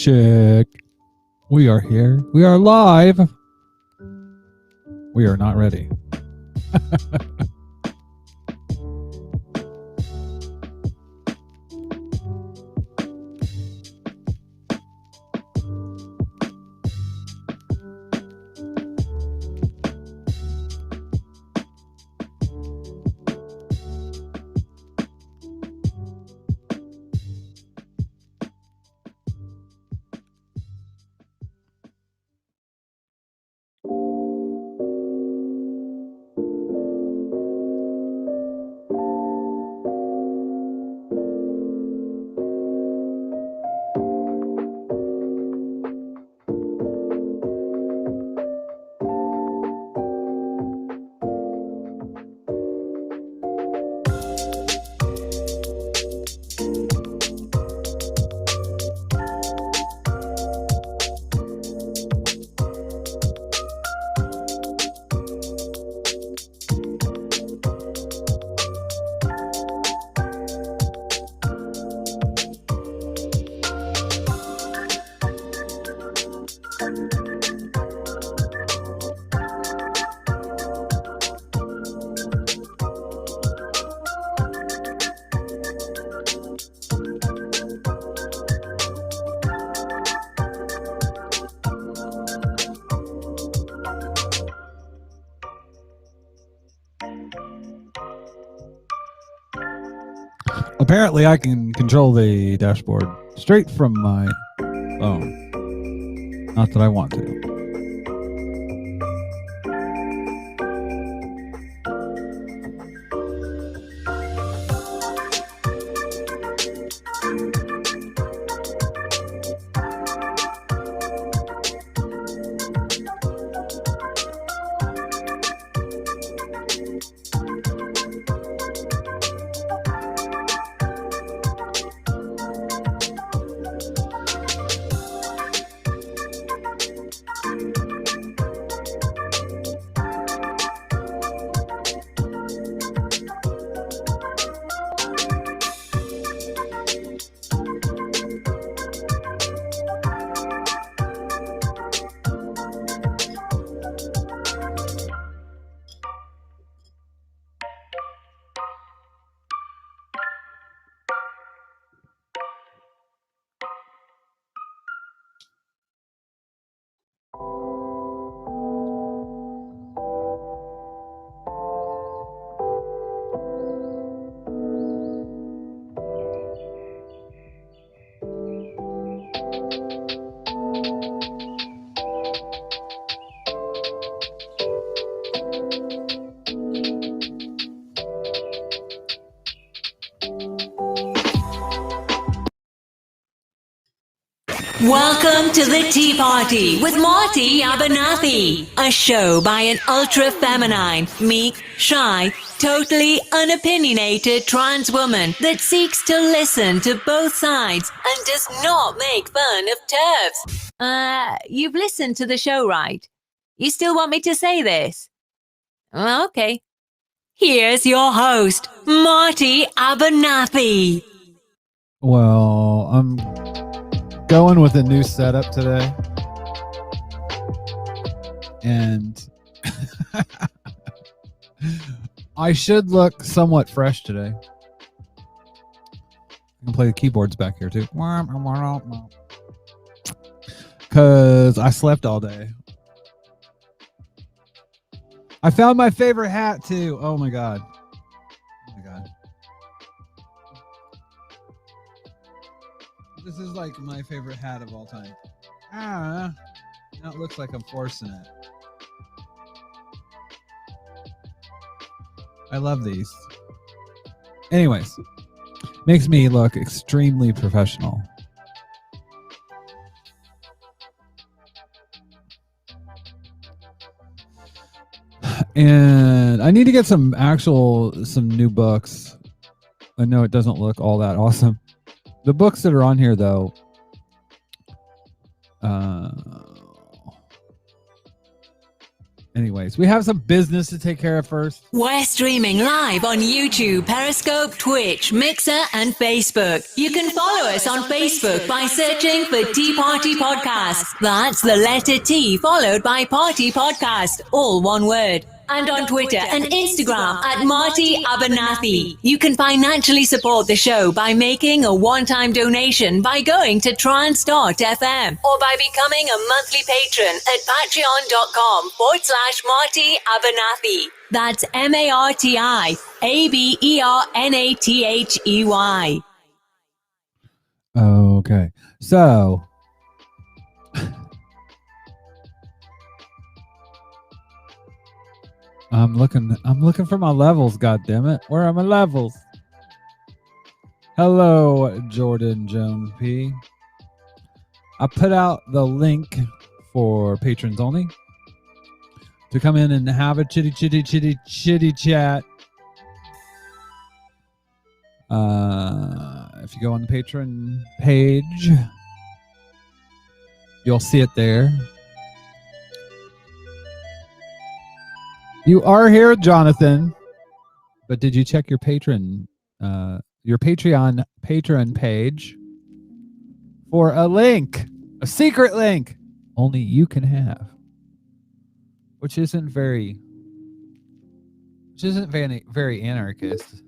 Check. We are here. We are live. We are not ready. Apparently, I can control the dashboard straight from my phone. Not that I want to. Welcome to the Tea Party with Marty Abernathy, a show by an ultra-feminine, meek, shy, totally unopinionated trans woman that seeks to listen to both sides and does not make fun of TERFs. You've listened to the show, right? You still want me to say this? Okay. Here's your host, Marty Abernathy. Well, I'm going with a new setup today, and I should look somewhat fresh today. I can play the keyboards back here too, because I slept all day. I found my favorite hat too. Oh my god. This is like my favorite hat of all time. Now it looks like I'm forcing it. I love these. Anyways, makes me look extremely professional. And I need to get some new books. I know it doesn't look all that awesome. The books that are on here, though, Anyways, we have some business to take care of first. We're streaming live on YouTube, Periscope, Twitch, Mixer, and Facebook. You can follow us on Facebook by searching for Tea Party Podcast. That's the letter T followed by Party Podcast, all one word. And on Twitter and Instagram at Marty Abernathy. You can financially support the show by making a one-time donation by going to trance.fm or by becoming a monthly patron at patreon.com/Marty Abernathy. That's MartyAbernathy. Okay. So I'm looking for my levels, god damn it. Where are my levels? Hello, Jordan Jones P. I put out the link for patrons only to come in and have a chitty chat. If you go on the Patreon page, you'll see it there. You are here, Jonathan, but did you check your Patreon patron page for a link, a secret link only you can have, which isn't very anarchist.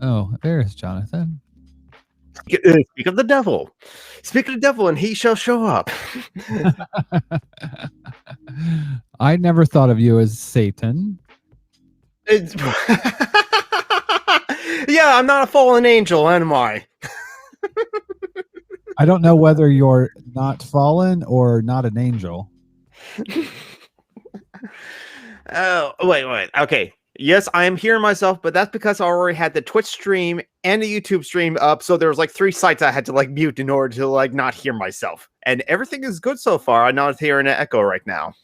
Oh, there's Jonathan. Speak of the devil. Speak of the devil, and he shall show up. I never thought of you as Satan. Yeah, I'm not a fallen angel, am I? I don't know whether you're not fallen or not an angel. Oh, wait. Okay. Yes, I am hearing myself, but that's because I already had the Twitch stream and the YouTube stream up, so there was like 3 sites I had to like mute in order to like not hear myself. And everything is good so far. I'm not hearing an echo right now.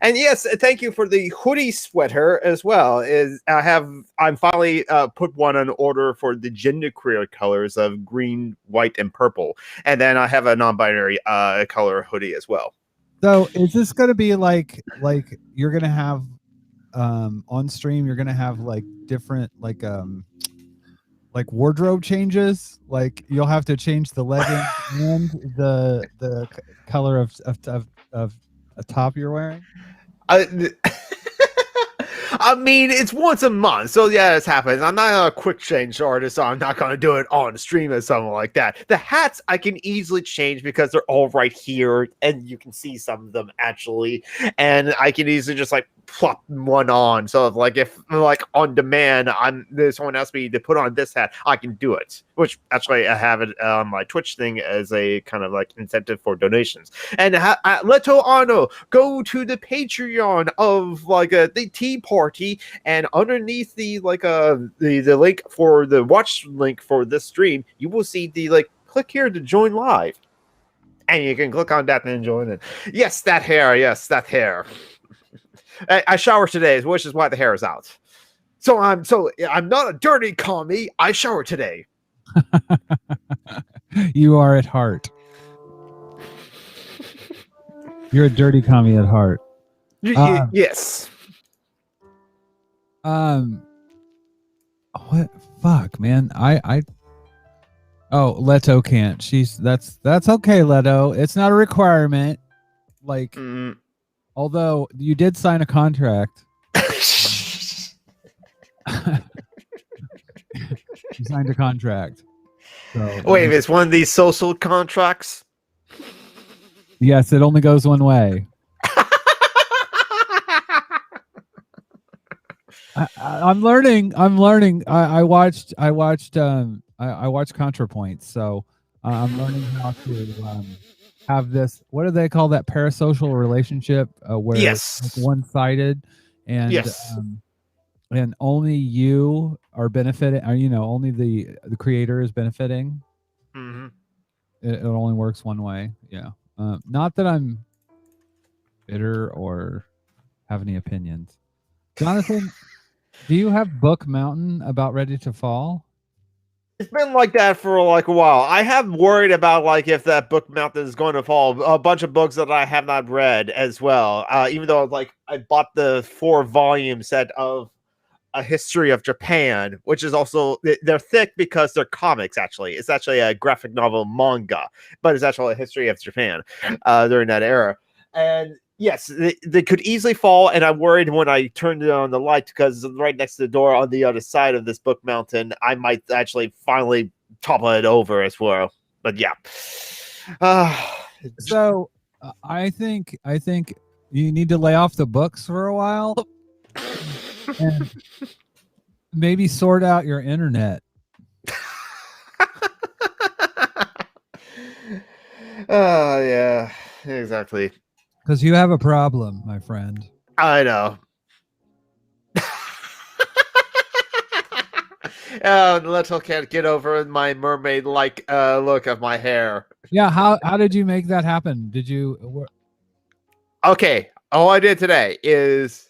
And yes, thank you for the hoodie sweater as well. I'm finally put one on order for the genderqueer colors of green, white, and purple. And then I have a non-binary color hoodie as well. So is this going to be like you're going to have on stream, you're gonna have like different like wardrobe changes, like you'll have to change the leggings and the color of a top you're wearing? I mean, it's once a month, so yeah, this happens. I'm not a quick change artist, so I'm not going to do it on stream or something like that. The hats I can easily change because they're all right here, and you can see some of them actually, and I can easily just like plop one on. So if like on demand, there's someone asks me to put on this hat, I can do it. Which actually I have it on my Twitch thing as a kind of like incentive for donations. And Leto Ano, go to the Patreon of like the Tea Party, and underneath the like the link for the watch link for this stream, you will see the like click here to join live, and you can click on that and join it. Yes, that hair. Yes, that hair. I showered today, which is why the hair is out. So I'm not a dirty commie. I showered today. You are at heart. You're a dirty commie at heart. Yes. What? Fuck, man. Oh, Leto can't. That's okay, Leto. It's not a requirement. Like, although you did sign a contract. You signed a contract. So, wait, it's one of these social contracts? Yes, it only goes one way. I'm learning. I watched ContraPoints, so I'm learning how to have this. What do they call that parasocial relationship? Where yes, it's like one-sided, and yes. And only you are benefiting, or only the creator is benefiting. Mm-hmm. It only works one way. Yeah. Not that I'm bitter or have any It's been like that for like a while. I have worried about like if that book mountain is going to fall. A bunch of books that I have not read as well. Even though like I bought the 4-volume set of A History of Japan, which is also they're thick because they're comics. Actually, it's actually a graphic novel manga, but it's actually a history of Japan during that era. And yes, they could easily fall. And I worried when I turned on the light because right next to the door on the other side of this book mountain, I might actually finally topple it over as well. But yeah. So I think you need to lay off the books for a while and maybe sort out your internet. Yeah, exactly. Because you have a problem, my friend. I know. Little can't get over my mermaid-like look of my hair. Yeah, how did you make that happen? Did you? Okay, all I did today is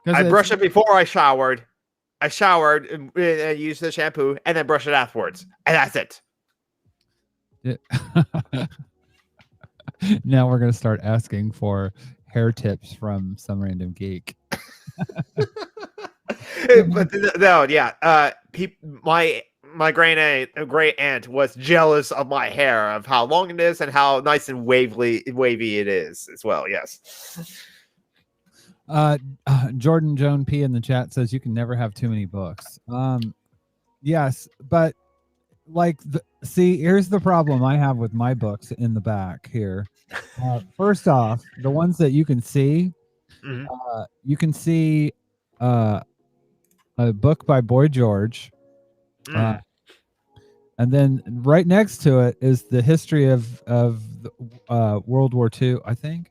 I brushed it before I showered. I showered and used the shampoo, and then brushed it afterwards, and that's it. Now we're gonna start asking for hair tips from some random geek. But no, yeah. My great aunt was jealous of my hair, of how long it is, and how nice and wavy it is as well. Yes. Jordan Joan P in the chat says you can never have too many books. Yes, but like see, here's the problem I have with my books in the back here. First off, the ones that you can see, you can see a book by Boy George, and then right next to it is the history of World War II, I think.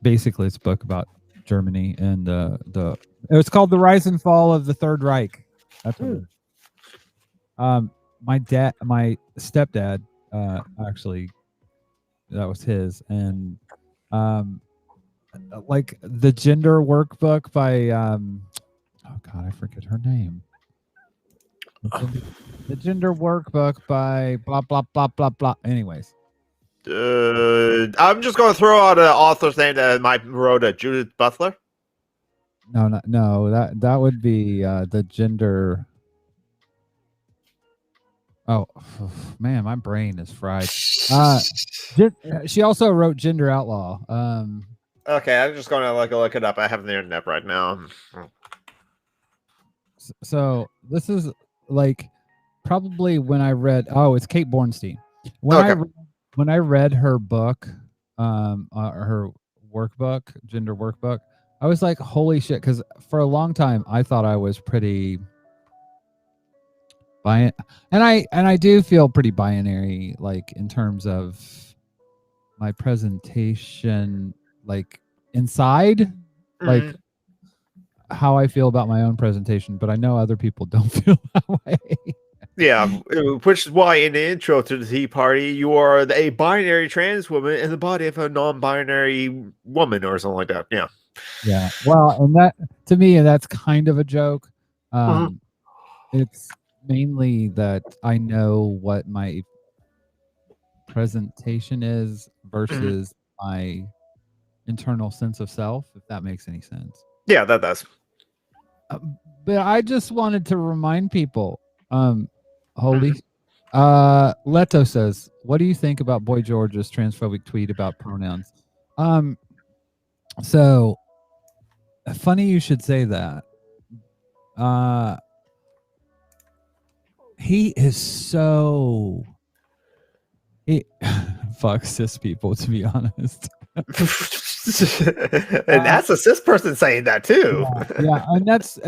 Basically, it's a book about Germany and it was called The Rise and Fall of the Third Reich. That's what it is. My stepdad, actually, that was his, and like the gender workbook by oh god, I forget her name. The gender workbook by blah blah blah blah blah. Anyways, I'm just going to throw out an author's name that might wrote it. Judith Butler. No, that would be the gender. Oh man, my brain is fried. She also wrote Gender Outlaw. Okay, I'm just going to look it up. I have the internet right now. So this is like probably when I read. Oh, it's Kate Bornstein. When I read her book, her workbook, gender workbook, I was like, holy shit! Because for a long time, I thought I was pretty and I do feel pretty binary, like in terms of my presentation, like inside, like how I feel about my own presentation, but I know other people don't feel that way. Yeah, which is why in the intro to the Tea Party, you are a binary trans woman in the body of a non-binary woman or something like that. Yeah. Yeah. Well, and that to me, that's kind of a joke. It's mainly that I know what my presentation is versus my internal sense of self, if that makes any sense. Yeah, that does. But I just wanted to remind people, Leto says, what do you think about Boy George's transphobic tweet about pronouns? So funny you should say that. He is so fuck cis people, to be honest. And that's a cis person saying that too. Yeah, and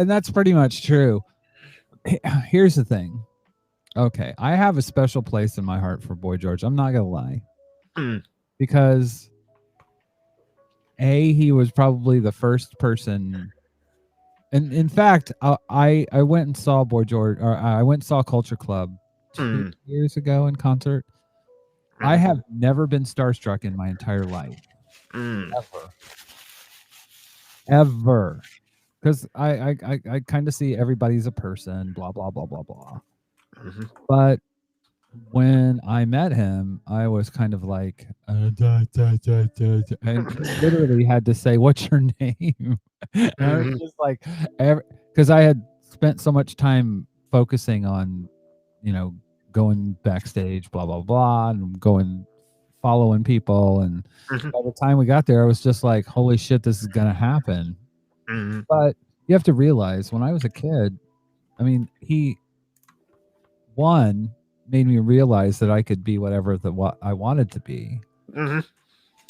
that's pretty much true. Here's the thing. Okay, I have a special place in my heart for Boy George. I'm not gonna lie, because he was probably the first person. And in fact, I went and saw Boy George, or I went and saw Culture Club 2 years ago in concert. I have never been starstruck in my entire life, ever. because I kind of see everybody's a person, blah blah blah blah blah. Mhm. But when I met him, I was kind of like, and he literally had to say, "What's your name?" And I was Mhm. just like, because I had spent so much time focusing on, going backstage, blah blah blah, and following people, and Mhm. by the time we got there, I was just like, "Holy shit, this is gonna happen!" Mhm. But you have to realize, when I was a kid, I mean, he made me realize that I could be whatever what I wanted to be. Mhm.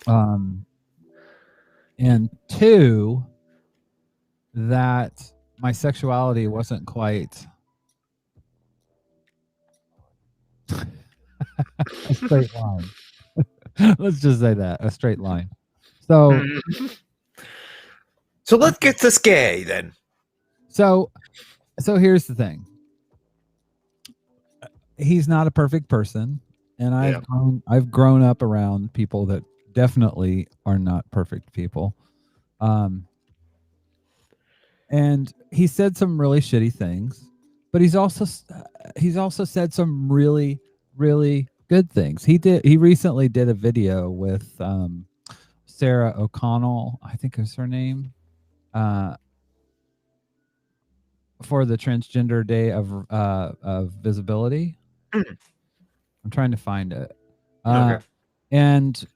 Um, and two, that my sexuality wasn't quite a straight line. Let's just say that, a straight line. So, Mhm. So let's get to Skay then. so here's the thing. He's not a perfect person, and Yeah. I've grown up around people that definitely are not perfect people. And he said some really shitty things, but he's also said some really good things. He recently did a video with Sarah O'Connell, I think is her name, for the Transgender Day of Visibility. Mhm. I'm trying to find it. Okay. And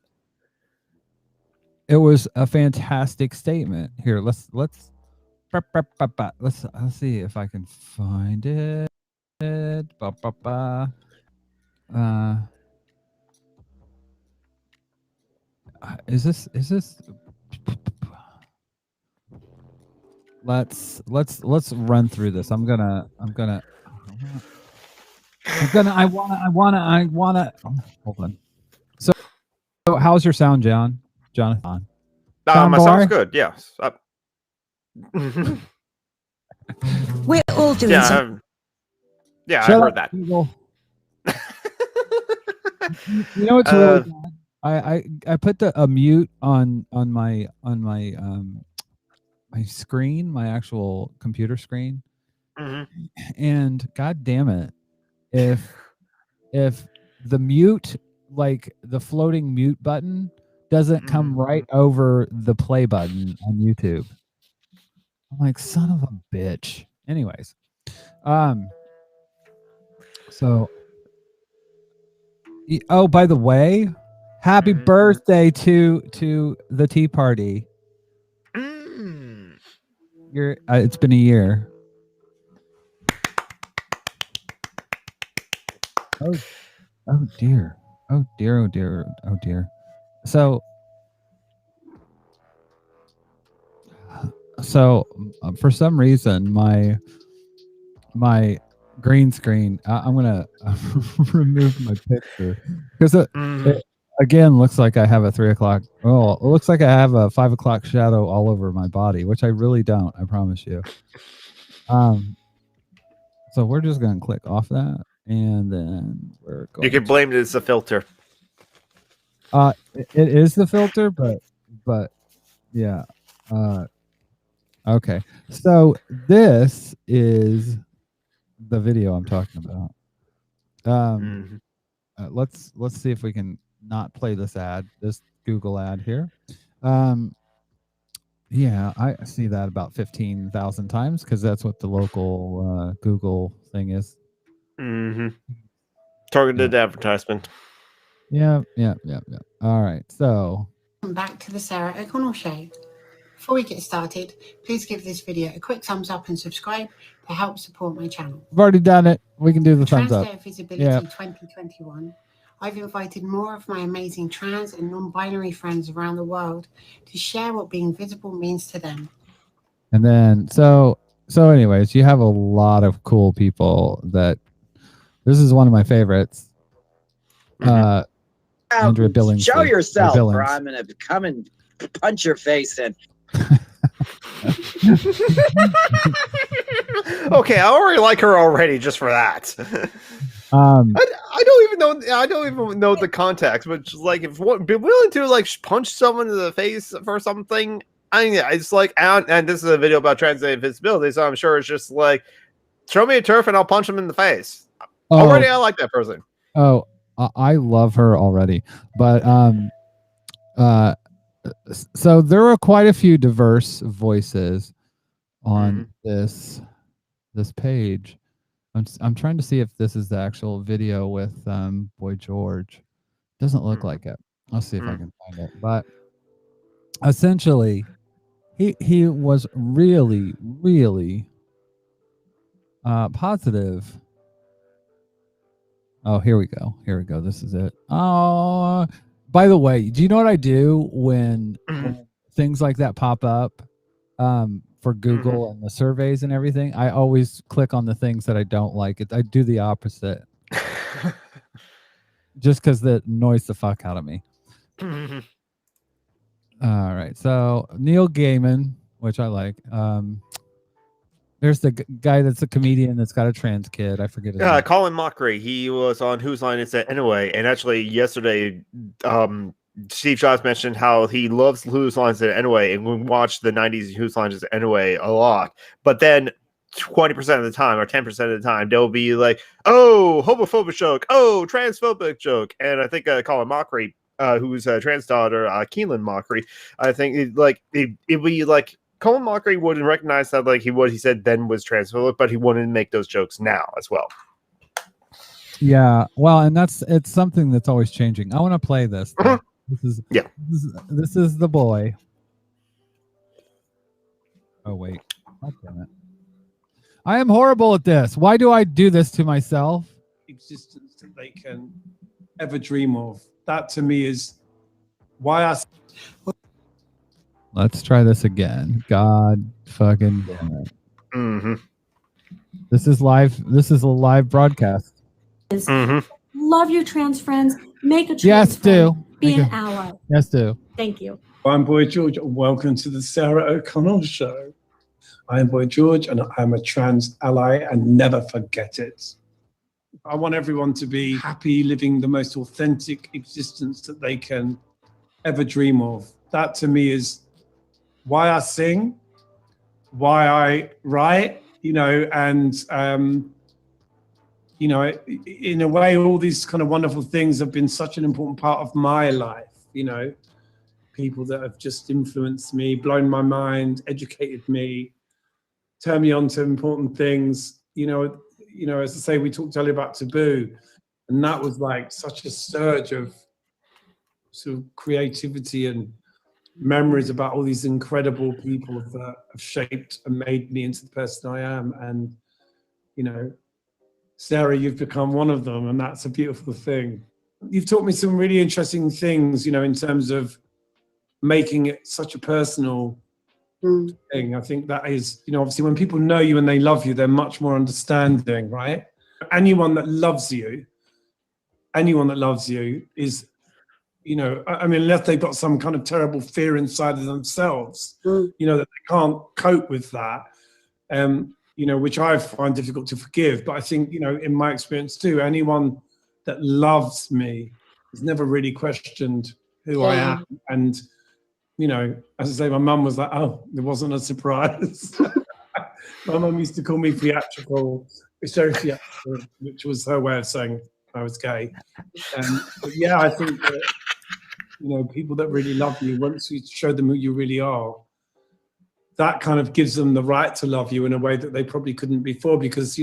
it was a fantastic statement. Here, let's see if I can find it. Ba, ba, ba. Is this let's run through this. I wanna hold on. So how's your sound, Jonathan? Sound My sound's boy? good. Yes. Mhm. We're all doing Yeah. some. Yeah, I Shut heard up, that. Eagle. You know what's really bad? I put a mute on my my screen, my actual computer screen, Mhm. and god damn it, if the mute, like the floating mute button, doesn't come right over the play button on YouTube. I'm like, son of a bitch. Anyways, so oh, by the way, happy Mhm. birthday to the Tea Party. Mm. It's been a year. Oh, oh dear. Oh dear. Oh dear. Oh dear. So for some reason, my green screen, I'm gonna remove my picture because it again looks like I have a 3 o'clock. Well, it looks like I have a 5 o'clock shadow all over my body, which I really don't. I promise you. So we're just gonna click off that, and then we're going. You can blame it as a filter. It is the filter, but yeah. Okay. So this is the video I'm talking about. Mhm. Let's see if we can not play this Google ad here. Yeah, I see that about 15,000 times because that's what the local Google thing is. Mhm. Targeted advertisement. Yeah. All right. So Welcome back to the Sarah O'Connell Show. Before we get started, please give this video a quick thumbs up and subscribe to help support my channel. I've already done it. We can do the thumbs up. Trans Day of Visibility 2021. I've invited more of my amazing trans and non-binary friends around the world to share what being visible means to them. And then so anyways, you have a lot of cool people that this is one of my favorites. Andrea Billings. Show yourself, Billings. or I'm gonna come and punch your face in. Okay, I already like her already just for that. I don't even know the context, but just like if be willing to like punch someone in the face for something, I mean, it's like, and this is a video about trans invisibility, so I'm sure it's just like, show me a turf and I'll punch him in the face. Already, I like that person. Oh, I love her already. But so there are quite a few diverse voices on this page. I'm trying to see if this is the actual video with Boy George. Doesn't look like it. I'll see if I can find it. But essentially, he was really, really positive. Oh, here we go. Here we go. This is it. Oh, by the way, do you know what I do when things like that pop up for Google and the surveys and everything? I always click on the things that I don't like. I do the opposite. Just because that annoys the fuck out of me. All right. So Neil Gaiman, which I like. There's the guy that's a comedian that's got a trans kid. I forget his name. Colin Mockery. He was on Whose Line Is It Anyway? And actually, yesterday, Steve Jobs mentioned how he loves Whose Line Is It Anyway? And we watched the 90s Whose Line Is It Anyway? A lot. But then 20% of the time or 10% of the time, they'll be like, oh, homophobic joke. Oh, transphobic joke. And I think Colin Mockery, who's a trans daughter, Keelan Mockery, I think it'd be like, Colin Mockery wouldn't recognize that what he said then was transphobic, but he wouldn't make those jokes now as well. Yeah, well, and it's something that's always changing. I want to play this. This is the boy. Oh wait, God damn it! I am horrible at this. Why do I do this to myself? Existence that they can ever dream of. That to me is why I. Let's try this again. God fucking damn it. This is live. This is a live broadcast. Love your trans friends. Make a trans yes, friend. do. Be an ally. Yes, do. Thank you. I'm Boy George. Welcome to the Sarah O'Connell Show. I am Boy George, and I'm a trans ally, and never forget it. I want everyone to be happy, living the most authentic existence that they can ever dream of. That to me is why I sing, why I write, and, in a way, all these kind of wonderful things have been such an important part of my life, people that have just influenced me, blown my mind, educated me, turned me on to important things. As I say, we talked earlier about Taboo, and that was like such a surge of sort of creativity and memories about all these incredible people that have shaped and made me into the person I am. And, Sarah, you've become one of them, and that's a beautiful thing. You've taught me some really interesting things, in terms of making it such a personal thing. I think that is, obviously when people know you and they love you, they're much more understanding, right? Anyone that loves you is, unless they've got some kind of terrible fear inside of themselves, that they can't cope with that, which I find difficult to forgive. But I think, in my experience too, anyone that loves me has never really questioned who I am. And, as I say, my mum was like, oh, it wasn't a surprise. My mum used to call me theatrical, which was her way of saying I was gay. But yeah, I think that, people that really love you, once you show them who you really are, that kind of gives them the right to love you in a way that they probably couldn't before, because,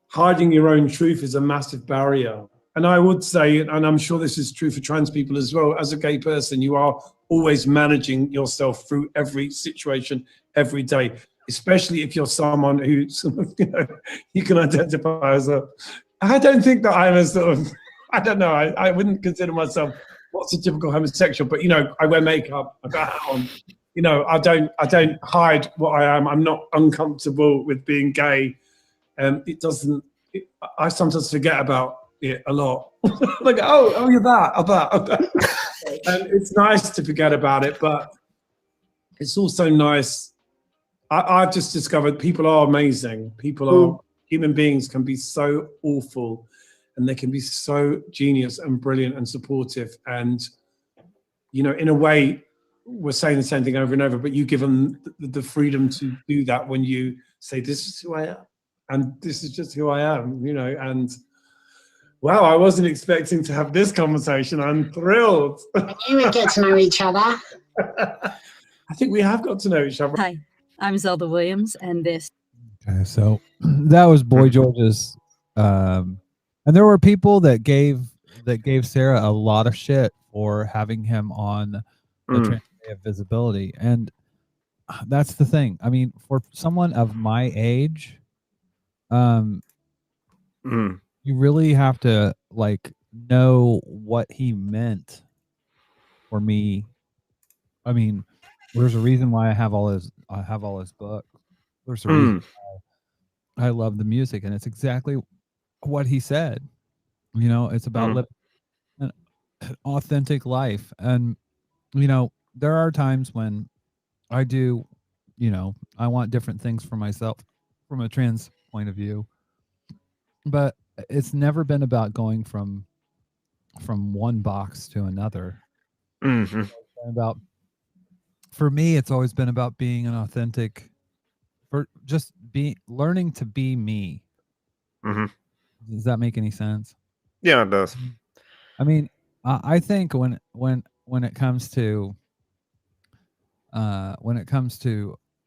hiding your own truth is a massive barrier. And I would say, and I'm sure this is true for trans people as well, as a gay person, you are always managing yourself through every situation, every day, especially if you're someone who sort of, you can identify as I don't think that I'm a sort of, I don't know, I wouldn't consider myself what's a typical homosexual, but, I wear makeup, I got a hat on, I don't hide what I am. I'm not uncomfortable with being gay. I sometimes forget about it a lot. Like, oh, you're that. And it's nice to forget about it, but it's also nice. I've just discovered people are amazing. Human beings can be so awful, and they can be so genius and brilliant and supportive. And, in a way, were saying the same thing over and over, but you give them the freedom to do that when you say, this is who I am, and this is just who I am, you know. And wow, I wasn't expecting to have this conversation. I'm thrilled. I knew we'd get to know each other. I think we have got to know each other. Hi, I'm Zelda Williams, and this. Okay, so that was Boy George's, and there were people that gave Sarah a lot of shit for having him on the Trans Day of Visibility, and that's the thing. I mean, for someone of my age, you really have to like know what he meant for me. I mean, there's a reason why I have all his books. There's a reason why I love the music, and it's exactly what he said. You know, it's about living an authentic life. And you know, there are times when I do, you know, I want different things for myself from a trans point of view, but it's never been about going from one box to another. About, for me, it's always been about being an authentic, for just learning to be me. Does that make any sense? Yeah, it does. I mean, I think when it comes to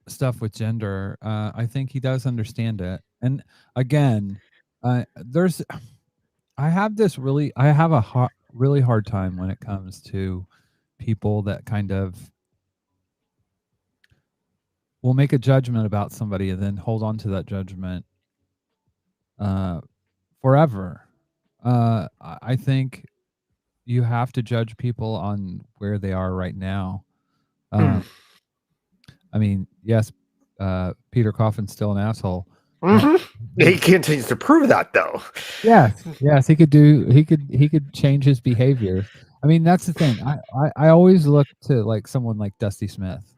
stuff with gender, I think he does understand it. And again, I have a really hard time when it comes to people that kind of will make a judgment about somebody and then hold on to that judgment forever. I think you have to judge people on where they are right now. I mean, yes, Peter Coffin's still an asshole. He continues to prove that, though. Yes, he could change his behavior. I mean, that's the thing. I always look to like someone like Dusty Smith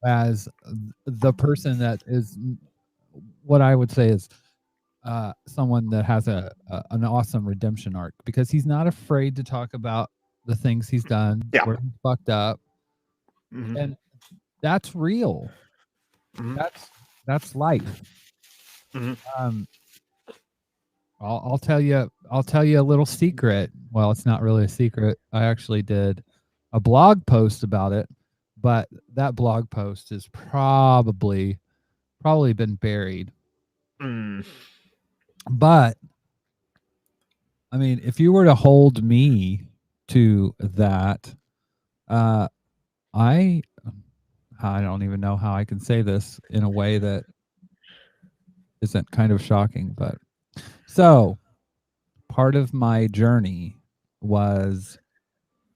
as the person that is what I would say is someone that has an awesome redemption arc, because he's not afraid to talk about the things he's done, where he's fucked up, and that's real. That's life. I'll tell you a little secret. Well, it's not really a secret. I actually did a blog post about it, but that blog post is probably been buried. But I mean, if you were to hold me to that, I don't even know how I can say this in a way that isn't kind of shocking, but so part of my journey was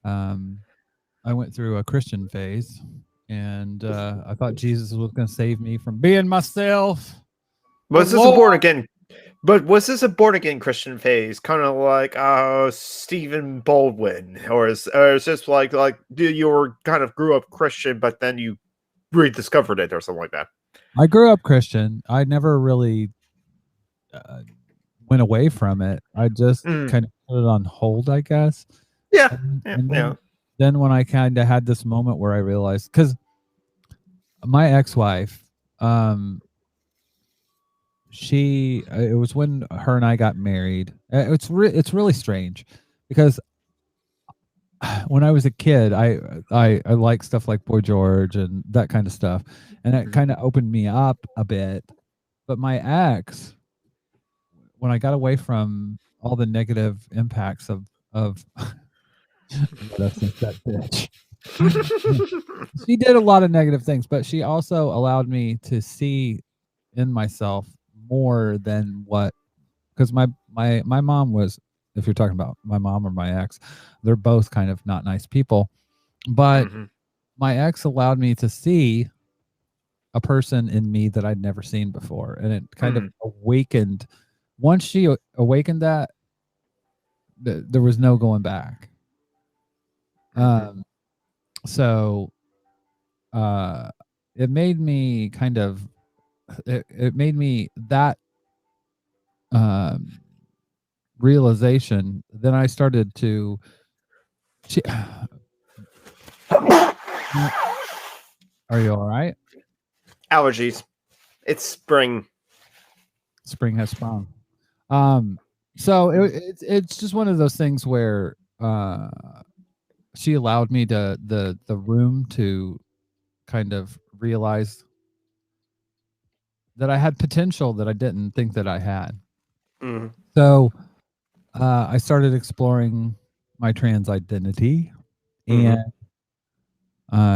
I went through a Christian phase, and I thought Jesus was going to save me from being myself. Was this a born again? But was this a born again Christian phase, kind of like Stephen Baldwin, or is this like you were kind of grew up Christian, but then you rediscovered it or something like that? I grew up Christian. I never really went away from it. I just kind of put it on hold, I guess. Yeah. Then when I kind of had this moment where I realized, because my ex-wife, it was when her and I got married. It's really strange, because when I was a kid, I liked stuff like Boy George and that kind of stuff, and it kind of opened me up a bit. But my ex, when I got away from all the negative impacts of that bitch, she did a lot of negative things, but she also allowed me to see in myself more than what, because my mom was, if you're talking about my mom or my ex, they're both kind of not nice people, but my ex allowed me to see a person in me that I'd never seen before, and it kind of awakened. Once she awakened that, there was no going back. So it made me kind of, it made me that realization. Then I started to Are you all right? Allergies. It's spring. Spring has sprung. So it's just one of those things where she allowed me the room to kind of realize that I had potential that I didn't think that I had. Mm. So I started exploring my trans identity, and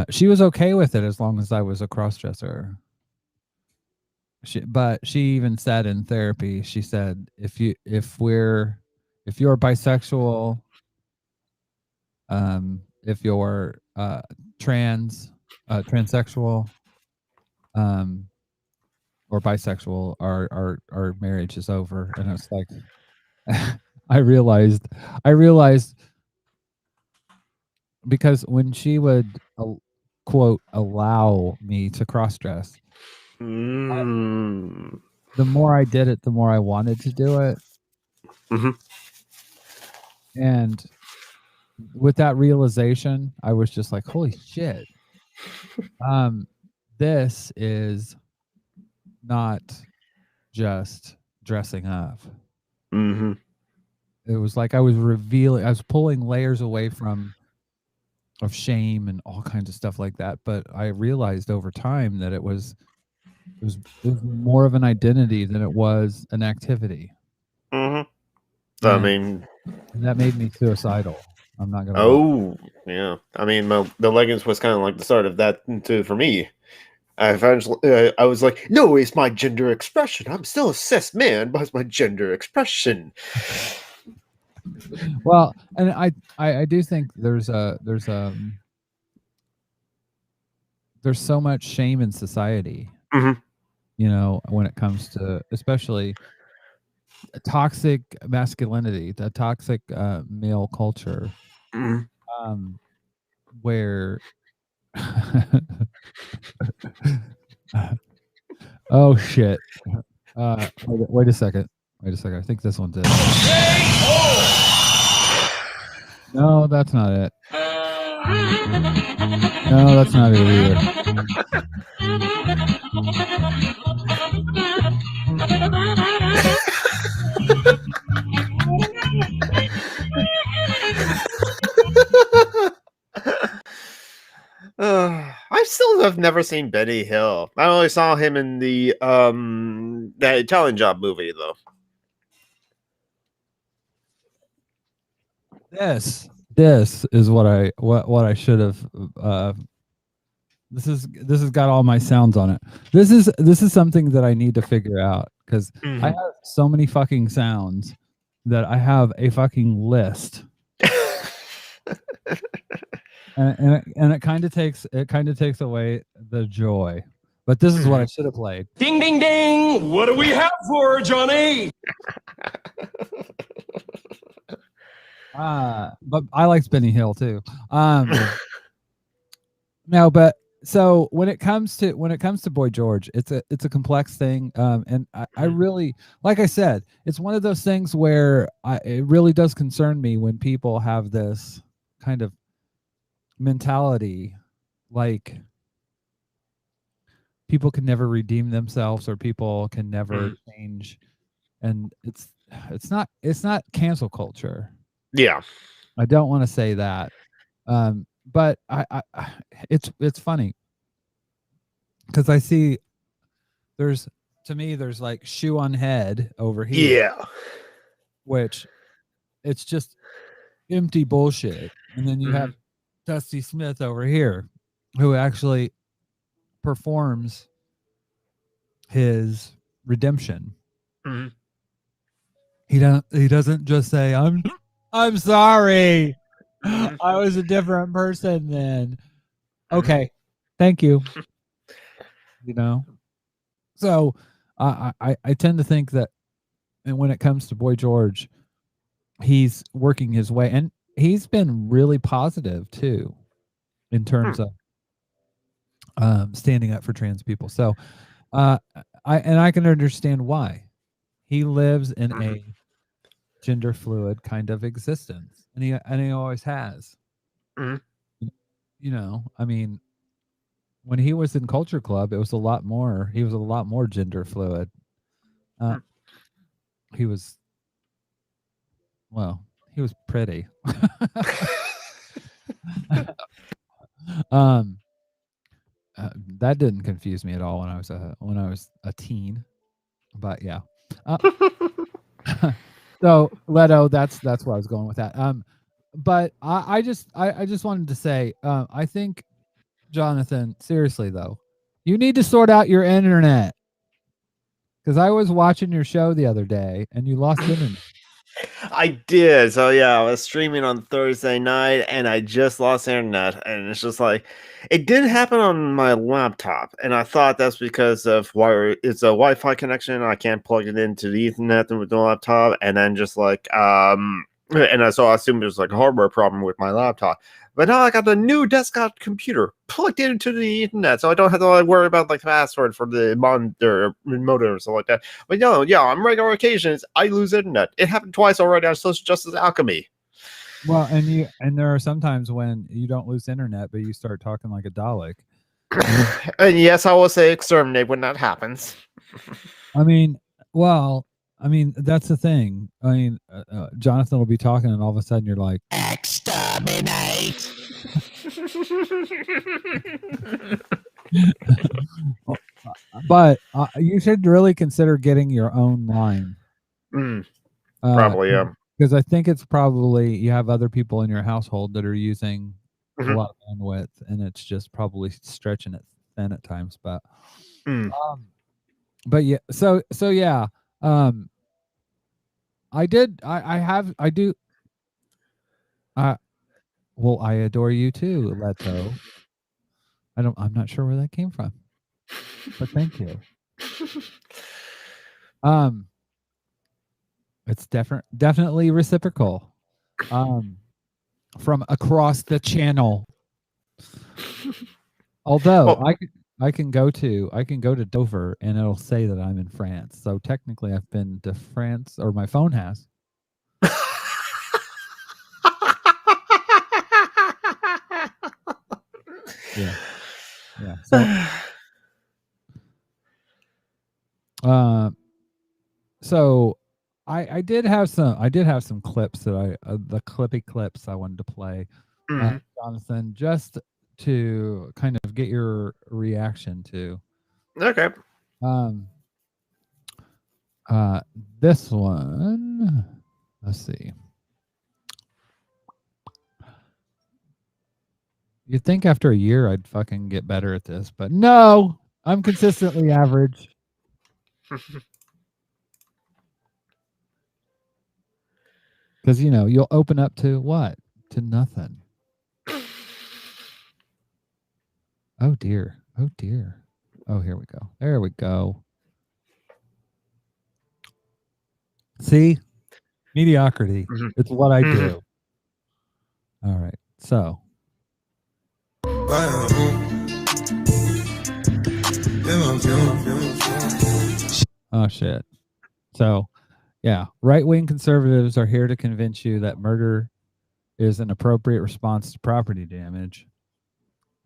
she was okay with it as long as I was a crossdresser. But she even said in therapy, she said, if you're bisexual, if you're transsexual, or bisexual, our marriage is over. And it's like, I realized because when she would quote allow me to cross dress, Mm. the more I did it, the more I wanted to do it. And with that realization, I was just like, holy shit. This is not just dressing up. It was like I was pulling layers away of shame and all kinds of stuff like that. But I realized over time that it was more of an identity than it was an activity. I And mean, that made me suicidal. I'm not gonna lie. oh yeah. I mean, the leggings was kind of like the start of that too for me. I eventually, I was like, no, it's my gender expression. I'm still a cis man, but it's my gender expression. Well, and I do think there's so much shame in society. You know, when it comes to especially toxic masculinity, the toxic male culture, where oh shit. Wait a second. I think this one's it. No, that's not it. No, that's not it either. I still have never seen Benny Hill. I only saw him in the that Italian Job movie though. This is what I should have this has got all my sounds on it. This is something that I need to figure out because I have so many fucking sounds that I have a fucking list. and it kind of takes away the joy. But this is what I should have played. Ding ding ding! What do we have for Johnny? But I like Benny Hill too. No, but so when it comes to Boy George, it's a complex thing. And I really, like I said, it's one of those things where it really does concern me when people have this kind of mentality, like people can never redeem themselves or people can never change, and it's not cancel culture. Yeah, I don't want to say that, but I it's funny because I see there's like shoe on head over here, yeah, which it's just empty bullshit, and then you have Dusty Smith over here, who actually performs his redemption. He doesn't just say I'm sorry. I was a different person then. Okay. Thank you. You know. So I tend to think that, and when it comes to Boy George, he's working his way, and he's been really positive too in terms of standing up for trans people. So I can understand why. He lives in a gender fluid kind of existence, and he always has. You know, I mean, when he was in Culture Club, it was a lot more. He was a lot more gender fluid. He was, well, he was pretty. That didn't confuse me at all when I was a teen, but yeah. So Leto, that's where I was going with that. But I just wanted to say, I think, Jonathan, seriously though, you need to sort out your internet, because I was watching your show the other day and you lost internet. I did. So yeah, I was streaming on Thursday night and I just lost internet. And it's just like, it didn't happen on my laptop. And I thought that's because of it's a Wi-Fi connection. I can't plug it into the Ethernet with the laptop. And then just like, so I assumed it was like a hardware problem with my laptop. But now I got the new desktop computer plugged into the internet, so I don't have to worry about like the password for the monitor, modem, or something like that. But yeah, on regular occasions, I lose internet. It happened twice already on Social Justice Alchemy. Well, and there are sometimes when you don't lose internet, but you start talking like a Dalek. And yes, I will say exterminate when that happens. I mean, that's the thing. I mean, Jonathan will be talking, and all of a sudden you're like, exterminate. But you should really consider getting your own line. Probably, yeah. Because I think it's probably you have other people in your household that are using a lot of bandwidth, and it's just probably stretching it thin at times. But yeah, so yeah. I do. Well, I adore you too, Leto. I'm not sure where that came from, but thank you. It's definitely reciprocal. From across the channel. Although I can go to Dover and it'll say that I'm in France. So technically I've been to France, or my phone has. Yeah. So I did have some clips that the clippy clips I wanted to play, Jonathan, just to kind of get your reaction to. Okay. This one, let's see. You'd think after a year I'd fucking get better at this, but no, I'm consistently average. Because, you'll open up to what? To nothing. Oh, dear. Oh, dear. Oh, here we go. There we go. See? Mediocrity. It's what I do. All right. So. Oh, shit. So, yeah, right-wing conservatives are here to convince you that murder is an appropriate response to property damage,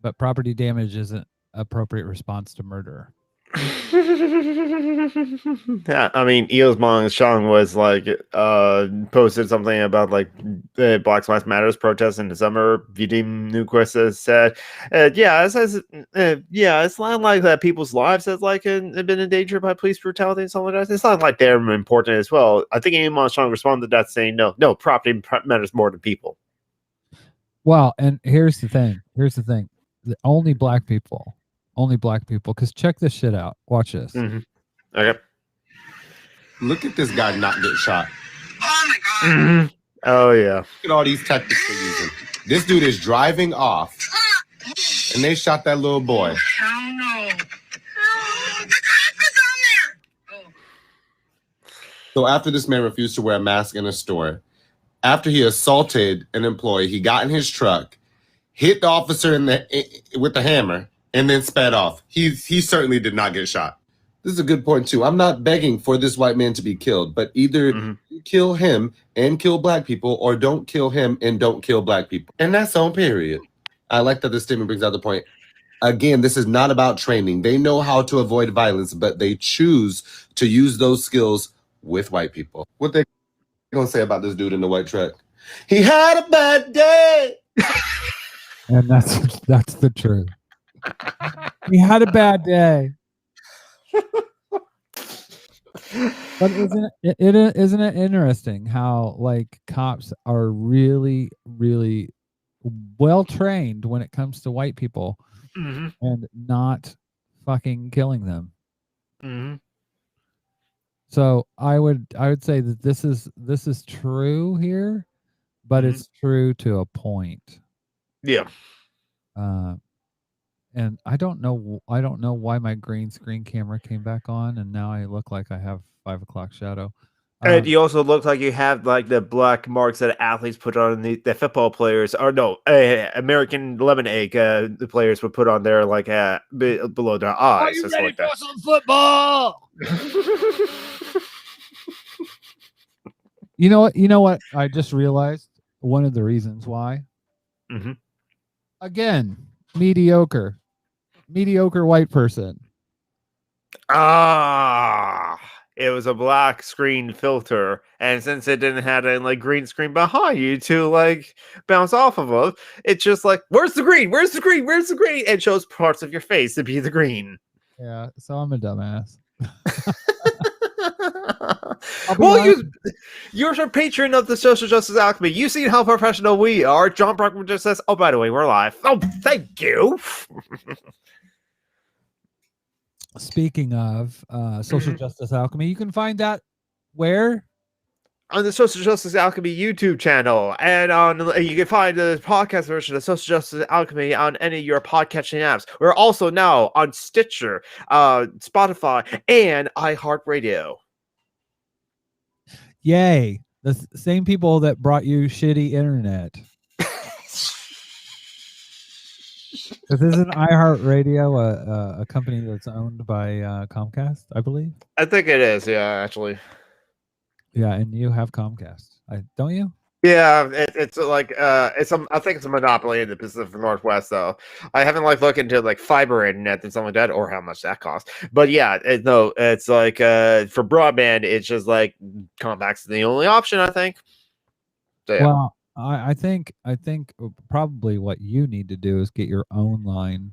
but property damage isn't an appropriate response to murder. Yeah, I mean, Eels Mong Shang was like posted something about like the Black Lives Matters protests in the summer. Vidim Newquist has said, it's not like that people's lives have like been in danger by police brutality and something like that. It's not like they're important as well. I think Eels Mong Shang responded to that saying, no, property matters more than people. Well, and here's the thing. Only black people, because check this shit out. Watch this. Okay. Look at this guy not get shot. Oh my god. Oh yeah. Look at all these tactics they're using. This dude is driving off, and they shot that little boy. Hell no. The cop is on there. So after this man refused to wear a mask in a store, after he assaulted an employee, he got in his truck, hit the officer with the hammer, and then sped off. He certainly did not get shot. This is a good point, too. I'm not begging for this white man to be killed, but either kill him and kill black people, or don't kill him and don't kill black people. And that's on period. I like that this statement brings out the point. Again, this is not about training. They know how to avoid violence, but they choose to use those skills with white people. What they gonna say about this dude in the white truck? He had a bad day. And that's the truth. He had a bad day. But isn't it interesting how like cops are really, really well trained when it comes to white people and not fucking killing them? So I would say that this is true here, but it's true to a point. Yeah. And I don't know why my green screen camera came back on, and now I look like I have 5 o'clock shadow. And you also look like you have like the black marks that athletes put on the football players, or no, American lemonade the players would put on there like below their eyes. Are you ready like for that. some football? You know what? I just realized one of the reasons why. Again, mediocre white person. It was a black screen filter, and since it didn't have any like green screen behind you to like bounce off of, it's just like, where's the green? Where's the green? Where's the green? It shows parts of your face to be the green. Yeah, so I'm a dumbass. Well, you're a patron of the Social Justice Alchemy. You've seen how professional we are. John Brockman just says, "Oh, by the way, we're live." Oh, thank you. Speaking of Social Justice Alchemy, you can find that where? On the Social Justice Alchemy YouTube channel, and you can find the podcast version of Social Justice Alchemy on any of your podcatching apps. We're also now on Stitcher, Spotify, and iHeartRadio. Yay! The same people that brought you shitty internet. This isn't iHeartRadio, a company that's owned by Comcast, I believe. I think it is, yeah, actually. Yeah, and you have Comcast, don't you? Yeah, it's like I think it's a monopoly in the Pacific Northwest, though. I haven't like looked into like fiber internet and something like that, or how much that costs. But yeah, it's like for broadband, it's just like Compact's the only option, I think. So, yeah. Well, I think probably what you need to do is get your own line,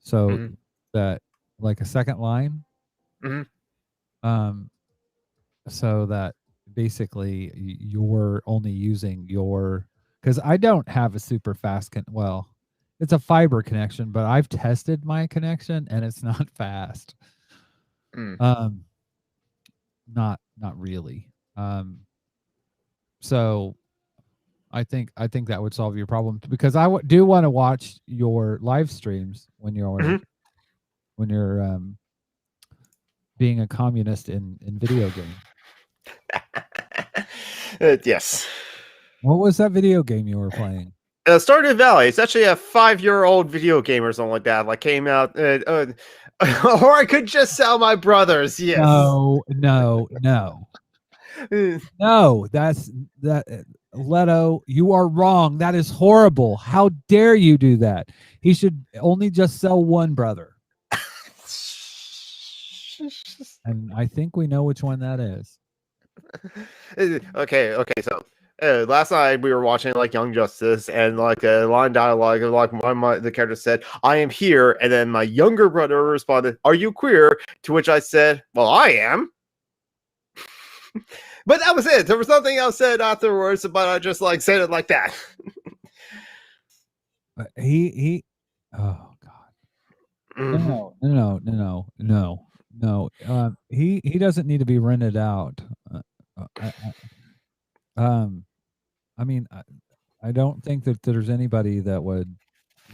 so that like a second line, so that basically you're only using your, because I don't have a super fast it's a fiber connection, but I've tested my connection and it's not fast. Not really. So I think that would solve your problem, because I do want to watch your live streams when you're being a communist in video games. Yes. What was that video game you were playing? Stardew Valley. It's actually a 5-year-old video game or something like that. Like came out, or I could just sell my brothers. Yes. No. No, that's that. Leto, you are wrong. That is horrible. How dare you do that? He should only just sell one brother. And I think we know which one that is. Okay. So last night we were watching like Young Justice, and like a line dialogue of like one of the characters said, "I am here," and then my younger brother responded, "Are you queer?" To which I said, "Well, I am." But that was it. There was nothing else said afterwards, but I just like said it like that. He oh god. No. He doesn't need to be rented out. I mean, I don't think that there's anybody that would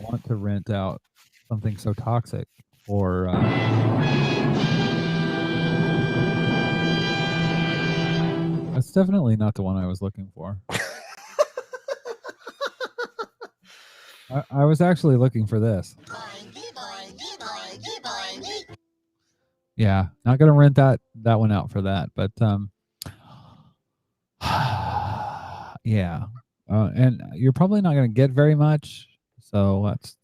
want to rent out something so toxic or that's definitely not the one I was looking for. I was actually looking for this. Yeah, not gonna rent that one out for that, but yeah, and you're probably not gonna get very much, so that's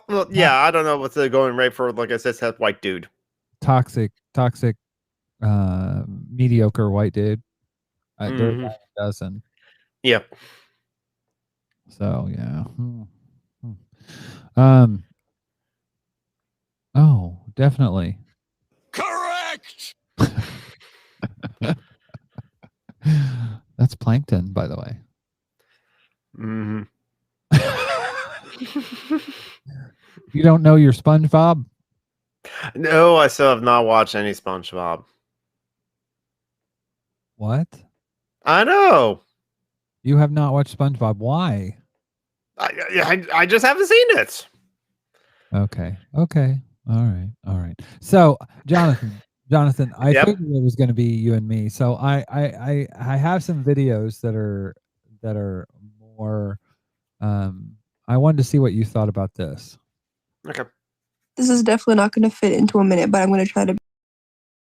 Well, yeah, I don't know what's the going rate for, like I said, that white dude. Toxic, mediocre white dude. There's Mhm. a dozen. Yep. So yeah. Oh, definitely. Correct. That's plankton, by the way. Hmm. You don't know your SpongeBob? No, I still have not watched any SpongeBob. What? I know. You have not watched SpongeBob. Why? I just haven't seen it. Okay. All right. So, Jonathan, I Yep. figured it was going to be you and me. So I have some videos that are more. I wanted to see what you thought about this. Okay. This is definitely not going to fit into a minute, but I'm going to try to be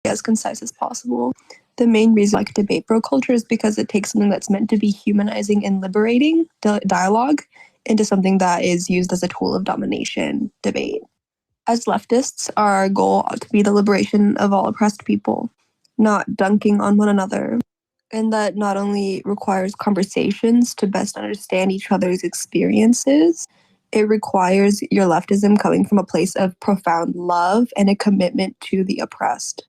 as concise as possible. The main reason I like debate bro culture is because it takes something that's meant to be humanizing and liberating dialogue into something that is used as a tool of domination debate. As leftists, our goal ought to be the liberation of all oppressed people, not dunking on one another. And that not only requires conversations to best understand each other's experiences, it requires your leftism coming from a place of profound love and a commitment to the oppressed.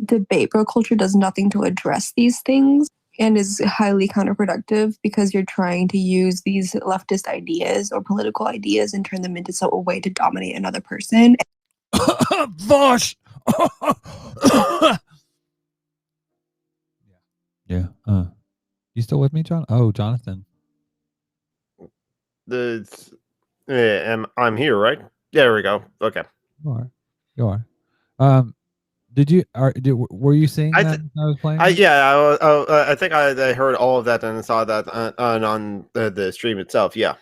Debate bro culture does nothing to address these things and is highly counterproductive because you're trying to use these leftist ideas or political ideas and turn them into a way to dominate another person. Vosh! Yeah. You still with me, John? Oh, Jonathan. I'm here, right? There we go. Okay. You are. Were you seeing that I was playing? I think I heard all of that and saw that on the stream itself. Yeah.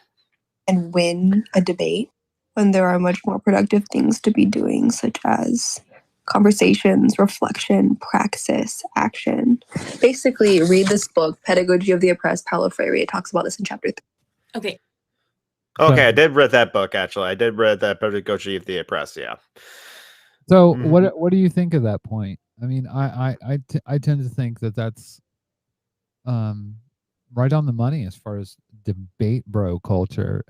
And win a debate when there are much more productive things to be doing, such as conversations, reflection, praxis, action. Basically, read this book, Pedagogy of the Oppressed, Paulo Freire. It talks about this in chapter 3. Okay. Okay, I did read that book actually. I did read that Pedagogy of the Oppressed. Yeah. So what do you think of that point? I mean, I tend to think that that's right on the money as far as debate bro culture.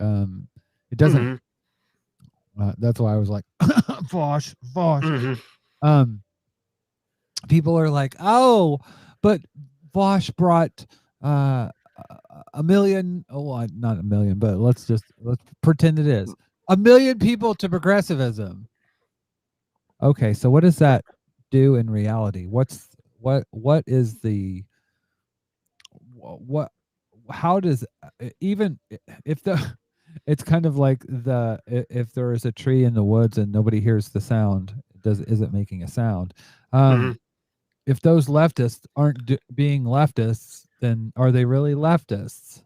It doesn't. That's why I was like, Vosh. People are like, oh, but Vosh brought a million. Oh, not a million, but let's pretend it is 1 million people to progressivism. Okay, so what does that do in reality? What is the what how does even if the it's kind of like if there is a tree in the woods and nobody hears the sound, is it making a sound? If those leftists aren't being leftists, then are they really leftists?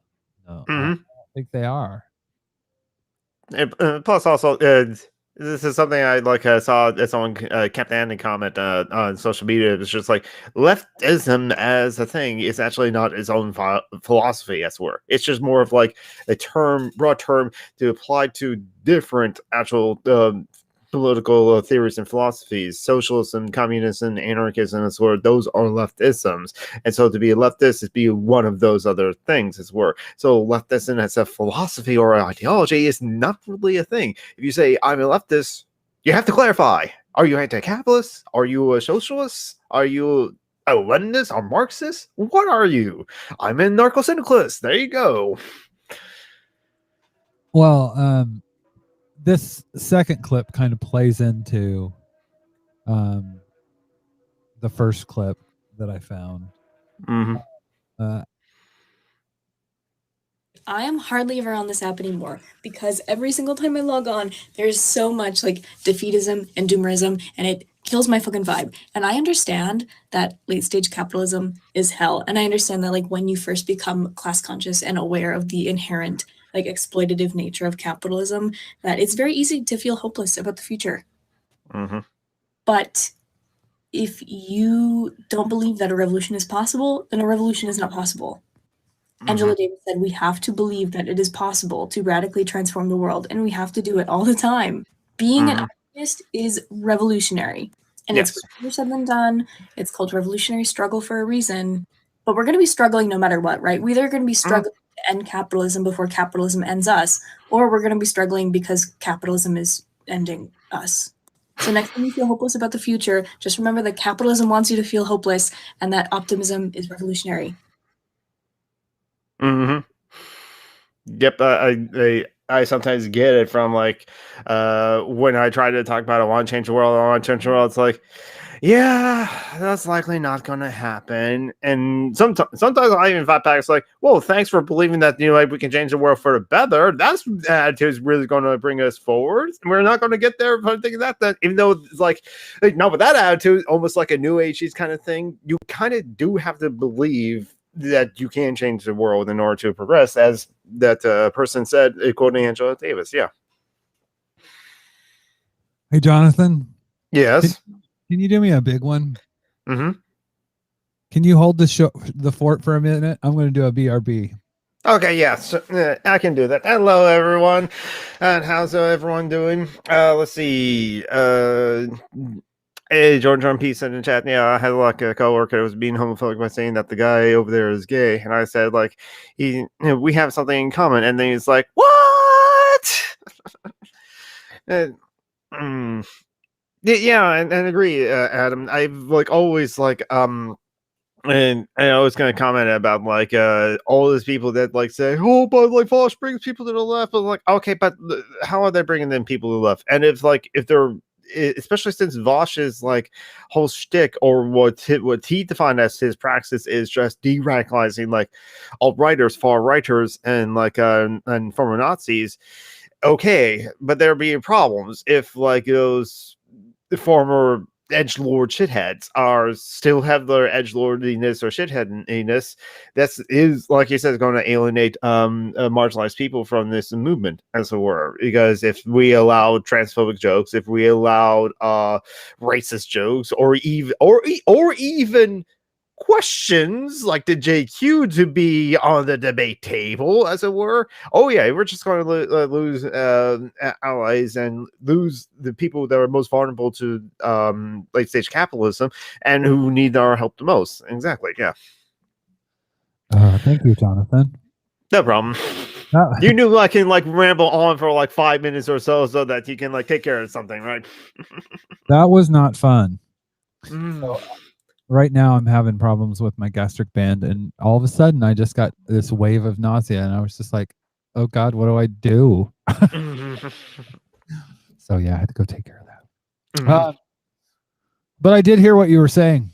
No, I don't think they are. Plus, also, this is something I saw someone Captain Andy comment on social media. It's just like leftism as a thing is actually not its own philosophy, as it were. It's just more of like a broad term to apply to different actual political theories and philosophies. Socialism, communism, anarchism, as well. Those are leftisms, and so to be a leftist is be one of those other things, as were. So leftism as a philosophy or an ideology is not really a thing. If you say I'm a leftist, you have to clarify: are you anti-capitalist? Are you a socialist? Are you a Leninist or Marxist? What are you? I'm a narco-syndicalist. There you go. Well, this second clip kind of plays into the first clip that I found. I am hardly ever on this app anymore because every single time I log on, there's so much like defeatism and doomerism, and it kills my fucking vibe. And I understand that late stage capitalism is hell, and I understand that like when you first become class conscious and aware of the inherent like exploitative nature of capitalism, that it's very easy to feel hopeless about the future. But if you don't believe that a revolution is possible, then a revolution is not possible. Angela Davis said we have to believe that it is possible to radically transform the world, and we have to do it all the time. Being an optimist is revolutionary, and it's easier said than done. It's called revolutionary struggle for a reason, but we're going to be struggling no matter what, right? We're either going to be struggling to end capitalism before capitalism ends us, or we're going to be struggling because capitalism is ending us. So next time you feel hopeless about the future, just remember that capitalism wants you to feel hopeless, and that optimism is revolutionary. Yep, I sometimes get it from like when I try to talk about I want to change the world, I want to change the world. It's like, yeah, that's likely not going to happen. And sometimes I even fight back. It's like, well, thanks for believing that like we can change the world for the better. That's attitude is really going to bring us forward. We're not going to get there by thinking that even though it's like not with that attitude, almost like a new age kind of thing. You kind of do have to believe that you can change the world in order to progress, as that person said, quoting Angela Davis. Yeah. Hey, Jonathan. Yes. Can you do me a big one? Mm-hmm. Can you hold the fort for a minute? I'm going to do a BRB. Okay, yes, I can do that. Hello, everyone, and how's everyone doing? Let's see. Hey, George on Peace in the chat. Yeah, I had like a coworker that was being homophobic by saying that the guy over there is gay, and I said like, we have something in common, and then he's like, what? Yeah, and agree, Adam. I've like always like and I was going to comment about like all these people that like say, oh, but like Vosh brings people to the left. But like, okay, but how are they bringing them people to the left? And if they're, especially since Vosh's like whole shtick, or what he defined as his praxis, is just de-radicalizing like alt-righters, far-righters, and like and former Nazis. Okay, but there be problems if like those former edgelord shitheads are still have their edgelordiness or shitheadiness. That's is like you said, going to alienate marginalized people from this movement, as it were. Because if we allowed transphobic jokes, if we allowed racist jokes, or even questions like the JQ to be on the debate table, as it were. Oh yeah, we're just going to lose allies and lose the people that are most vulnerable to late stage capitalism and who need our help the most. Exactly. Yeah. Thank you, Jonathan. No problem. You knew I can like ramble on for like 5 minutes or so that you can like take care of something, right? That was not fun. So, right now I'm having problems with my gastric band, and all of a sudden I just got this wave of nausea, and I was just like, oh God, what do I do? So yeah, I had to go take care of that. But I did hear what you were saying.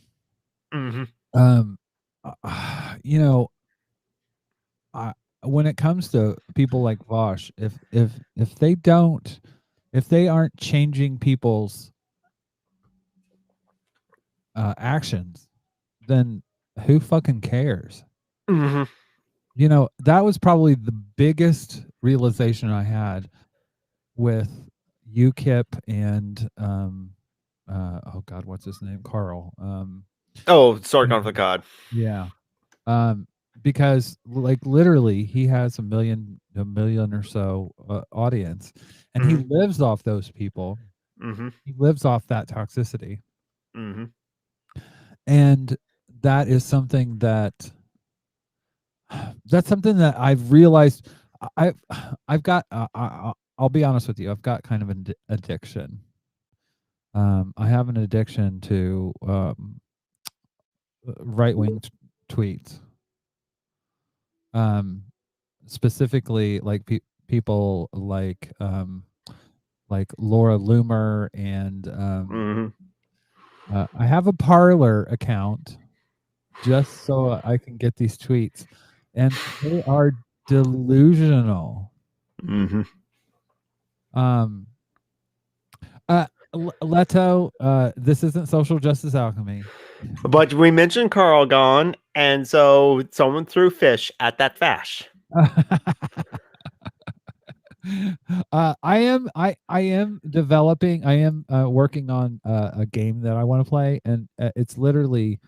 You know, when it comes to people like Vosh, if they aren't changing people's actions, then who fucking cares? You know, that was probably the biggest realization I had with UKIP and oh God, what's his name? Carl. Sorry, Conflict God. Yeah. Because like literally he has a million or so audience, and he lives off those people. He lives off that toxicity. And that is something that's something that I've realized. I've got I'll be honest with you, I've got kind of an addiction. I have an addiction to right-wing tweets. Specifically like people like Laura Loomer, and I have a Parler account just so I can get these tweets, and they are delusional. Leto, this isn't social justice alchemy. But we mentioned Carl gone, and so someone threw fish at that fash. I am developing. I am working on a game that I want to play, and it's literally,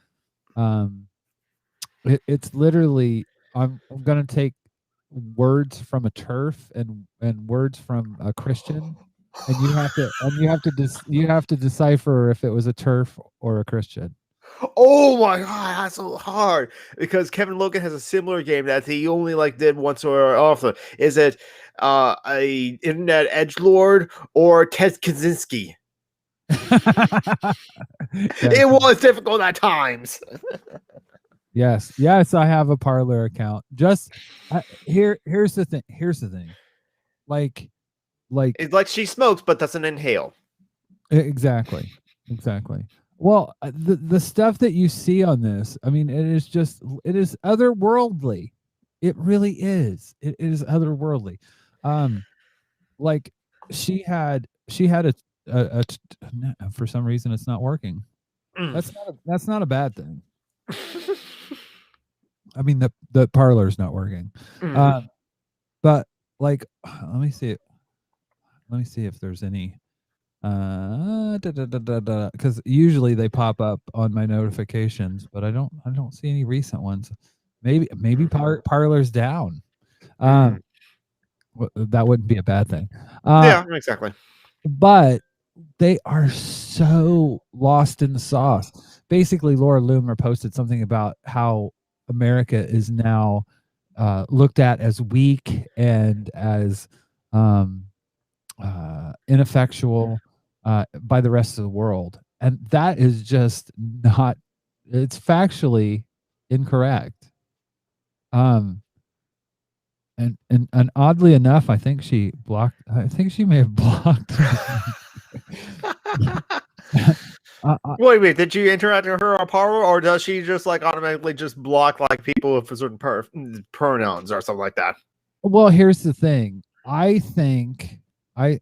it's literally I'm gonna take words from a turf and words from a Christian, and you have to you have to decipher if it was a turf or a Christian. Oh my god, that's so hard because Kevin Logan has a similar game that he only like did once or often. Is it a internet edgelord or Ted Kaczynski? It was difficult at times. Yes, I have a Parlor account. Just here's the thing. Like It's like she smokes but doesn't inhale. Exactly. Well, the stuff that you see on this, I mean, it is otherworldly. It really is. It is otherworldly. Like she had for some reason it's not working. That's not a bad thing. I mean, the Parlor's not working. But like, let me see if there's any because usually they pop up on my notifications, but I don't see any recent ones. Maybe Parlor's down. That wouldn't be a bad thing. Yeah, exactly. But they are so lost in the sauce. Basically, Laura Loomer posted something about how America is now looked at as weak and as ineffectual by the rest of the world, and that is just not. It's factually incorrect. And oddly enough, I think she may have blocked. Wait, did you interact with her on Parlor, or does she just like automatically just block like people with certain pronouns or something like that? Well, here's the thing. I think Laura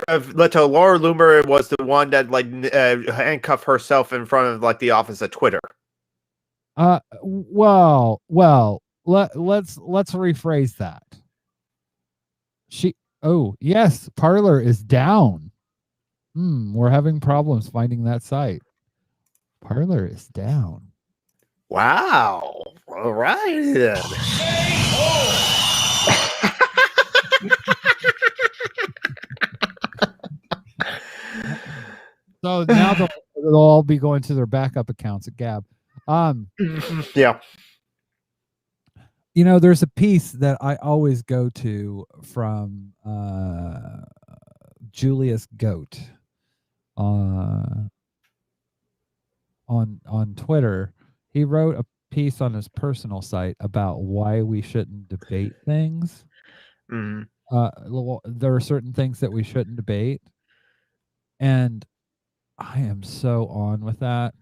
Loomer was the one that like handcuffed herself in front of like the office at Twitter. Well, let's rephrase that. Yes, Parlor is down. We're having problems finding that site. Parlor is down. Wow. All right then. So now they'll all be going to their backup accounts at Gab. Yeah. You know, there's a piece that I always go to from Julius Goat on Twitter. He wrote a piece on his personal site about why we shouldn't debate things. There are certain things that we shouldn't debate, and I am so on with that.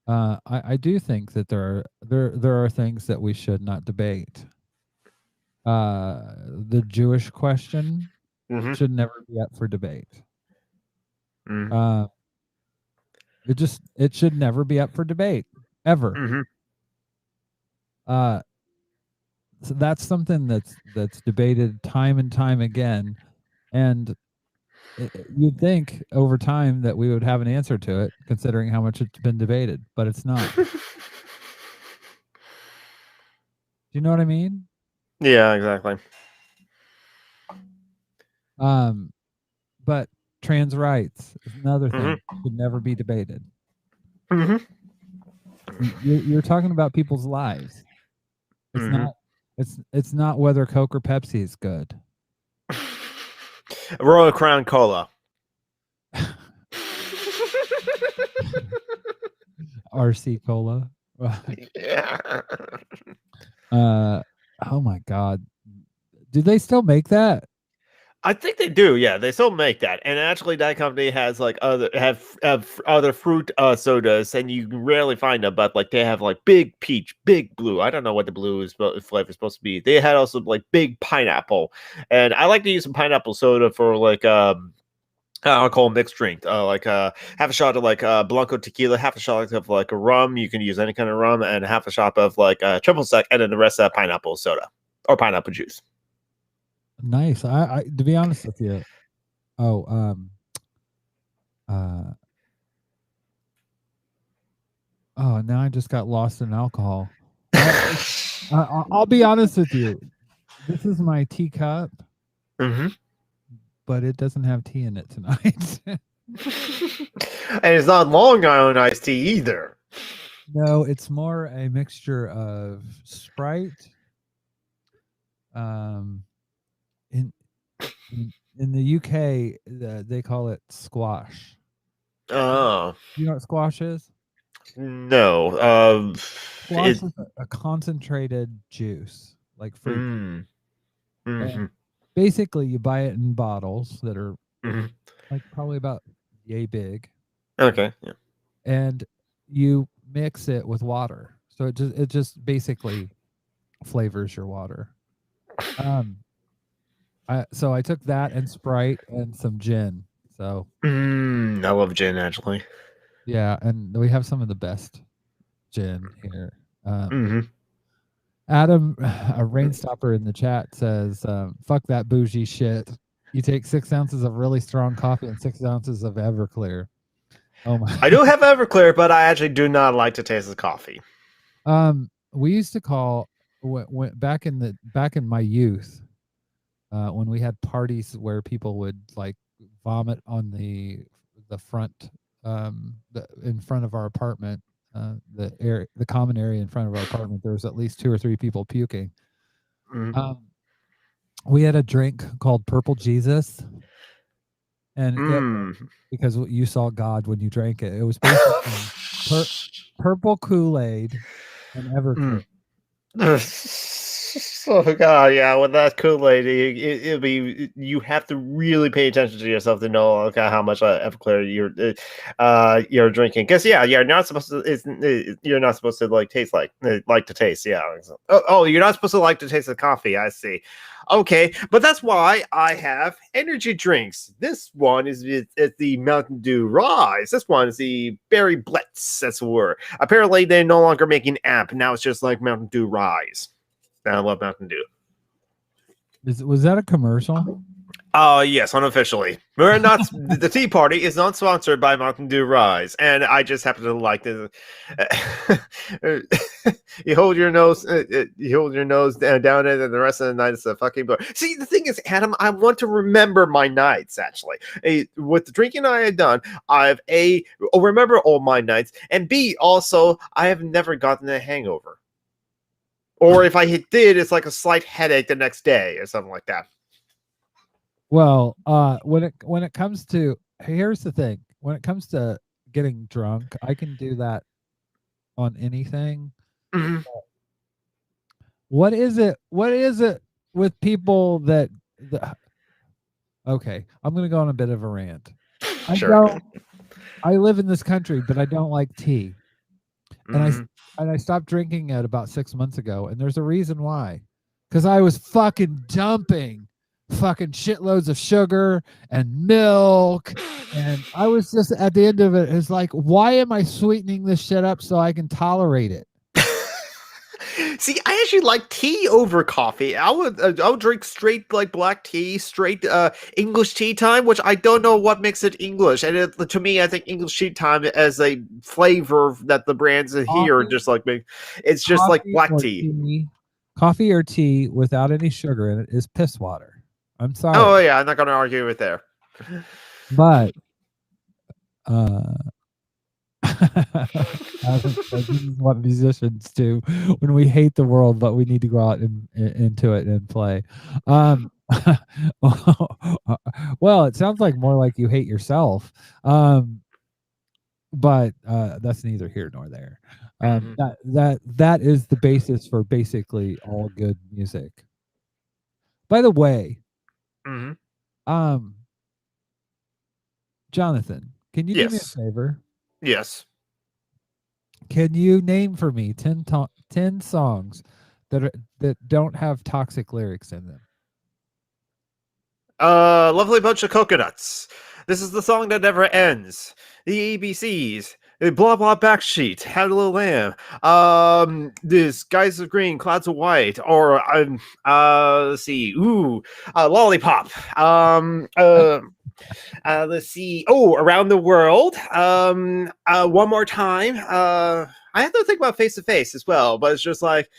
I do think that there are things that we should not debate. The Jewish question should never be up for debate. It should never be up for debate ever. So that's something that's debated time and time again, and you'd think over time that we would have an answer to it, considering how much it's been debated, but it's not. Do you know what I mean? Yeah, exactly. But trans rights is another thing should never be debated. You're talking about people's lives. It's not. It's not whether Coke or Pepsi is good. Royal Crown Cola. RC Cola. Yeah. Oh my God. Do they still make that? I think they do. Yeah, they still make that, and actually, that company has like other fruit sodas, and you rarely find them. But like they have like big peach, big blue. I don't know what the blue flavor is supposed to be. They had also like big pineapple, and I like to use some pineapple soda for like I'll call mixed drink. Like half a shot of like Blanco tequila, half a shot of like a rum. You can use any kind of rum, and half a shot of like triple sec, and then the rest pineapple soda or pineapple juice. Nice. I to be honest with you, now I just got lost in alcohol. I'll be honest with you. This is my teacup, but it doesn't have tea in it tonight. And it's not Long Island iced tea either. No, it's more a mixture of Sprite. In the UK, they call it squash. Oh, You know what squash is? no. Squash is a concentrated juice, like fruit. And basically, you buy it in bottles that are like probably about yay big. Okay. Yeah. And you mix it with water, so it just basically flavors your water. So I took that and Sprite and some gin. So I love gin actually. Yeah, and we have some of the best gin here. Adam, a rainstopper in the chat says, "Fuck that bougie shit. You take 6 ounces of really strong coffee and 6 ounces of Everclear." Oh my! I do have Everclear, but I actually do not like to taste the coffee. We used to call back in my youth, when we had parties where people would like vomit on the front, in front of our apartment, the common area in front of our apartment. There was at least 2 or 3 people puking. We had a drink called Purple Jesus, and because you saw God when you drank it. It was basically purple Kool-Aid and Everclear. Oh god, yeah. With that Kool-Aid, it'll be. You have to really pay attention to yourself to know how much Everclear you're drinking. Because you're not supposed to. You're not supposed to like taste like to taste. Yeah. Oh, you're not supposed to like to taste the coffee. I see. Okay, but that's why I have energy drinks. This one is the Mountain Dew Rise. This one is the Berry Blitz. That's the word. Apparently, they're no longer making amp. Now it's just like Mountain Dew Rise. I love Mountain Dew. Was that a commercial? Yes, unofficially. We're not. The Tea Party is not sponsored by Mountain Dew Rise, and I just happen to like this. You hold your nose down, and the rest of the night is a fucking blur. See, the thing is, Adam, I want to remember my nights. Actually, with the drinking I had done, I've remember all my nights, and B, also, I have never gotten a hangover. Or if I did, it's like a slight headache the next day or something like that. Well, when it comes to, here's the thing. When it comes to getting drunk, I can do that on anything. What is it with people that okay, I'm going to go on a bit of a rant. I live in this country, but I don't like tea. And I stopped drinking it about 6 months ago, and there's a reason why. Because I was fucking dumping fucking shitloads of sugar and milk, and I was just at the end of it, it's like, why am I sweetening this shit up so I can tolerate it? See, I actually like tea over coffee. I'll drink straight like black tea, straight English tea time, which I don't know what makes it English. And to me, I think English tea time as a flavor that the brands here just like me. It's just like black tea. Coffee or tea without any sugar in it is piss water. I'm sorry. Oh yeah, I'm not going to argue with there. But this is what musicians do when we hate the world, but we need to go out into it and play. Well, it sounds like more like you hate yourself. But that's neither here nor there. That is the basis for basically all good music. By the way, Jonathan, can you do me a favor? Yes. Can you name for me 10 songs that don't have toxic lyrics in them? Lovely Bunch of Coconuts. This is the song that never ends. The ABCs. Blah blah backsheet. Had a little lamb. The skies of green, clouds of white. Or let's see. Lollipop. Let's see. Oh, Around the World. One More Time. I have to think about Face to Face as well, but it's just like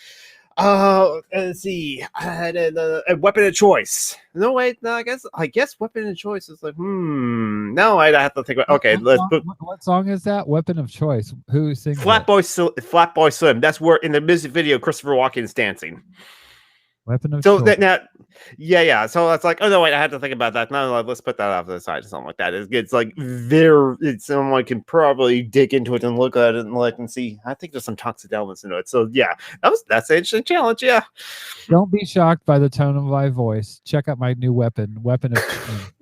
Let's see. A weapon of choice. No, wait. No, I guess weapon of choice is like, No, I have to think about. Okay, let's put. What song is that? Weapon of choice. Who sings Flatboy Slim. That's where in the music video Christopher Walken is dancing. Weapon of So choice. now, yeah. So it's like, oh no, wait, I had to think about that. No, let's put that off to the side or something like that. It's like someone can probably dig into it and look at it and look and see. I think there's some toxic elements in it. So yeah, that's an interesting challenge. Yeah. Don't be shocked by the tone of my voice. Check out my new weapon of choice.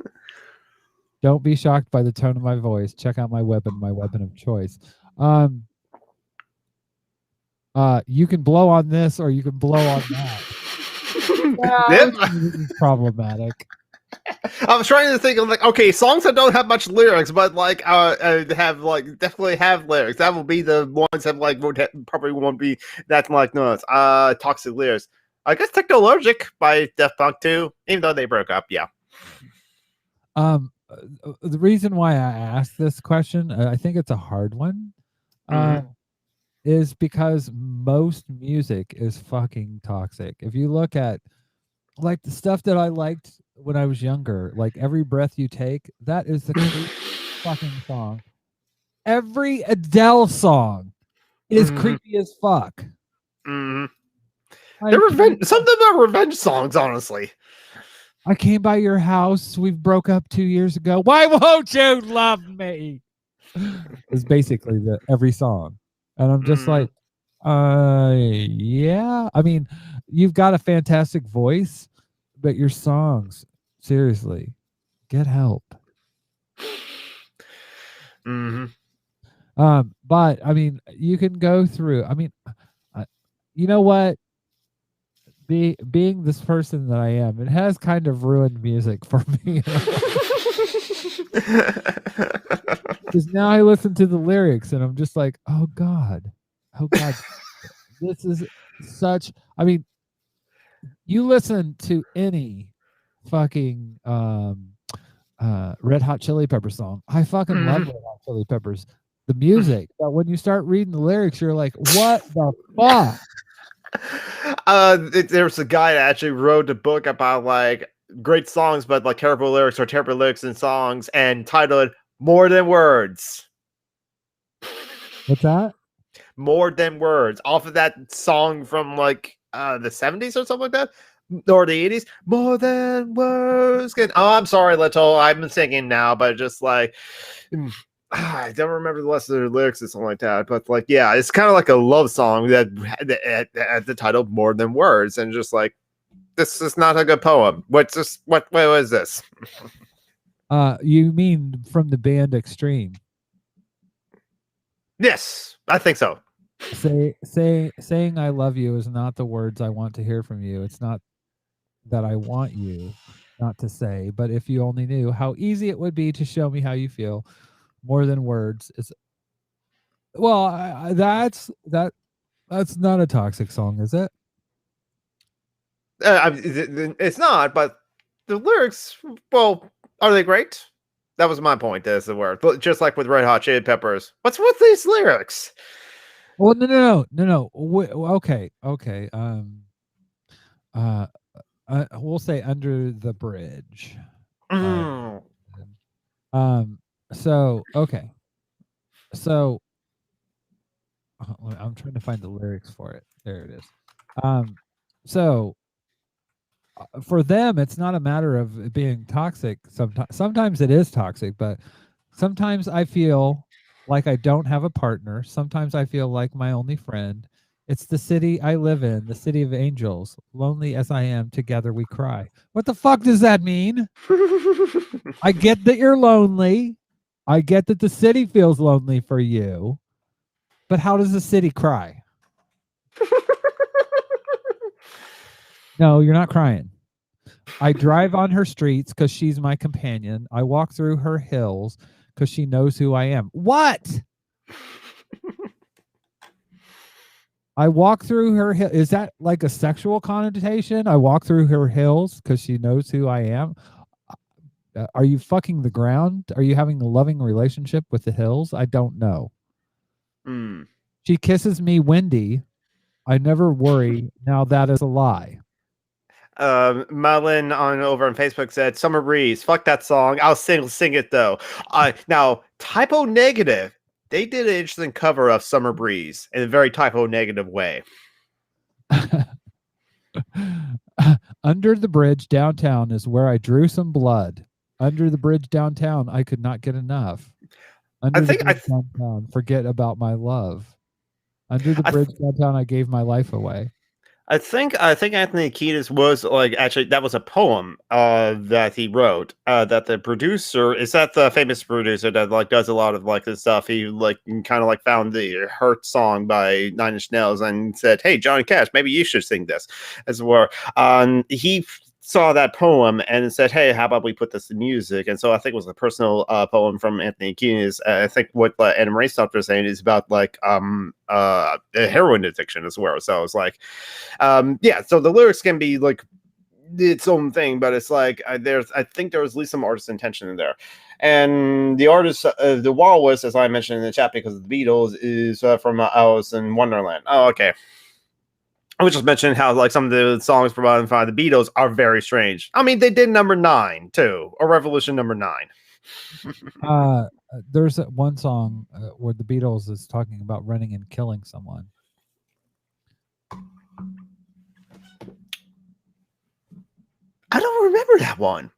Don't be shocked by the tone of my voice. Check out my weapon of choice. You can blow on this or you can blow on that. This is problematic. I was trying to think of like, okay, songs that don't have much lyrics, but like have like definitely have lyrics. That will be the ones that like probably won't be that like nuts. Toxic lyrics. I guess Technologic by Daft Punk too, even though they broke up. Yeah. The reason why I asked this question, I think it's a hard one. Is because most music is fucking toxic. If you look at like the stuff that I liked when I was younger, like Every Breath You Take, that is the fucking song. Every Adele song is creepy as fuck. They're revenge. Some of them are revenge songs, honestly. I came by your house. We broke up 2 years ago. Why won't you love me? Is basically every song. And I'm just like, yeah. I mean, you've got a fantastic voice, but your songs, seriously, get help. But I mean, you can go through. I mean, you know what? Being this person that I am, it has kind of ruined music for me. Because now I listen to the lyrics and I'm just like, oh God, this is such. I mean, you listen to any fucking Red Hot Chili Peppers song. I fucking love Red Hot Chili Peppers, the music. But when you start reading the lyrics, you're like, what the fuck? There's a guy that actually wrote a book about like great songs, but like terrible lyrics or terrible lyrics in songs, and titled "More Than Words." What's that? More Than Words, off of that song from like the 70s or something like that, or the 80s. More Than Words. Oh, I'm sorry, Leto. I've been singing now, but just like. I don't remember the rest of the lyrics or something like that, but like, yeah, it's kind of like a love song that had the title "More Than Words," and just like, this is not a good poem. What's this? What was this? You mean from the band Extreme? Yes, I think so. Saying I love you is not the words I want to hear from you. It's not that I want you not to say, but if you only knew how easy it would be to show me how you feel. More than words. It's that's not a toxic song, is it? It's not, but the lyrics, well, are they great? That was my point. As the word, but just like with Red Hot Chili Peppers, what's with these lyrics? Well, no. Okay. We'll say Under the Bridge. So, okay. So, I'm trying to find the lyrics for it. There it is. So, for them, it's not a matter of it being toxic. Sometimes it is toxic, but sometimes I feel like I don't have a partner. Sometimes I feel like my only friend. It's the city I live in, the city of angels. Lonely as I am, together we cry. What the fuck does that mean? I get that you're lonely. I get that the city feels lonely for you, but how does the city cry? No, you're not crying. I drive on her streets because she's my companion. I walk through her hills because she knows who I am. What? I walk through her hill. Is that like a sexual connotation? I walk through her hills because she knows who I am. Are you fucking the ground? Are you having a loving relationship with the hills? I don't know. She kisses me windy I never worry. Now that is a lie. Marlon over on Facebook said, "Summer Breeze, fuck that song. I'll sing it though." Now typo negative. They did an interesting cover of Summer Breeze in a very typo negative way. Under the bridge downtown is where I drew some blood. Under the bridge downtown, I could not get enough. Under the bridge downtown, forget about my love. Under the bridge downtown, I gave my life away. I think Anthony Kiedis was like, actually, that was a poem that he wrote. That the producer is that the famous producer that like does a lot of like this stuff. He like kind of like found the Hurt song by Nine Inch Nails and said, "Hey, Johnny Cash, maybe you should sing this." As well, he saw that poem and said, "Hey, how about we put this to music?" And so I think it was a personal poem from Anthony Kiedis. I think what Anna Marie Stumpf was saying is about like heroin addiction as well. So it's like, yeah. So the lyrics can be like its own thing, but it's like I think there was at least some artist intention in there. And the artist, the Walrus, as I mentioned in the chat, because of the Beatles, is from Alice in Wonderland. Oh, okay. I was just mentioning how like some of the songs provided by the Beatles are very strange. I mean, they did number 9 too, or Revolution number 9. There's one song where the Beatles is talking about running and killing someone. I don't remember that one.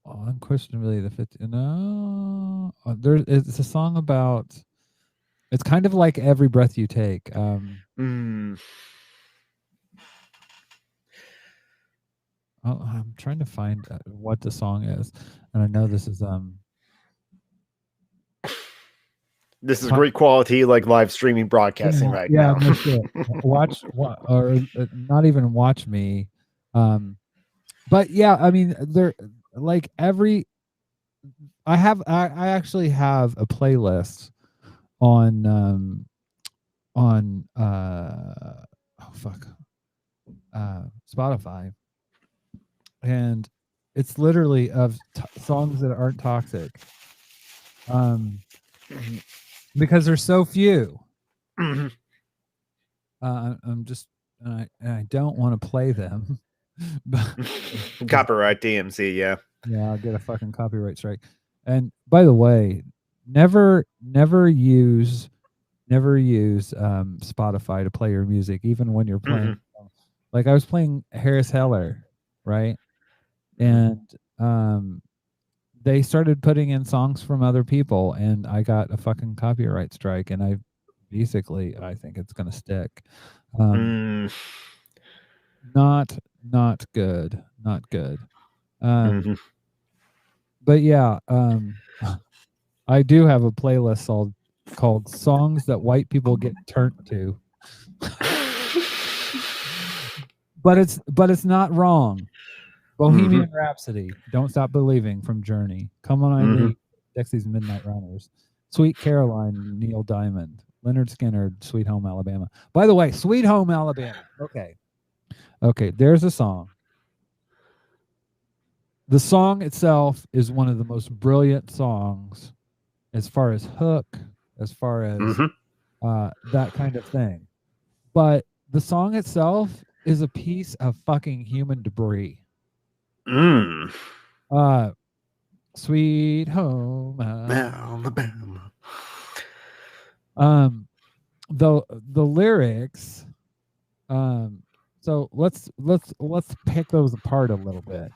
Unquestionably the 50. No, it's a song about. It's kind of like Every Breath You Take. I'm trying to find what the song is, and I know this is This is great quality, like live streaming broadcasting right now. No shit. Watch or not even watch me. But yeah, I mean, they're like every. I actually have a playlist on Spotify, and it's literally of songs that aren't toxic, because there's so few. I'm just and I don't want to play them. Copyright DMC, yeah. Yeah, I'll get a fucking copyright strike. And by the way, never use Spotify to play your music, even when you're playing. Like I was playing Harris Heller, right? And they started putting in songs from other people, and I got a fucking copyright strike. And I think it's gonna stick. Not good. But yeah, I do have a playlist called "Songs That White People Get Turned To." but it's not wrong. Bohemian Rhapsody, "Don't Stop Believing" from Journey, "Come On Eileen," Dexy's Midnight Runners, "Sweet Caroline," Neil Diamond, Leonard Skinner, "Sweet Home Alabama." By the way, "Sweet Home Alabama." Okay, there's a song. The song itself is one of the most brilliant songs as far as hook, as far as that kind of thing. But the song itself is a piece of fucking human debris. Sweet Home Alabama. The lyrics, so let's pick those apart a little bit.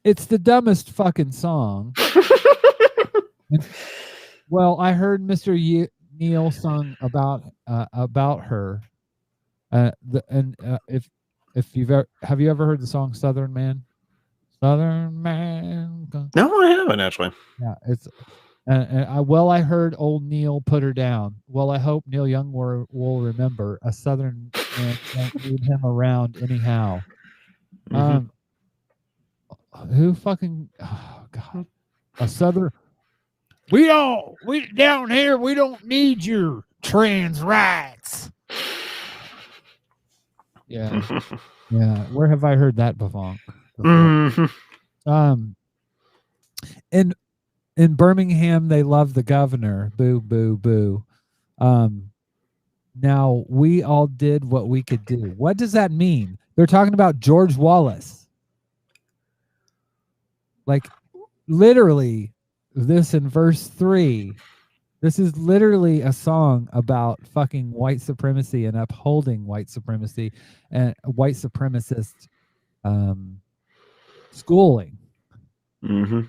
It's the dumbest fucking song. Well, I heard Mr. Neil sung about her. If have you ever heard the song "Southern Man"? Southern Man. No, I haven't actually. Yeah, it's. I heard old Neil put her down. Well, I hope Neil Young will remember a Southern man don't need him around anyhow. Who fucking? Oh God, a Southern. We down here. We don't need your trans rights. Yeah, yeah. Where have I heard that before? And In Birmingham, they love the governor. Boo, boo, boo. Now we all did what we could do. What does that mean? They're talking about George Wallace. Like, literally, this in verse 3. This is literally a song about fucking white supremacy and upholding white supremacy and white supremacist schooling. Mm-hmm.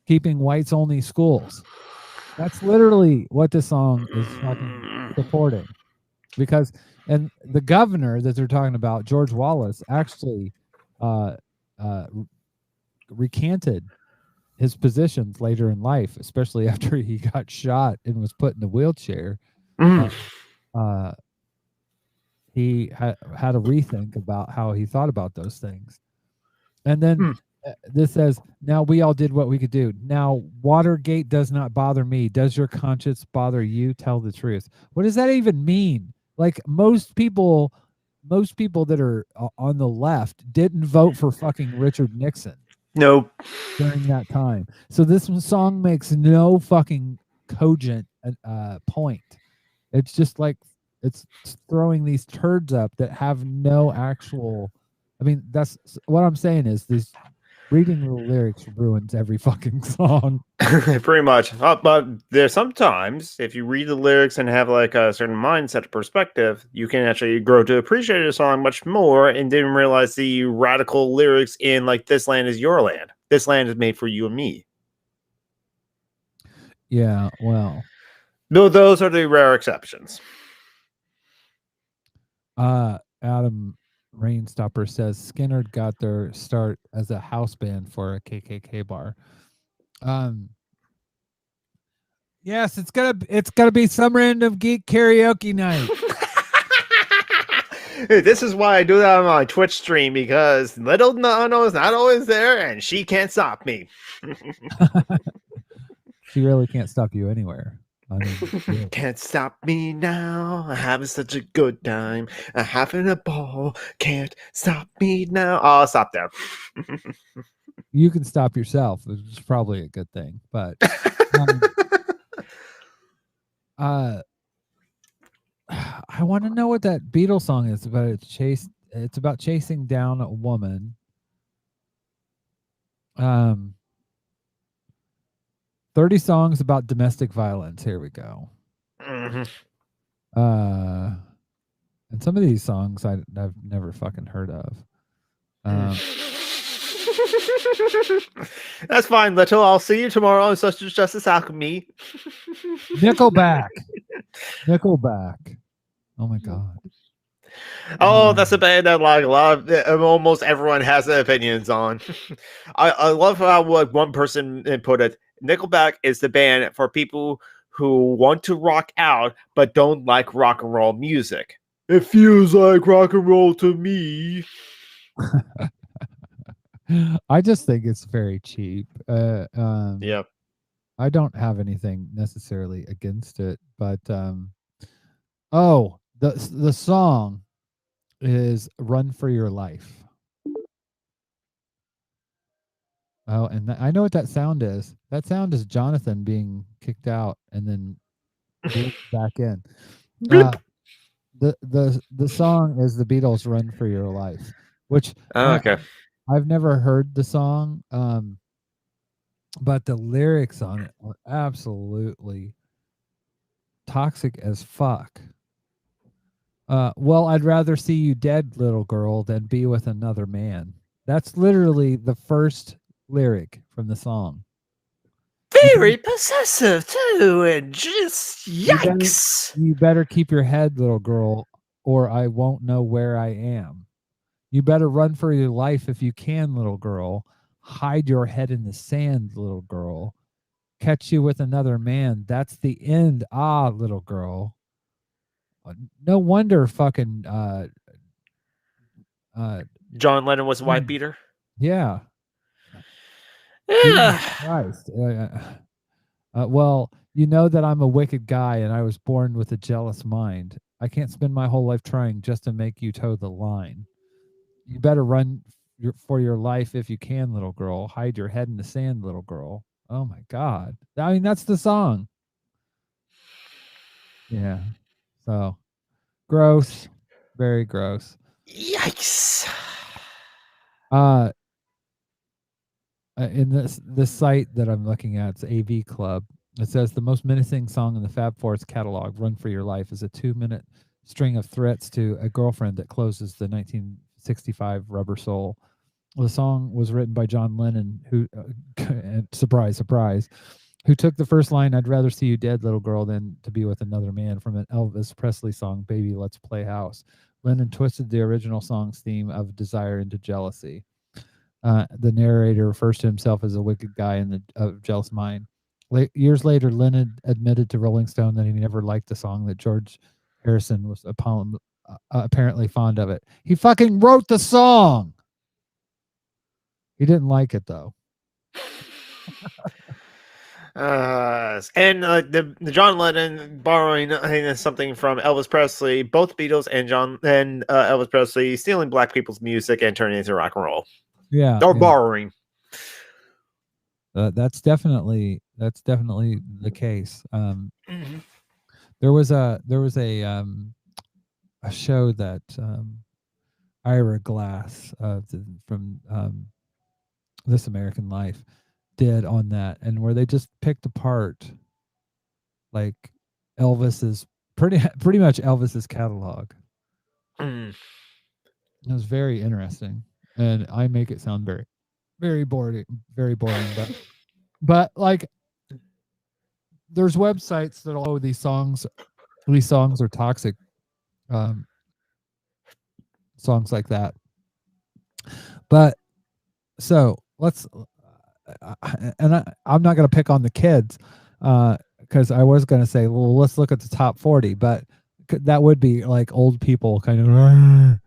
Keeping whites only schools. That's literally what the song is fucking supporting. Because, and the governor that they're talking about, George Wallace, actually recanted his positions later in life, especially after he got shot and was put in a wheelchair. He had a rethink about how he thought about those things. And then this says, now we all did what we could do. Now, Watergate does not bother me. Does your conscience bother you? Tell the truth. What does that even mean? Like, most people that are on the left didn't vote for fucking Richard Nixon. Nope. During that time. So this song makes no fucking cogent point. It's just like it's throwing these turds up that have no actual. I mean, that's what I'm saying is this. Reading the lyrics ruins every fucking song. Pretty much. But there's sometimes, if you read the lyrics and have like a certain mindset or perspective, you can actually grow to appreciate a song much more and didn't realize the radical lyrics in like "This land is your land. This land is made for you and me." Yeah, well. No, those are the rare exceptions. Adam Rainstopper says Skinner got their start as a house band for a KKK bar. Yes, it's gonna be some random geek karaoke night. This is why I do that on my Twitch stream, because little Nano is not always there and she can't stop me. She really can't stop you anywhere. I mean, yeah. Can't stop me now. I'm having such a good time. I'm having a ball. Can't stop me now. Oh, I'll stop there. You can stop yourself, which is probably a good thing. But I want to know what that Beatles song is about. It's about chasing down a woman. 30 songs about domestic violence. Here we go. Mm-hmm. And some of these songs I've never fucking heard of. That's fine, Little. I'll see you tomorrow on Social Justice Alchemy. Nickelback. Oh my god. Oh, that's a band that like a lot of almost everyone has opinions on. I love how what one person put it. Nickelback is the band for people who want to rock out but don't like rock and roll music. It feels like rock and roll to me. I just think it's very cheap. Yeah. I don't have anything necessarily against it, but the song is "Run for Your Life." Oh, and I know what that sound is. That sound is Jonathan being kicked out and then back in. The song is the Beatles' "Run for Your Life," which okay. I've never heard the song, but the lyrics on it are absolutely toxic as fuck. Well, I'd rather see you dead, little girl, than be with another man. That's literally the first lyric from the song. Very possessive too, and just yikes. You better keep your head, little girl, or I won't know where I am. You better run for your life if you can, little girl. Hide your head in the sand, little girl. Catch you with another man. That's the end. Ah, little girl. No wonder fucking John Lennon was a white beater. Yeah. Yeah. Christ. Well, you know that I'm a wicked guy and I was born with a jealous mind. I can't spend my whole life trying just to make you toe the line. You better run for your life if you can, little girl. Hide your head in the sand, little girl. Oh my God. I mean, that's the song. Yeah. So gross. Very gross. Yikes. In this site that I'm looking at, it's AV Club. It says the most menacing song in the Fab Four's catalog, "Run for Your Life," is a 2-minute string of threats to a girlfriend that closes the 1965 Rubber Soul. The song was written by John Lennon, who, and surprise, surprise, who took the first line, "I'd rather see you dead, little girl, than to be with another man," from an Elvis Presley song, "Baby, Let's Play House." Lennon twisted the original song's theme of desire into jealousy. The narrator refers to himself as a wicked guy in the jealous mind. Years later, Lennon admitted to Rolling Stone that he never liked the song, that George Harrison was apparently fond of it. He fucking wrote the song. He didn't like it, though. And the John Lennon borrowing something from Elvis Presley, both Beatles and Elvis Presley stealing black people's music and turning it into rock and roll. Yeah, or borrowing. That's definitely the case. Mhm. There was a show that Ira Glass from This American Life did on that, and where they just picked apart like Elvis's pretty much Elvis's catalog. Mm. It was very interesting, and I make it sound very boring, but like there's websites that'll these songs are toxic, songs like that. But so let's and I'm not going to pick on the kids because I was going to say, well, let's look at the top 40, but that would be like old people kind of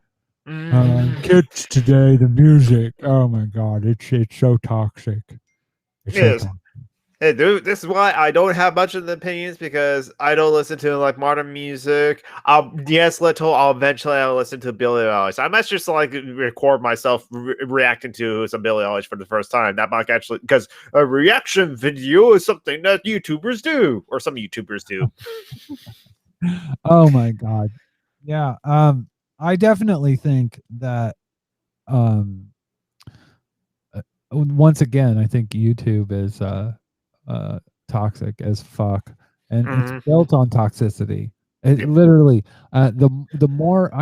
kids today, the music, oh my God, it's so toxic. It's so Yes. toxic. Hey, dude, this is why I don't have much of the opinions, because I don't listen to like modern music. I'll eventually listen to Billie Eilish. I might just like record myself reacting to some Billie Eilish for the first time. That might actually, because a reaction video is something that YouTubers do, or some YouTubers do. Oh my God. Yeah. I definitely think that once again, I think YouTube is toxic as fuck, and it's built on toxicity. It literally the more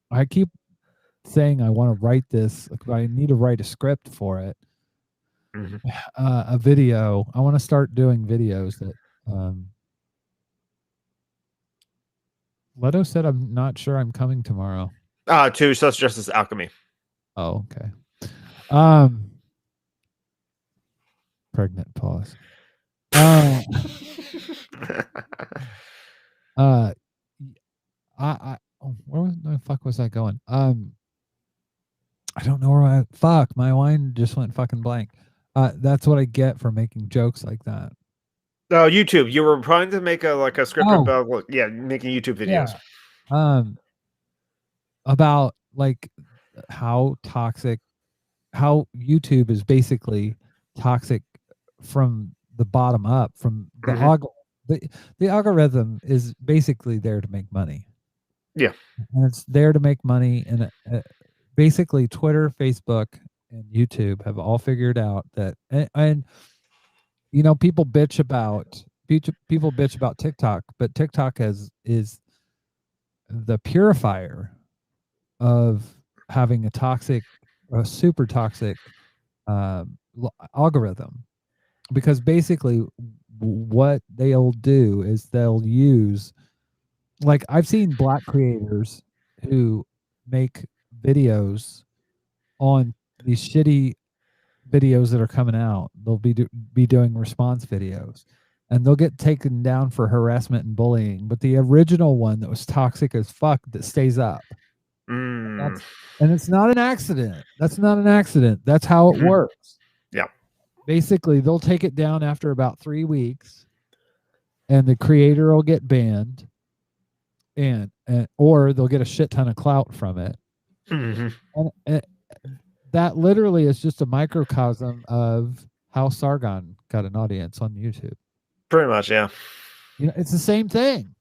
I keep saying I want to write this, like, I need to write a script for it. A video. I want to start doing videos that Leto said I'm not sure I'm coming tomorrow. To Social Justice Alchemy. Oh, okay. Pregnant pause. Where the fuck was I going? I don't know where fuck, my mind just went fucking blank. That's what I get for making jokes like that. Oh, YouTube. You were trying to make a script about making YouTube videos. Yeah. About like how YouTube is basically toxic from the bottom up, from the algorithm is basically there to make money. Yeah. And it's there to make money, and basically Twitter, Facebook, and YouTube have all figured out that, and you know, people bitch about TikTok, but TikTok is the purifier of having a super toxic algorithm, because basically what they'll do is they'll use, like, I've seen black creators who make videos on these shitty videos that are coming out. They'll be doing response videos, and they'll get taken down for harassment and bullying, but the original one that was toxic as fuck, that stays up. And it's not an accident. That's not an accident. That's how it works. Yeah. Basically, they'll take it down after about 3 weeks, and the creator will get banned, and or they'll get a shit ton of clout from it. And that literally is just a microcosm of how Sargon got an audience on YouTube. Pretty much, yeah. You know, it's the same thing.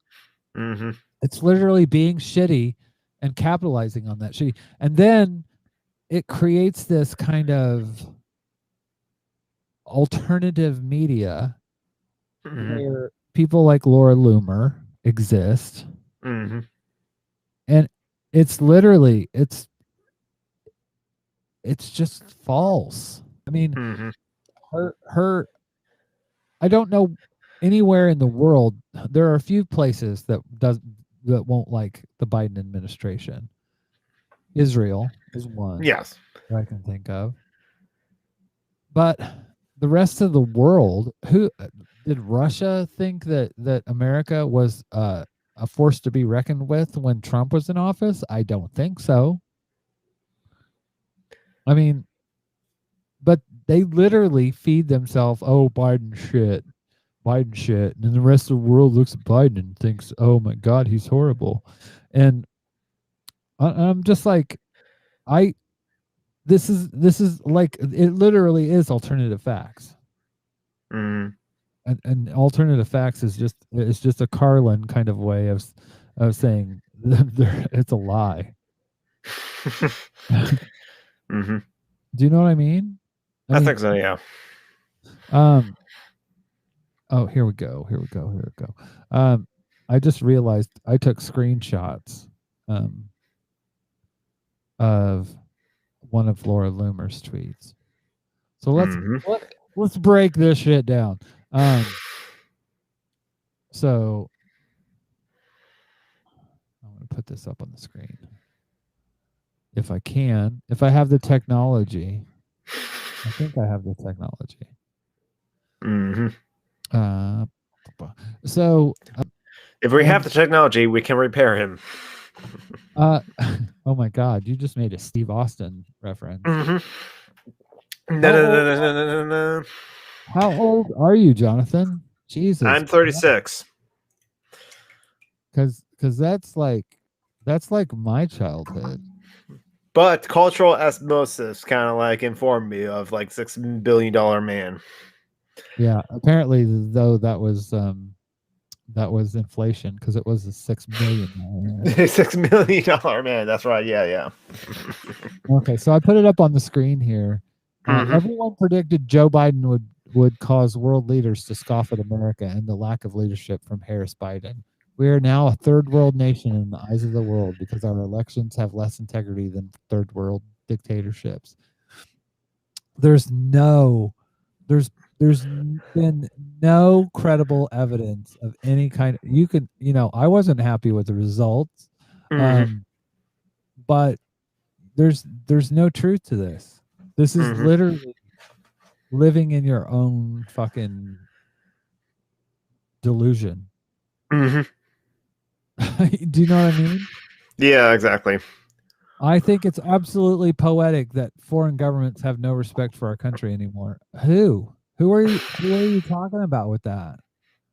Mm-hmm. It's literally being shitty and capitalizing on that shitty. And then it creates this kind of alternative media where people like Laura Loomer exist. Mm-hmm. And it's literally, it's just false. I mean, her I don't know anywhere in the world. There are a few places that won't like the Biden administration. Israel is one. Yes. That I can think of. But the rest of the world, who did Russia think that America was a force to be reckoned with when Trump was in office? I don't think so. I mean, but they literally feed themselves, oh, Biden shit. And then the rest of the world looks at Biden and thinks, oh my God, he's horrible. And I'm just like, this is like, it literally is alternative facts. And alternative facts is just a Carlin kind of way of saying it's a lie. Do you know what I mean? I think so, yeah. Oh, here we go. I just realized I took screenshots of one of Laura Loomer's tweets. So let's break this shit down. So I'm going to put this up on the screen. If I can, if I have the technology. I think I have the technology. So if we have the technology, we can repair him. Oh my God, you just made a Steve Austin reference. No. How old are you, Jonathan? Jesus. I'm 36. Because that's like my childhood. But cultural osmosis kind of like informed me of like $6 billion man. Yeah, apparently though that was inflation because it was a $6 million man. $6 million man. That's right. Yeah. Okay, so I put it up on the screen here. Everyone predicted Joe Biden would cause world leaders to scoff at America and the lack of leadership from Harris Biden. We are now a third world nation in the eyes of the world because our elections have less integrity than third world dictatorships. There's been no credible evidence of any kind. I wasn't happy with the results, but there's no truth to this. This is literally living in your own fucking delusion. Do you know what I mean? Yeah, exactly. I think it's absolutely poetic that foreign governments have no respect for our country anymore. Who are you talking about with that?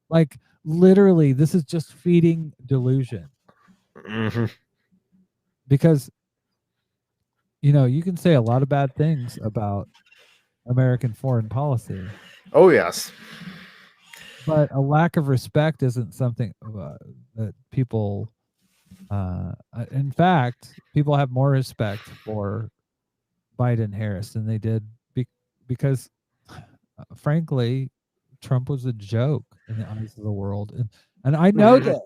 Like literally, this is just feeding delusion. Because you can say a lot of bad things about American foreign policy. Oh yes. But a lack of respect isn't something that people in fact, people have more respect for Biden Harris than they did because frankly, Trump was a joke in the eyes of the world. And I know that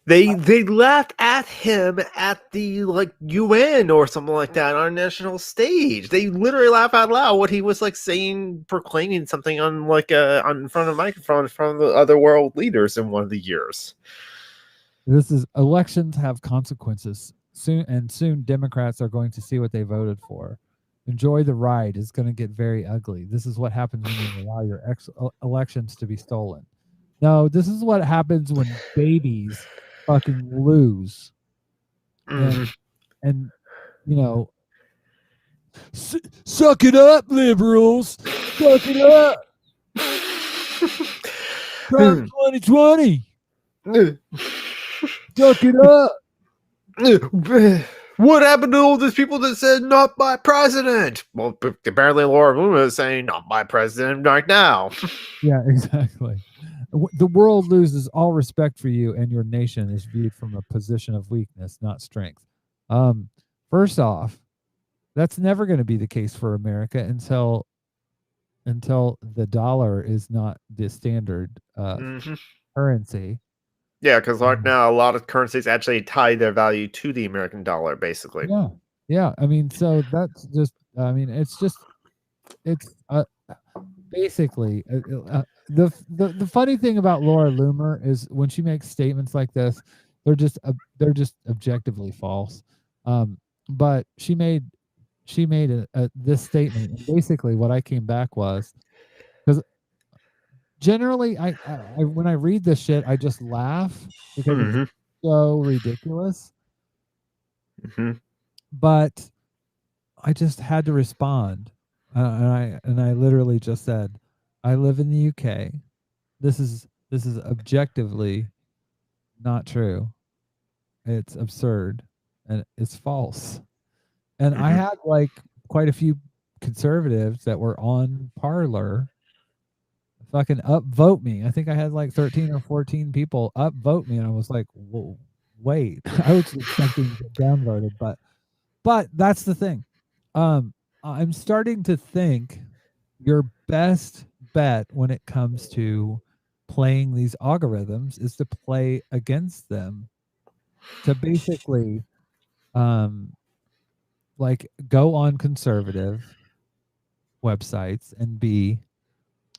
they laughed at him at the UN or something like that on a national stage. They literally laugh out loud what he was saying, proclaiming something on on front of a microphone in front of the other world leaders in one of the years. Elections have consequences soon Democrats are going to see what they voted for. Enjoy the ride. It's going to get very ugly. This is what happens when you allow your elections to be stolen. No, this is what happens when babies fucking lose. And suck it up, liberals. Suck it up. Trump 2020. Suck it up. What happened to all these people that said not my president? Well, apparently Laura Loomer is saying not my president right now. Yeah, exactly. The world loses all respect for you, and your nation is viewed from a position of weakness, not strength. First off, that's never going to be the case for America until the dollar is not the standard currency. Yeah, because right now a lot of currencies actually tie their value to the American dollar, basically. Yeah. I mean, so that's just. I mean, it's basically the funny thing about Laura Loomer is when she makes statements like this, they're just objectively false. But she made this statement, and basically what I came back was, because generally I when I read this shit I just laugh because it's so ridiculous. But I just had to respond, and I literally just said, I live in the UK. This is objectively not true. It's absurd and it's false. And I had like quite a few conservatives that were on Parler fucking upvote me. I think I had like 13 or 14 people upvote me, and I was like, whoa, wait. I was expecting to get downvoted, but that's the thing. I'm starting to think your best bet when it comes to playing these algorithms is to play against them, to basically like go on conservative websites and be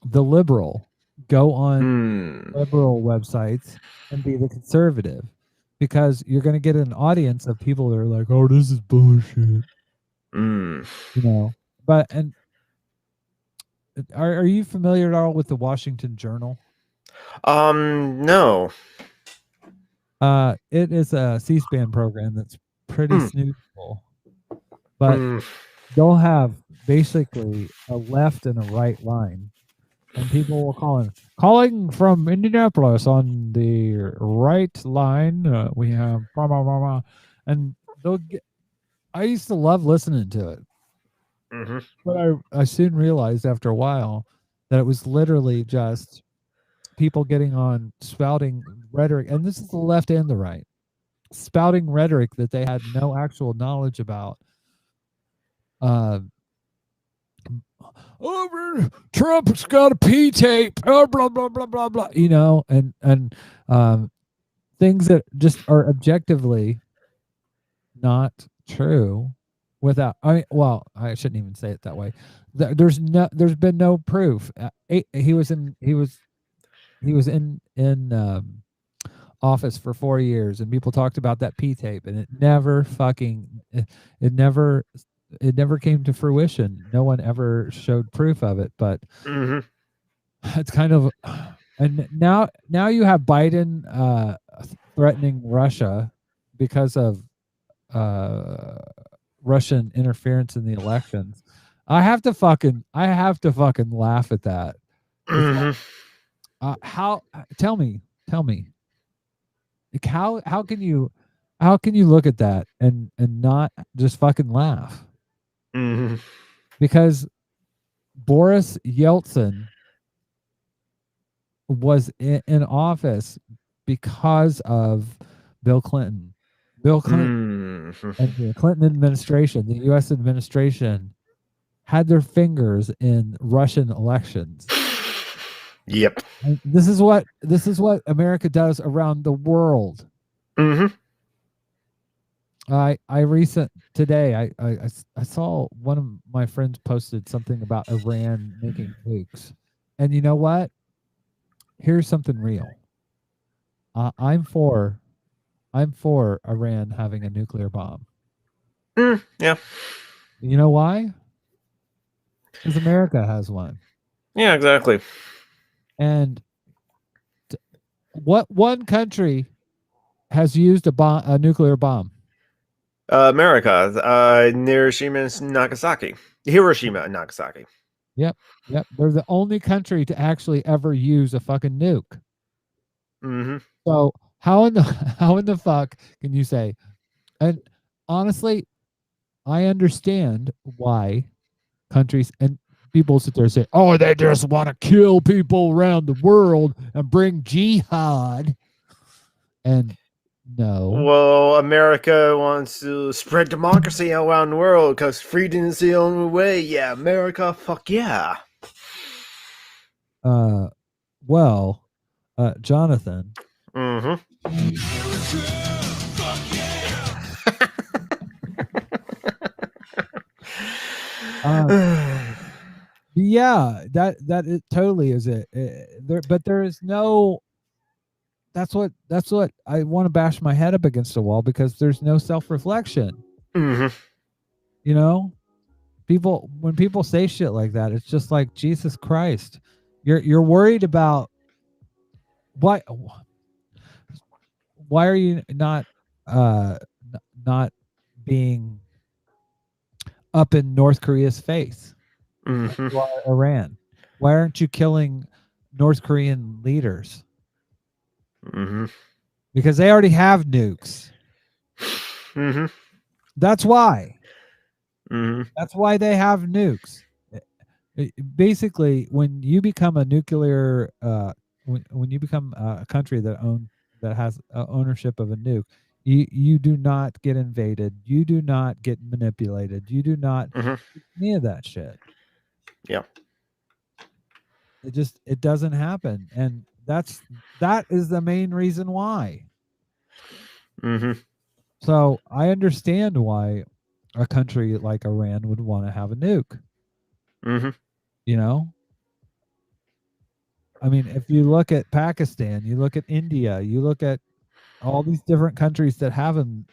the liberal, go on liberal websites and be the conservative, because you're going to get an audience of people that are like, oh, this is bullshit. You know, but and are you familiar at all with the Washington Journal? No. It is a C-SPAN program that's pretty snoozeful, but they'll have basically a left and a right line, and people will calling from Indianapolis on the right line. We have blah, blah, blah, blah, and they'll get. I used to love listening to it. But I soon realized after a while that it was literally just people getting on spouting rhetoric, and this is the left and the right, spouting rhetoric that they had no actual knowledge about. Trump's got a P tape, blah blah blah blah blah, you know, and things that just are objectively not true. Without, I shouldn't even say it that way. There's been no proof. He was in office for 4 years, and people talked about that P tape, and it never came to fruition. No one ever showed proof of it. But it's kind of, and now you have Biden threatening Russia because of Russian interference in the elections. I have to fucking laugh at that. Tell me, like how can you look at that and not just fucking laugh? Because Boris Yeltsin was in office because of Bill Clinton. And the Clinton administration, the U.S. administration, had their fingers in Russian elections. Yep. And this is what America does around the world. I saw one of my friends posted something about Iran making nukes, and you know what? Here's something real. I'm for Iran having a nuclear bomb. Yeah. You know why? Because America has one. Yeah, exactly. And what one country has used a nuclear bomb? America, Hiroshima and Nagasaki. Hiroshima and Nagasaki. Yep. They're the only country to actually ever use a fucking nuke. So how in the fuck can you say? And honestly, I understand why countries and people sit there and say, "Oh, they just want to kill people around the world and bring jihad." And no, Well, America wants to spread democracy around the world because freedom is the only way. Yeah, America, fuck yeah. well, Jonathan. Mm-hmm. Yeah, that it totally is it. But there is no. That's what I want to bash my head up against the wall because there's no self-reflection. Mm-hmm. You know, when people say shit like that, it's just like Jesus Christ. You're worried about why are you not not being up in North Korea's face? Mm-hmm. You are Iran. Why aren't you killing North Korean leaders? Mm-hmm. Because they already have nukes. Mm-hmm. That's why. Mm-hmm. That's why they have nukes. Basically, when you become a nuclear, when you become a country that has ownership of a nuke, you do not get invaded. You do not get manipulated. You do not any of that shit. Yeah. It doesn't happen, and that is the main reason why. Mm-hmm. So I understand why a country like Iran would want to have a nuke. Mm-hmm. You know, I mean, if you look at Pakistan, you look at India, you look at all these different countries that have them,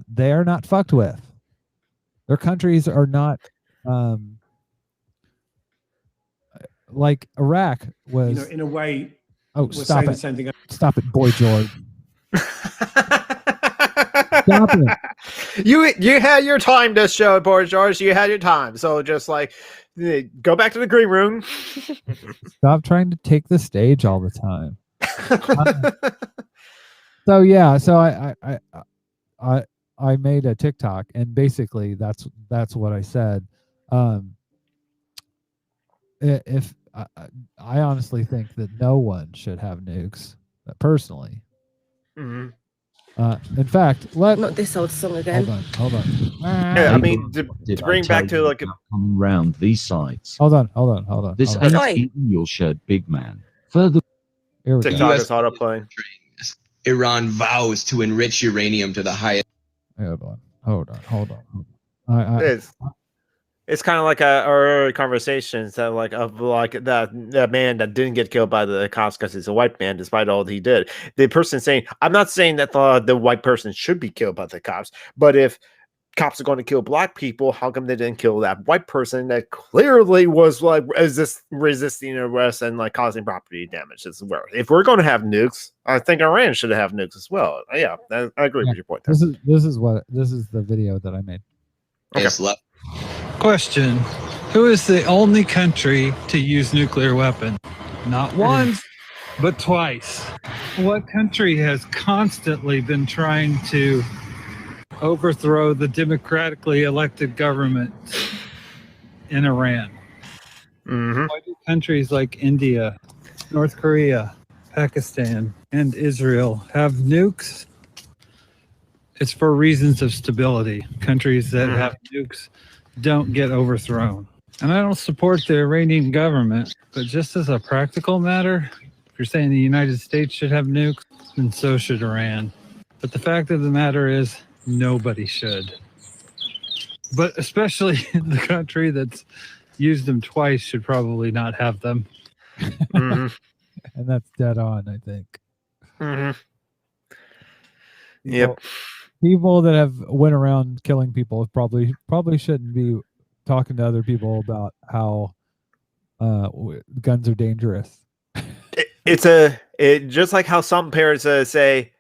they are not fucked with. Their countries are not like Iraq was. You know, in a way. Oh, we're stop saying it! the same thing. Stop it, Boy George. Stop it! You had your time this show, Boris George. You had your time. So just like go back to the green room. Stop trying to take the stage all the time. So yeah, so I made a TikTok and basically that's what I said. If I honestly think that no one should have nukes, personally. Mm-hmm. In fact, Not this old song again. Hold on. Yeah, I mean, to bring back to like coming round these sites. Hold on. This hold on. ain't eating your shirt, big man. Further, TikTok is auto playing. Iran vows to enrich uranium to the highest. Hold on. It's kind of like our early conversations that that man that didn't get killed by the cops because he's a white man, despite all he did. The person saying, I'm not saying that the white person should be killed by the cops, but if cops are going to kill black people, how come they didn't kill that white person that clearly was like resisting arrest and like causing property damage as well? If we're going to have nukes, I think Iran should have nukes as well. Yeah, I agree with your point there. This is the video that I made. Okay. Question: who is the only country to use nuclear weapon? Not once, but twice. What country has constantly been trying to overthrow the democratically elected government in Iran? Why do countries like India, North Korea, Pakistan, and Israel have nukes? It's for reasons of stability. Countries that have nukes don't get overthrown. And I don't support the Iranian government, but just as a practical matter, if you're saying the United States should have nukes, then so should Iran. But the fact of the matter is, nobody should. But especially the country that's used them twice should probably not have them. And that's dead on, I think. Yep. People that have went around killing people probably shouldn't be talking to other people about how guns are dangerous. It's just like how some parents say,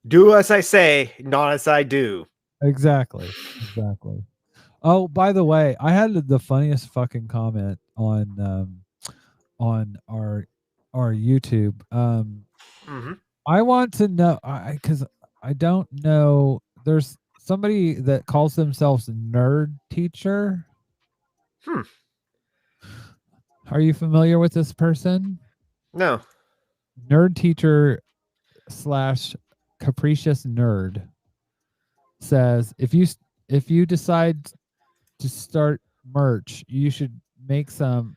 "Do as I say, not as I do." Exactly. Oh, by the way, I had the funniest fucking comment on our YouTube. I want to know because I don't know. There's somebody that calls themselves nerd teacher. Are you familiar with this person? No. Nerd teacher / capricious nerd says if you decide to start merch, you should make something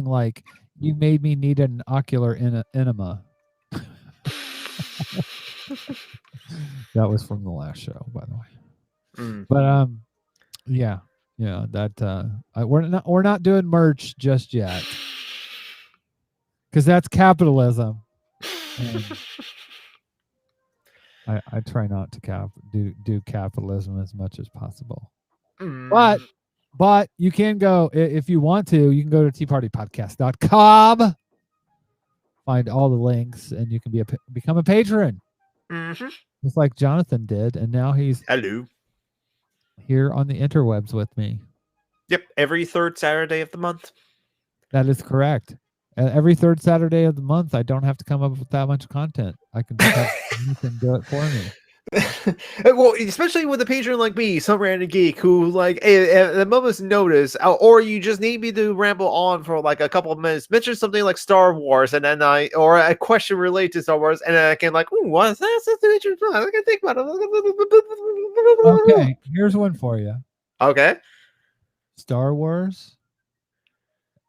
like "You made me need an ocular enema." That was from the last show, by the way. But yeah, that we're not doing merch just yet because that's capitalism. And I try not to do capitalism as much as possible. But you can go if you want to. You can go to teapartypodcast.com, find all the links, and you can become a patron. Just like Jonathan did, and now he's here on the interwebs with me. Yep, every third Saturday of the month. That is correct. Every third Saturday of the month, I don't have to come up with that much content. I can just have Jonathan do it for me. Well, especially with a patron like me, some random geek who, like, at the moment's notice, or you just need me to ramble on for like a couple of minutes, mention something like Star Wars, and then or a question related to Star Wars, and then I can like, ooh, what's that? I can think about it. Okay, here's one for you. Okay. Star Wars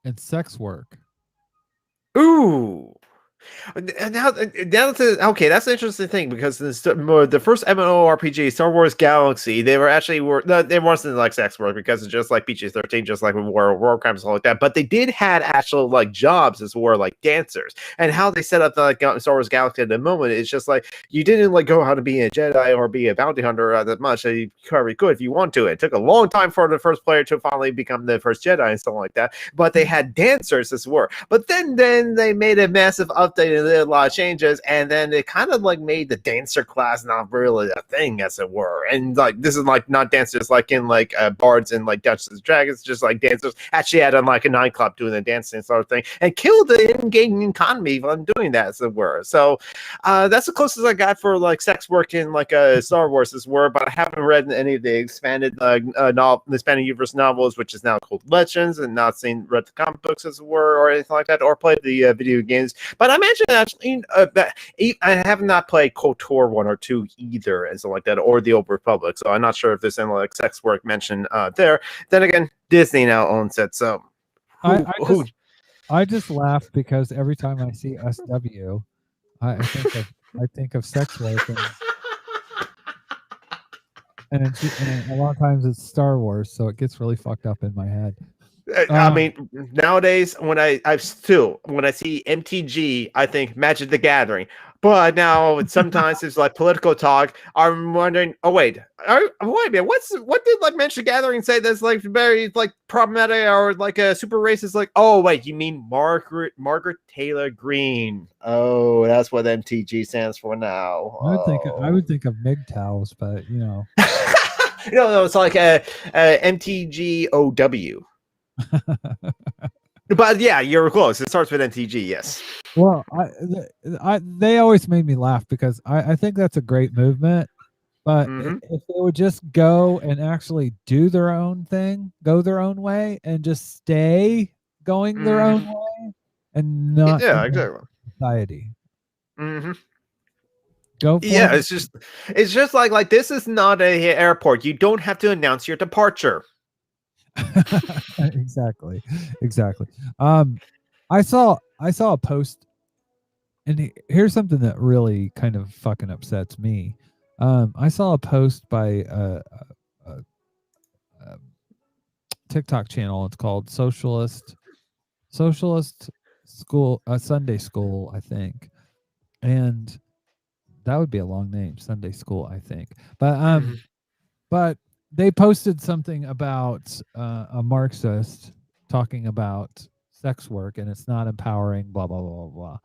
and sex work. Ooh. Now that's that's an interesting thing because the first MMORPG, Star Wars Galaxy, they wasn't like sex work because it's just like PG-13, just like with World of Warcraft and stuff like that. But they did had actual like jobs as were like dancers, and how they set up the Star Wars Galaxy at the moment is just like you didn't like go out to be a Jedi or be a bounty hunter that much. So you probably could if you want to. It took a long time for the first player to finally become the first Jedi and stuff like that. But they had dancers as were. But then they made a massive update and did a lot of changes, and then it kind of like made the dancer class not really a thing, as it were. And like this is like not dancers like in like bards and like Dungeons and Dragons, just like dancers actually had like a nightclub doing the dancing sort of thing, and killed the in-game economy from doing that, as it were. So that's the closest I got for like sex work in like Star Wars, as it were. But I haven't read any of the expanded the expanded universe novels, which is now called Legends, and not read the comic books, as it were, or anything like that, or played the video games. But I imagine actually that I have not played KOTOR 1 or 2 either, and something like that, or the Old Republic. So I'm not sure if there's any like sex work mentioned there. Then again, Disney now owns it, so I just laugh because every time I see SW, I think of sex work, and a lot of times it's Star Wars, so it gets really fucked up in my head. I mean, nowadays when I see MTG, I think Magic the Gathering. But now sometimes it's like political talk. I'm wondering. Oh wait a minute. What did like Magic the Gathering say that's like very like problematic or like a super racist? Like, oh wait, you mean Margaret Taylor Greene? Oh, that's what MTG stands for now. I would think of MGTOWs, but you know. No, it's like MTGOW. But yeah, you're close. It starts with MTG, yes. Well, they always made me laugh because I think that's a great movement. But if they would just go and actually do their own thing, go their own way, and just stay going their own way, and not exactly society. Go for it. It's just like this is not an airport. You don't have to announce your departure. Exactly. I saw a post, and here's something that really kind of fucking upsets me. I saw a post by a TikTok channel. It's called Socialist School, Sunday School, I think, and that would be a long name, Sunday School, I think. But they posted something about a Marxist talking about sex work, and it's not empowering, blah, blah, blah, blah, blah.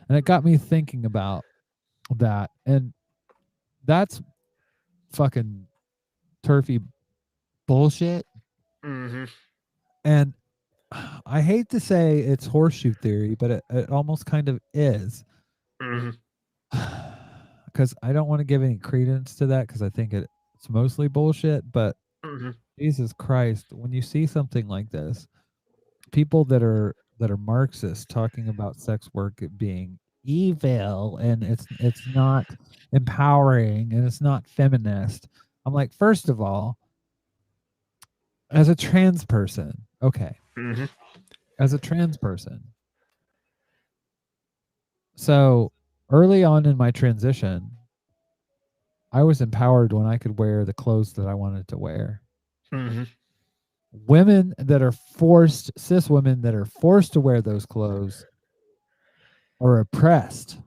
And it got me thinking about that. And that's fucking turfy bullshit. And I hate to say it's horseshoe theory, but it almost kind of is. Because I don't want to give any credence to that, because I think it's mostly bullshit, but Mhm. Jesus Christ, when you see something like this, people that are Marxists talking about sex work being evil and it's not empowering and it's not feminist. I'm like, first of all, as a trans person, okay. Mhm. As a trans person. So early on in my transition, I was empowered when I could wear the clothes that I wanted to wear. Mhm. Women that are forced, cis women that are forced to wear those clothes are oppressed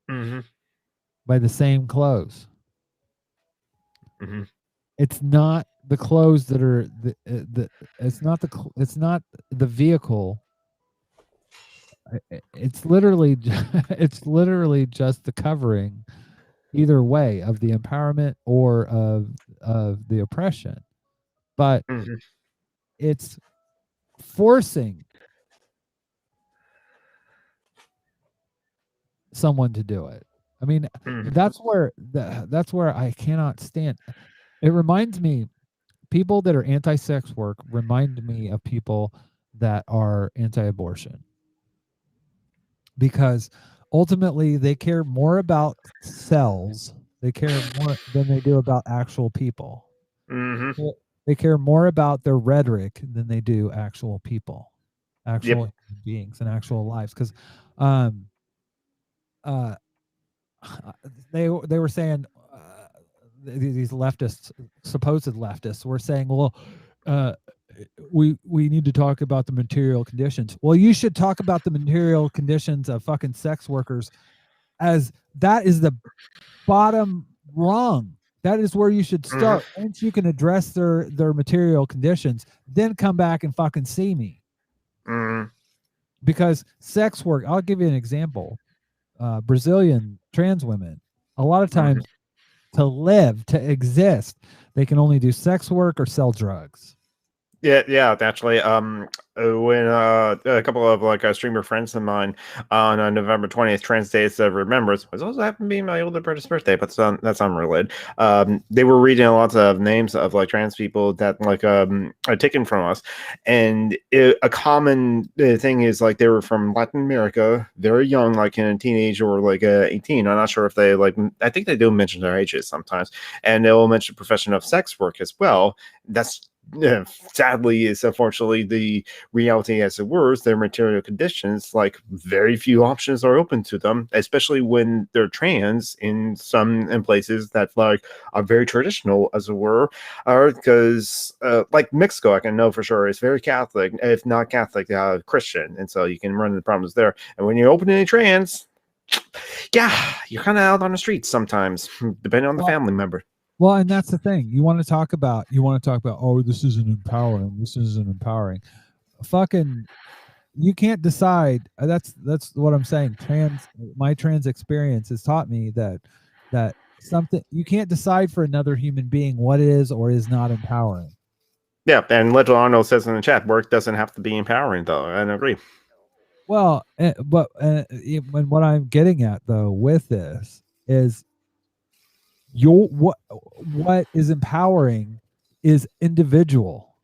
Mhm. by the same clothes. Mhm. It's not the clothes that are it's not it's not the vehicle. It's literally it's literally just the covering either way of the empowerment or of the oppression. But Mhm. it's forcing someone to do it. I mean, Mhm. that's where that's where I cannot stand. It reminds me, people that are anti-sex work remind me of people that are anti-abortion, because ultimately they care more about cells, they care more than they do about actual people. Mhm. They care more about their rhetoric than they do actual people, actual Yep. human beings and actual lives. Because um uh they were saying, these leftists, supposed leftists, were saying, well, uh, we need to talk about the material conditions. Well, you should talk about the material conditions of fucking sex workers, as that is the bottom rung. That is where you should start. Once you can address their material conditions, then come back and fucking see me. Mhm. Because sex work, I'll give you an example. Brazilian trans women, a lot of times, to live, to exist, they can only do sex work or sell drugs. Yeah, actually, when a couple of like streamer friends of mine on November 20th, Trans Days of Remembrance, was also happened to be my older brother's birthday, but that's unrelated. They were reading lots of names of like trans people that like are taken from us, and a common thing is like they were from Latin America, very young, like in a teenage or like 18. I'm not sure if they like. I think they do mention their ages sometimes, and they will mention profession of sex work as well. That's sadly is unfortunately the reality as it were. Their material conditions, like very few options are open to them, especially when they're trans in places that like are very traditional as it were, or because like Mexico, I can know for sure is very Catholic, if not Catholic, Christian, and so you can run into problems there. And when you open any trans, yeah, you're kind of out on the streets sometimes, depending on the family member. Well, and that's the thing. You want to talk about, oh, this isn't empowering. This isn't empowering. Fucking, you can't decide. That's what I'm saying. My trans experience has taught me that something, you can't decide for another human being what is or is not empowering. Yeah, and Little Arnold says in the chat, work doesn't have to be empowering, though. I agree. Well, but when what I'm getting at though with this is, what is empowering is individual.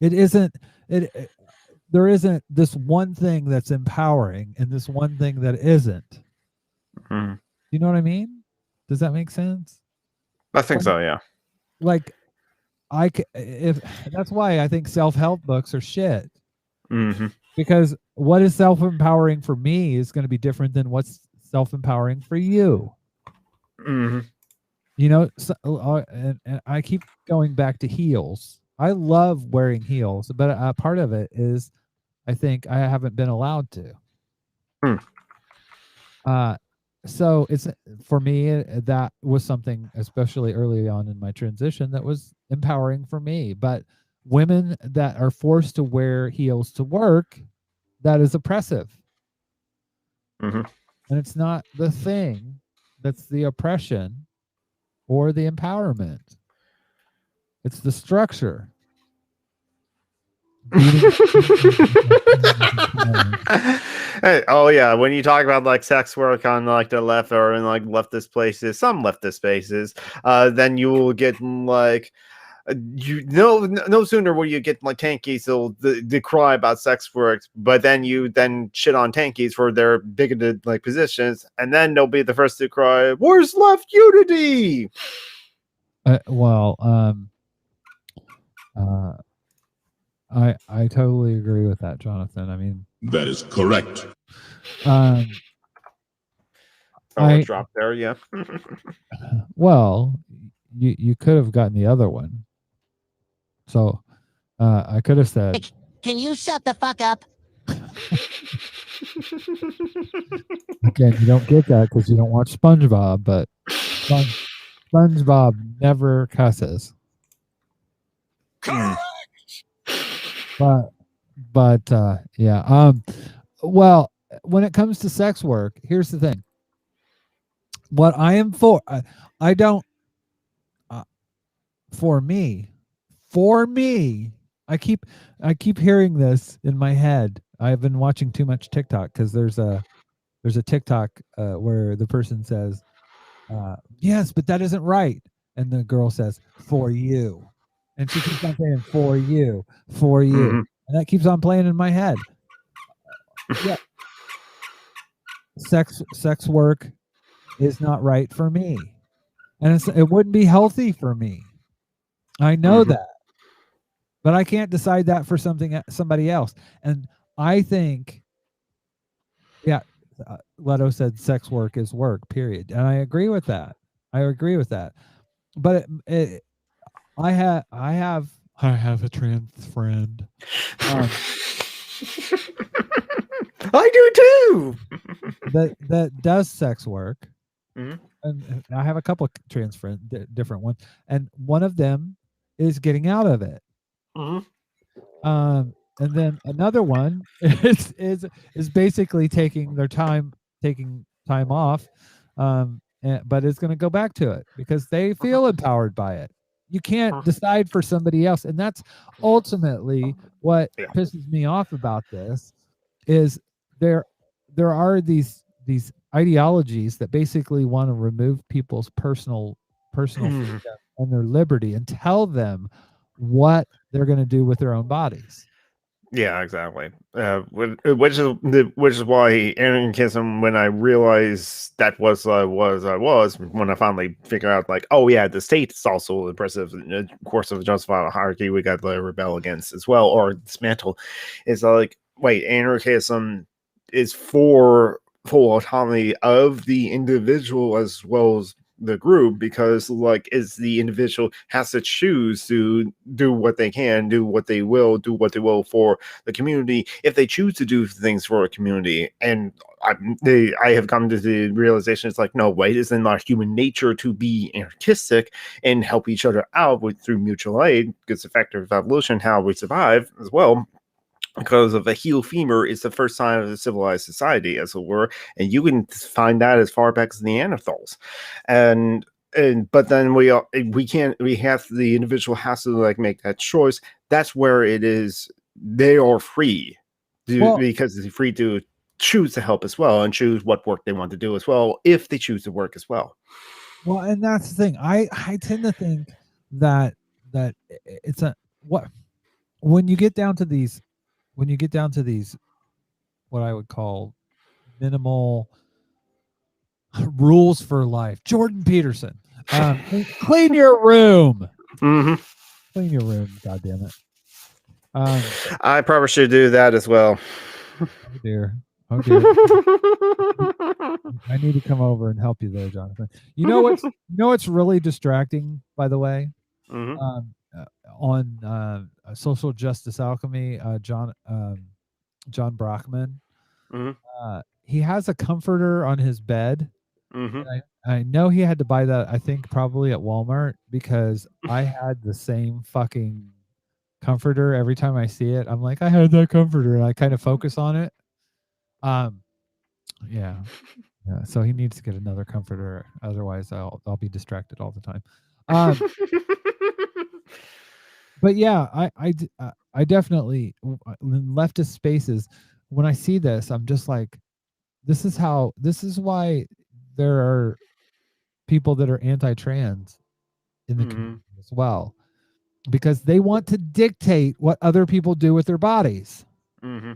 It isn't there isn't this one thing that's empowering and this one thing that isn't. You know what I mean? Does that make sense? I think so, yeah. Like, if that's why I think self-help books are shit. Because what is self-empowering for me is going to be different than what's self-empowering for you. You know, and I keep going back to heels. I love wearing heels, but part of it is I think I haven't been allowed to. So it's, for me, that was something, especially early on in my transition, that was empowering for me. But women that are forced to wear heels to work, that is oppressive. And it's not the thing that's the oppression or the empowerment. It's the structure. Hey, oh yeah, when you talk about like sex work on like the left or in like leftist places, some leftist spaces, then you will get like no sooner will you get like tankies they'll decry about sex work, but then you then shit on tankies for their bigoted like positions, and then they'll be the first to cry, "Where's left unity?" I totally agree with that, Jonathan. I mean, That is correct. I dropped there, yeah. Well, you could have gotten the other one. So I could have said, Can you shut the fuck up? again, you don't get that because you don't watch SpongeBob, but SpongeBob never cusses. But yeah. Well, when it comes to sex work, here's the thing. What I am for, I don't. For me, I keep hearing this in my head. I've been watching too much TikTok because there's a TikTok where the person says, "Yes, but that isn't right," and the girl says, "For you," and she keeps on saying, "For you, for you," and that keeps on playing in my head. Yeah, sex work is not right for me, and it wouldn't be healthy for me. I know that. But I can't decide that for somebody else. And I think, yeah, Leto said sex work is work, period. And I agree with that. But I have a trans friend. I do too. that does sex work. Mhm. And I have a couple of trans friends, different ones, and one of them is getting out of it. And then another one is basically taking time off, but is going to go back to it because they feel empowered by it. You can't decide for somebody else, and that's ultimately what pisses me off about this. Is there are these ideologies that basically want to remove people's personal freedom and their liberty and tell them what they're going to do with their own bodies. Yeah, exactly. Which is why anarchism, when I realized that was when I finally figured out, like, oh yeah, the state is also oppressive. Of course, of justifiable hierarchy, we got to rebel against as well or dismantle. It's like, wait, anarchism is for full autonomy of the individual as well as the group, because like is the individual has to choose to do what they can, do what they will for the community if they choose to do things for a community. And I have come to the realization, it's like, no, wait, it's in our human nature to be anarchistic and help each other out through mutual aid, because the factor of evolution, how we survive as well. Because of a heel femur is the first sign of a civilized society, as it were, and you can find that as far back as Neanderthals, and but then we have the individual has to like make that choice. That's where it is. They are free because they're free to choose to help as well and choose what work they want to do as well if they choose to work as well. Well, and that's the thing. I tend to think that it's when you get down to these what I would call minimal rules for life. Jordan Peterson, clean your room. Clean your room, God damn it. I probably should do that as well. Oh dear. I need to come over and help you there, Jonathan. You know what's really distracting, by the way? On Social Justice Alchemy, John Brockman. He has a comforter on his bed. I know he had to buy that, I think probably at Walmart, because I had the same fucking comforter. Every time I see it, I'm like, I had that comforter, and I kind of focus on it. Yeah. So he needs to get another comforter, otherwise I'll be distracted all the time. But yeah, I definitely in leftist spaces. When I see this, I'm just like, this is why there are people that are anti-trans in the community as well, because they want to dictate what other people do with their bodies. Mm-hmm.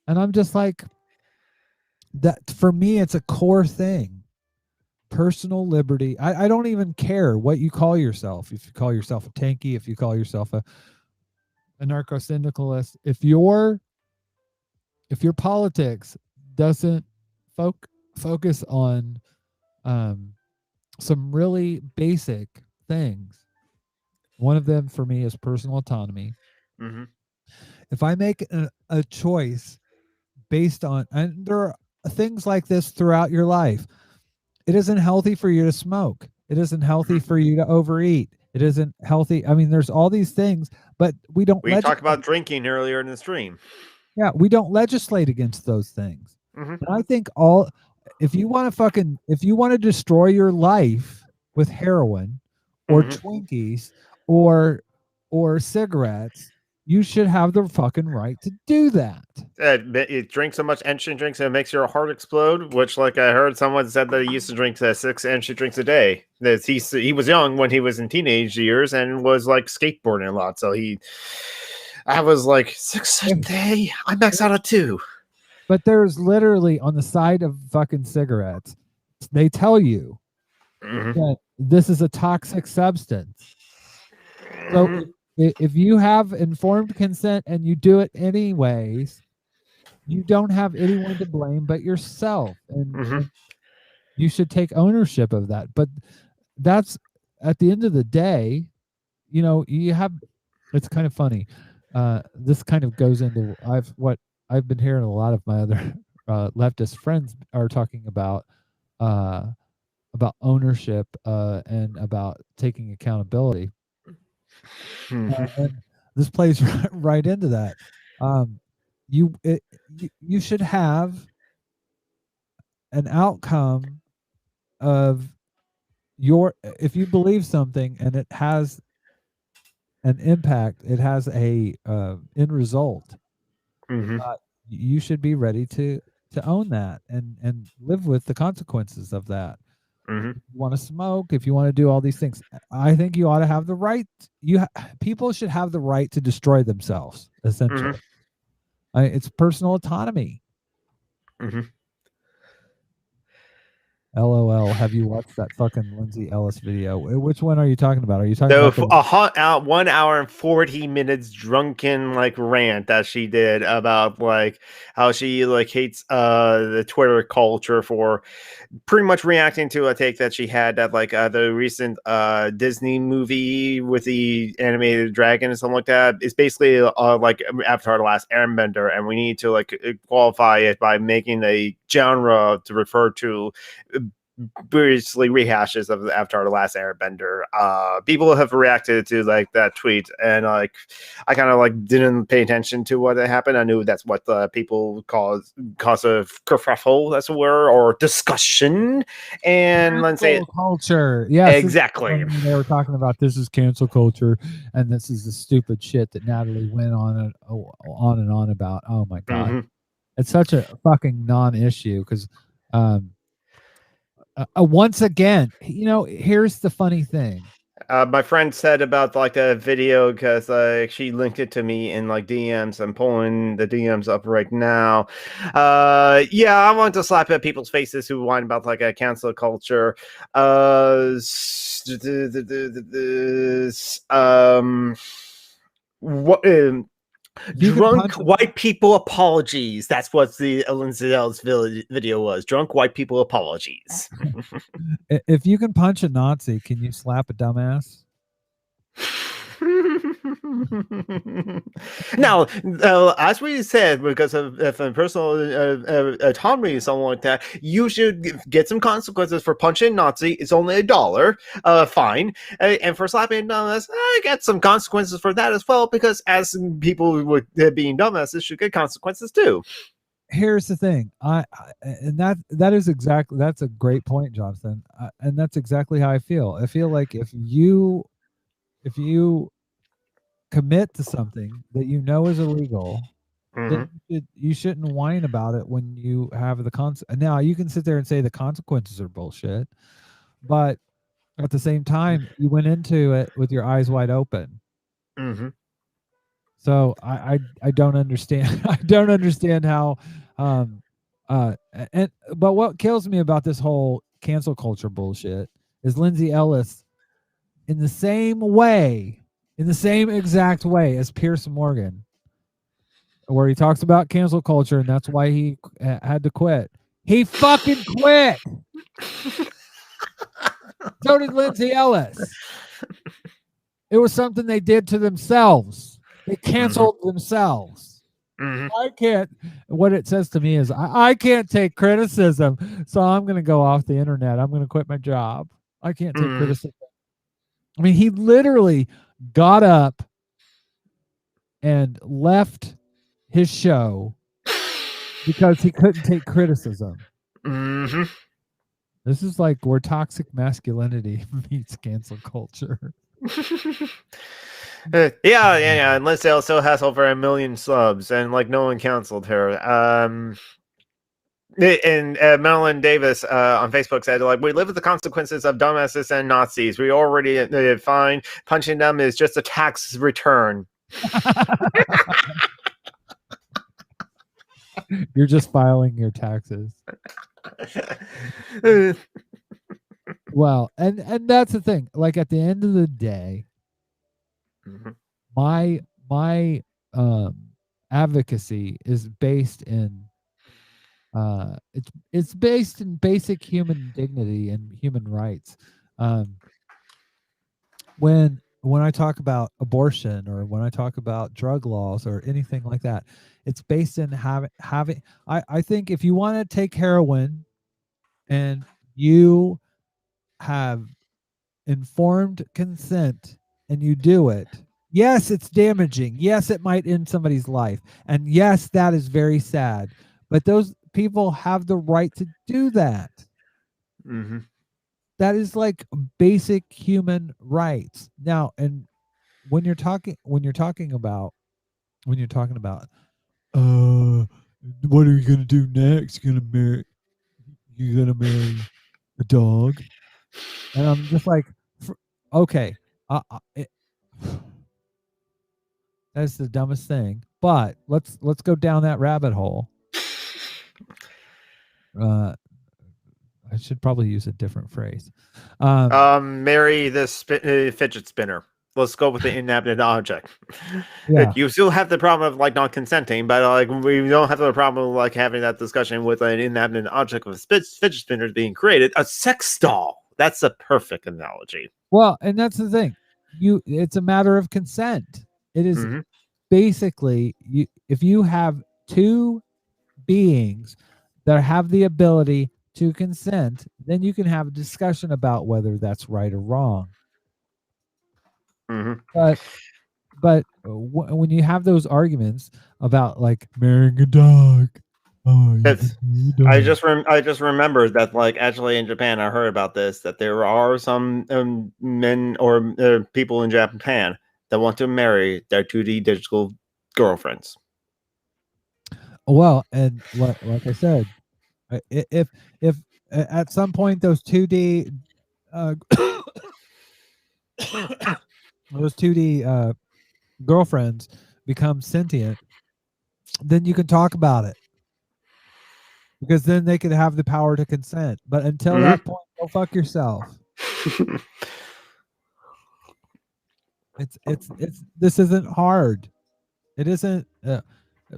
And I'm just like, that for me, it's a core thing. Personal liberty. I don't even care what you call yourself. If you call yourself a tanky, if you call yourself a narco-syndicalist, if your politics doesn't focus on some really basic things, one of them for me is personal autonomy. Mm-hmm. If I make a choice based on, and there are things like this throughout your life, it isn't healthy for you to smoke. It isn't healthy for you to overeat. It isn't healthy. I mean, there's all these things, but we don't. We talked about drinking earlier in the stream. Yeah, we don't legislate against those things. Mm-hmm. And I think if you want to destroy your life with heroin or Twinkies or cigarettes, you should have the fucking right to do that. You drink so much energy drinks and it makes your heart explode, which, like, I heard someone said that he used to drink 6 energy drinks a day. That he was young when he was in teenage years and was like skateboarding a lot. So I was like, 6 a day? I max out at 2. But there's literally on the side of fucking cigarettes, they tell you that this is a toxic substance. So if you have informed consent and you do it anyways, you don't have anyone to blame but yourself, and you should take ownership of that. But that's, at the end of the day, you have, it's kind of funny. This kind of goes into what I've been hearing a lot of my other leftist friends are talking about ownership and about taking accountability. And this plays right into that. You should have an outcome of if you believe something and it has an impact, it has a end result. You should be ready to own that and live with the consequences of that. If you want to smoke, if you want to do all these things, I think you ought to have the right. People should have the right to destroy themselves, essentially. It's personal autonomy. LOL. Have you watched that fucking Lindsay Ellis video? Which one are you talking about? Are you talking about a hot out 1 hour and 40 minutes drunken rant that she did about how she hates the Twitter culture for pretty much reacting to a take that she had that the recent Disney movie with the animated dragon and something like that is basically like Avatar: The Last Airbender, and we need to qualify it by making a genre to refer to briefly rehashes of the Avatar: The Last Airbender. People have reacted to that tweet, and I kind of didn't pay attention to what happened. I knew that's what the people cause a kerfuffle, that's a word, or discussion. And let's say culture. Yes, exactly. They were talking about this is cancel culture, and this is the stupid shit that Natalie went on and on about. Oh my god, it's such a fucking non-issue because. Once again, here's the funny thing. My friend said about the video because she linked it to me in DMs. I'm pulling the DMs up right now. Yeah, I want to slap at people's faces who whine about a cancel culture. Drunk white people apologies. That's what the Lindsay Ellis video was. Drunk white people apologies. If you can punch a Nazi, can you slap a dumbass? Now, as we said, because of personal autonomy or something like that, you should get some consequences for punching a Nazi. It's only $1, fine. And for slapping a dumbass, I get some consequences for that as well, because as people with being dumbasses should get consequences too. Here's the thing, and that's a great point, Jonathan, and that's exactly how I feel. I feel like if you commit to something that you know is illegal, Mhm. then you shouldn't whine about it when you have the now you can sit there and say the consequences are bullshit, but at the same time you went into it with your eyes wide open. Mhm. So I don't understand. I don't understand how and but what kills me about this whole cancel culture bullshit is Lindsay Ellis, in the same exact way as Pierce Morgan, where he talks about cancel culture and that's why he had to quit. He fucking quit. So did Lindsay Ellis. It was something they did to themselves. They canceled themselves. Mhm. I can't. What it says to me is, I can't take criticism, so I'm going to go off the internet. I'm going to quit my job. I can't take criticism. I mean, he literally got up and left his show because he couldn't take criticism. Mhm. This is like where toxic masculinity meets cancel culture. Yeah. And Lindsay also has over 1 million subs, and like no one canceled her. And Marilyn Davis on Facebook said, like, we live with the consequences of dumbasses and Nazis. We already find punching them is just a tax return. You're just filing your taxes. Well, and that's the thing. Like at the end of the day, my advocacy is based in it's based in basic human dignity and human rights. When I talk about abortion or when I talk about drug laws or anything like that, it's based in having I think if you want to take heroin and you have informed consent and you do it, yes, it's damaging. Yes, it might end somebody's life. And yes, that is very sad. But those people have the right to do that. Mm-hmm. That is like basic human rights. Now, and when you're talking about what are you gonna do next? You're gonna marry a dog? And I'm just like, okay, that's the dumbest thing. But let's go down that rabbit hole. I should probably use a different phrase. Marry this fidget spinner. Let's go with the inanimate object. Yeah. You still have the problem of like not consenting, but like we don't have the problem of like having that discussion with an inanimate object of fidget spinners being created. A sex doll. That's a perfect analogy. Well, and that's the thing. It's a matter of consent. It is basically if you have two beings that have the ability to consent, then you can have a discussion about whether that's right or wrong. But when you have those arguments about like marrying a dog, I just remembered that like actually in Japan I heard about this, that there are some men or people in Japan that want to marry their 2D digital girlfriends. Well, and like I said, if at some point those 2D those 2D girlfriends become sentient, then you can talk about it, because then they could have the power to consent. But until that point, go fuck yourself. It's this isn't hard. It isn't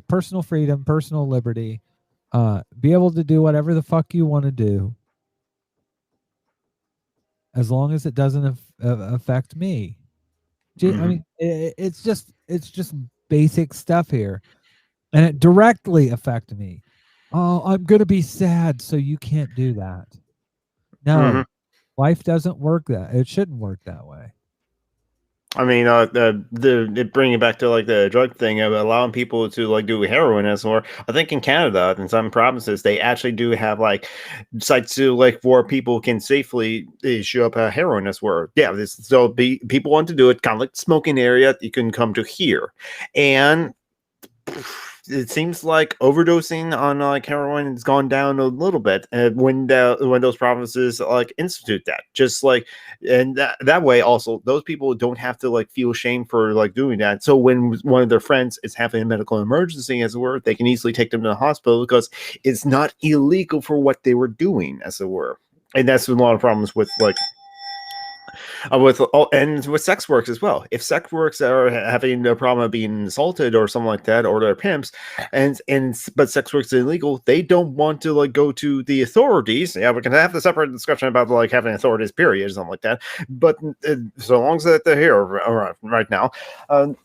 personal freedom, personal liberty, be able to do whatever the fuck you want to do, as long as it doesn't affect me. I mean, it's just basic stuff here, and it directly affected me. Oh, I'm gonna be sad, so you can't do that. No, life doesn't work that. It shouldn't work that way. I mean, bringing it back to like the drug thing of allowing people to like do heroin as well. I think in Canada, in some provinces, they actually do have like sites to like where people can safely show up heroin as well. Yeah, people want to do it, kind of like the smoking area. You can come to here, and it seems like overdosing on like heroin has gone down a little bit when those provinces like institute that, just like, and that way also those people don't have to like feel shame for like doing that. So when one of their friends is having a medical emergency, as it were, they can easily take them to the hospital because it's not illegal for what they were doing, as it were. And that's a lot of problems with like and with sex works as well. If sex works are having a problem of being assaulted or something like that, or they're pimps, but sex works is illegal, they don't want to like go to the authorities. Yeah, we can have the separate discussion about like having authorities, period, something like that. But so long as that they're here right now,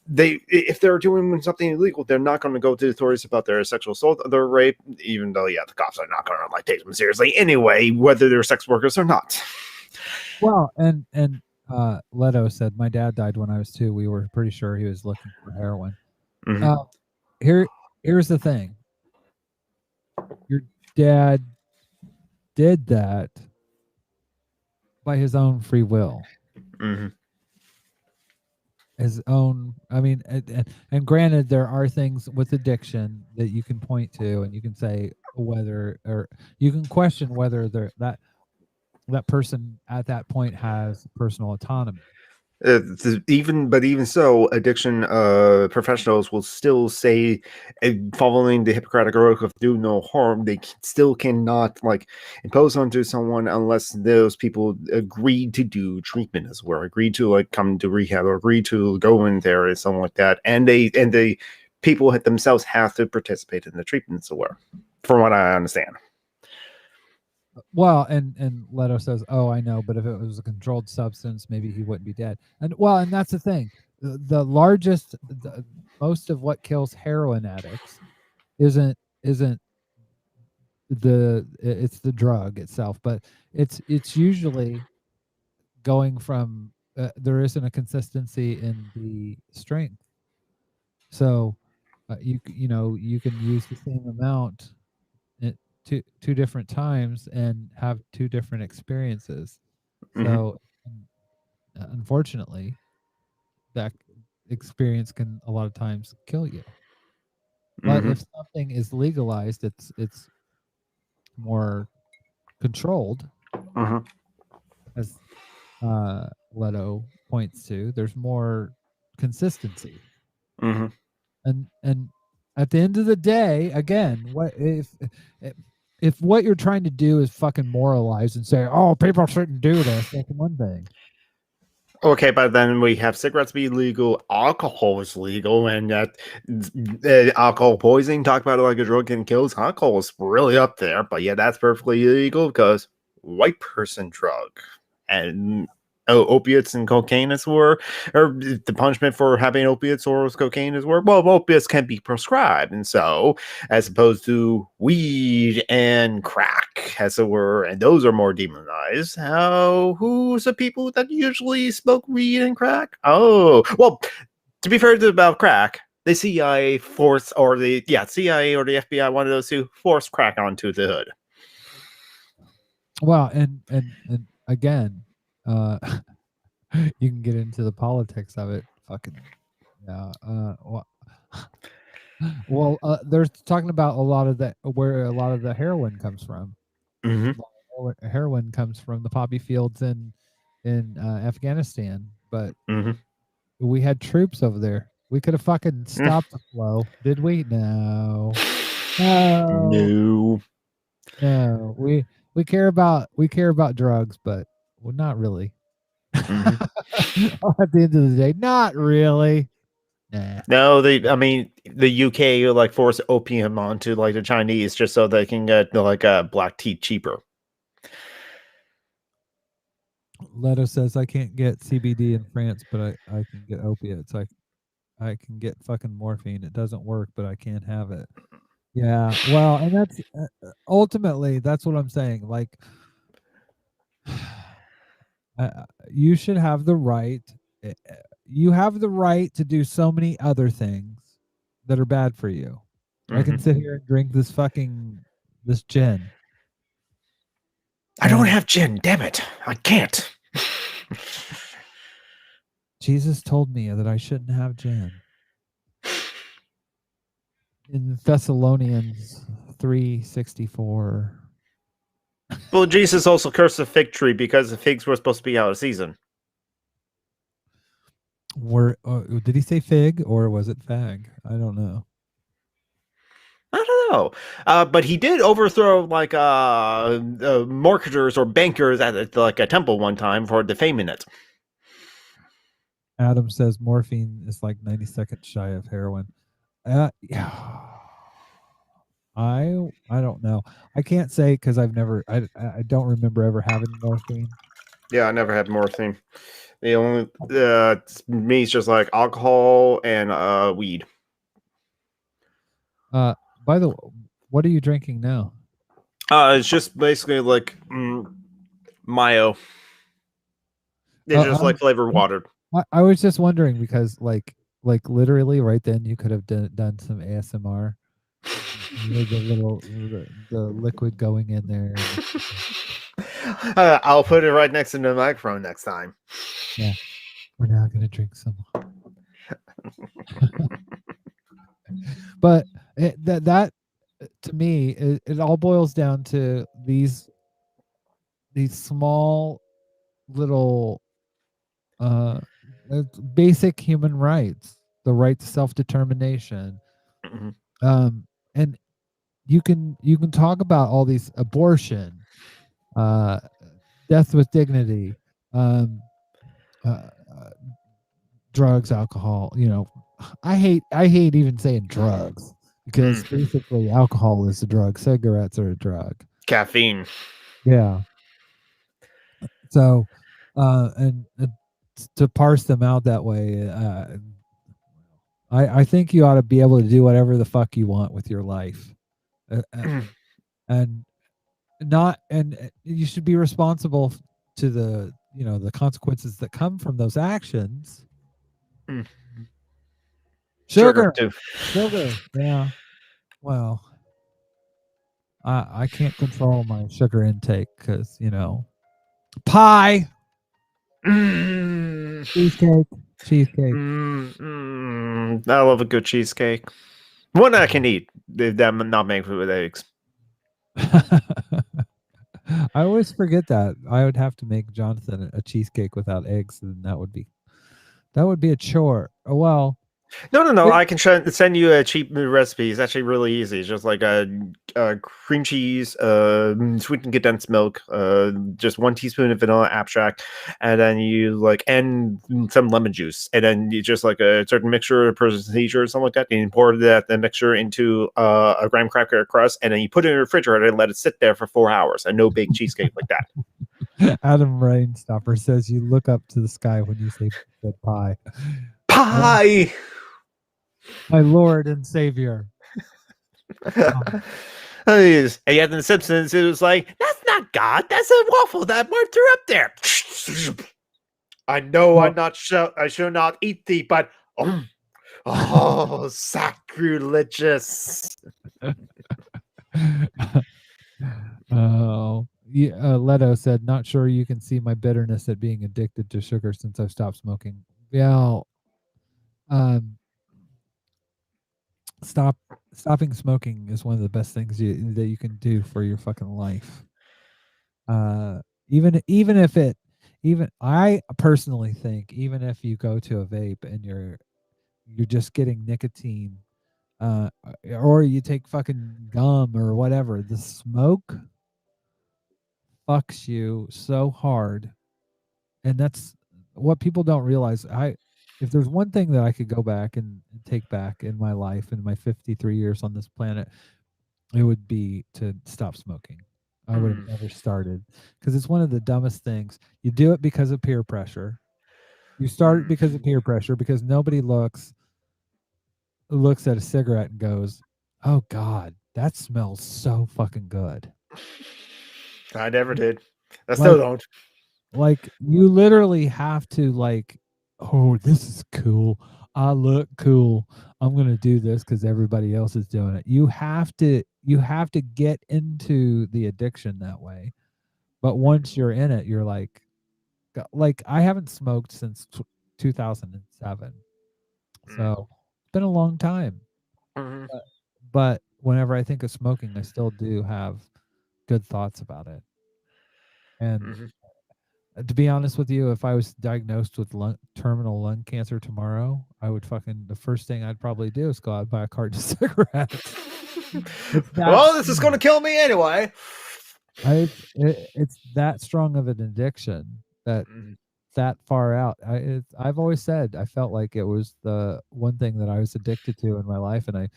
if they're doing something illegal, they're not going to go to the authorities about their sexual assault, their rape, even though the cops are not going to like take them seriously anyway, whether they're sex workers or not. Well, and Leto said, my dad died when I was 2. We were pretty sure he was looking for heroin. Here's the thing. Your dad did that by his own free will. His own, I mean, and granted, there are things with addiction that you can point to, and you can say whether, or you can question whether that person at that point has personal autonomy. Even so, addiction professionals will still say, following the Hippocratic Oath of do no harm, they still cannot like impose onto someone unless those people agree to do treatment as well, agree to like come to rehab, or agree to go in there or something like that, and they people themselves have to participate in the treatment as well, from what I understand. Well, and Leto says, "Oh, I know, but if it was a controlled substance, maybe he wouldn't be dead." And that's the thing. Most of what kills heroin addicts isn't it's the drug itself, but it's usually going from there isn't a consistency in the strength. So you can use the same amount two different times and have 2 different experiences. So unfortunately, that experience can a lot of times kill you. But if something is legalized, it's more controlled, as Leto points to. There's more consistency, and at the end of the day, again, what if what you're trying to do is fucking moralize and say, "Oh, people shouldn't do this," that's one thing. Okay, but then we have cigarettes be legal, alcohol is legal, and that alcohol poisoning, talk about it like a drug can kills, alcohol is really up there, but yeah, that's perfectly illegal because white person drug. And opiates and cocaine as well, or the punishment for having opiates or cocaine as well. Well, opiates can be prescribed, and so as opposed to weed and crack, as it were, and those are more demonized. Who's the people that usually smoke weed and crack? Oh, well, to be fair about crack, the CIA force, or the CIA or the FBI, one of those two, forced crack onto the hood. Well, and again, you can get into the politics of it. Fucking yeah. They're talking about where a lot of the heroin comes from. Heroin comes from the poppy fields in Afghanistan, but we had troops over there. We could have fucking stopped the flow, did we? No. We care about drugs, but not really. At the end of the day, not really. Nah. No, the UK like force opium onto like the Chinese just so they can get like black tea cheaper. Leto says, I can't get CBD in France, but I can get opiates. I can get fucking morphine. It doesn't work, but I can't have it. Yeah, well, and that's ultimately that's what I'm saying. Like, you should have the right. you have the right to do so many other things that are bad for you. I can sit here and drink this gin. I don't have gin. Damn it! I can't. Jesus told me that I shouldn't have gin. In Thessalonians 3:64. Well, Jesus also cursed the fig tree because the figs were supposed to be out of season. Did he say fig or was it fag? I don't know. I don't know, but he did overthrow like marketers or bankers at like a temple one time for defaming it. Adam says morphine is like 90 seconds shy of heroin. Yeah. I don't know. I can't say because I don't remember ever having morphine. Yeah, I never had morphine. The only me is just like alcohol and weed. By the way, what are you drinking now? It's just basically like mayo. It's just like flavored water. I was just wondering because like literally right then you could have done some ASMR. The liquid going in there. I'll put it right next to the microphone next time. Yeah, we're now gonna drink some. But that to me, it all boils down to these small little basic human rights, the right to self-determination. And you can talk about all these abortion, death with dignity, drugs, alcohol. I hate even saying drugs because basically alcohol is a drug, cigarettes are a drug, caffeine. Yeah. So, and to parse them out that way, I think you ought to be able to do whatever the fuck you want with your life, and you should be responsible to the the consequences that come from those actions. Sugar. Yeah. Well, I can't control my sugar intake because pie. Cheesecake. I love a good cheesecake. One I can eat. Them not made with eggs. I always forget that. I would have to make Jonathan a cheesecake without eggs, and that would be a chore. Well, No. I can send you a cheap recipe. It's actually really easy. It's just like a cream cheese, sweetened condensed milk, just 1 teaspoon of vanilla abstract, and then you and some lemon juice, and then you just like a certain mixture, a percentage or something like that, and you pour the mixture into a graham cracker crust, and then you put it in the refrigerator and let it sit there for 4 hours, and no big cheesecake like that. Adam Rainstopper says you look up to the sky when you say pie. Pie! My Lord and Savior. And yet in The Simpsons, it was like, that's not God, that's a waffle that Mark threw up there. I know I should not eat thee, but sacrilegious. Oh, yeah. Leto said, not sure you can see my bitterness at being addicted to sugar since I've stopped smoking. Yeah. Stopping smoking is one of the best things that you can do for your fucking life. Even I personally think even if you go to a vape and you're just getting nicotine, or you take fucking gum or whatever, the smoke fucks you so hard, and that's what people don't realize. If there's one thing that I could go back and take back in my life, in my 53 years on this planet, it would be to stop smoking. I would have never started because it's one of the dumbest things. You do it because of peer pressure. You start it because of peer pressure because nobody looks at a cigarette and goes, "Oh God, that smells so fucking good." I never did. I still don't. Like you literally have to oh, this is cool. I look cool. I'm gonna do this because everybody else is doing it. You have to get into the addiction that way. But once you're in it, you're like I haven't smoked since 2007. So it's been a long time. Mhm. But whenever I think of smoking, I still do have good thoughts about it. And to be honest with you, if I was diagnosed with terminal lung cancer tomorrow, I would the first thing I'd probably do is go out and buy a carton of cigarettes. Well, this is going to kill me anyway. It's that strong of an addiction that far out. I've always said I felt like it was the one thing that I was addicted to in my life, and I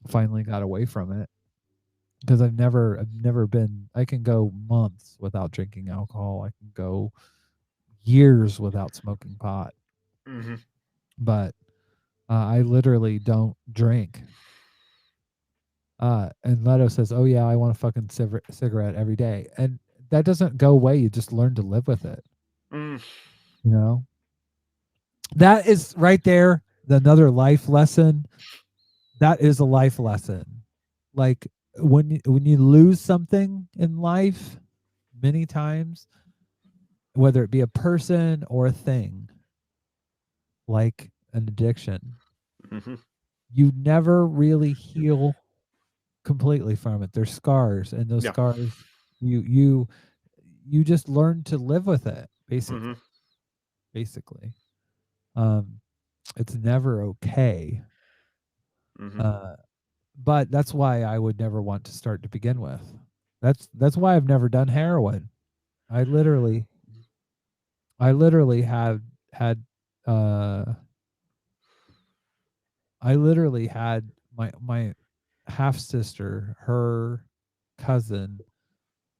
finally got away from it because I've never been. I can go months without drinking alcohol. I can go years without smoking pot. But I literally don't drink. And Leto says, "Oh yeah, I want a fucking cigarette every day," and that doesn't go away. You just learn to live with it. You know, that is right there. Another life lesson. That is a life lesson. Like when you lose something in life, many times, whether it be a person or a thing, like an addiction, you never really heal completely from it. There's scars, and those scars, you just learn to live with it. Basically, it's never okay. But that's why I would never want to start to begin with. That's why I've never done heroin. I literally had my half sister, her cousin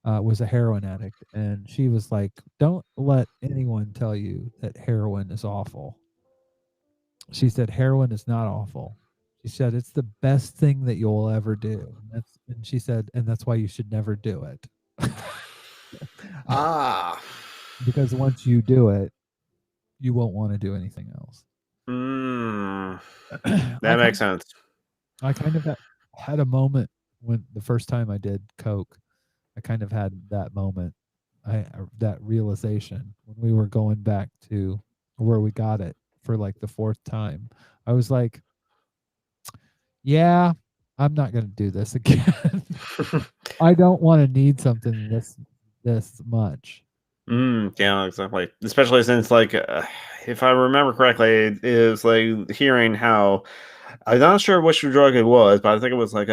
was a heroin addict, and she was like, "Don't let anyone tell you that heroin is awful." She said heroin is not awful. She said it's the best thing that you'll ever do. And she said, and that's why you should never do it. Because once you do it, you won't want to do anything else. That makes sense. I kind of had a moment when the first time I did coke. I kind of had that moment, that realization when we were going back to where we got it for like the fourth time. I was like, yeah, I'm not going to do this again. I don't want to need something this much. Yeah, exactly. Especially since, like, if I remember correctly, it is like hearing how I'm not sure which drug it was, but I think it was like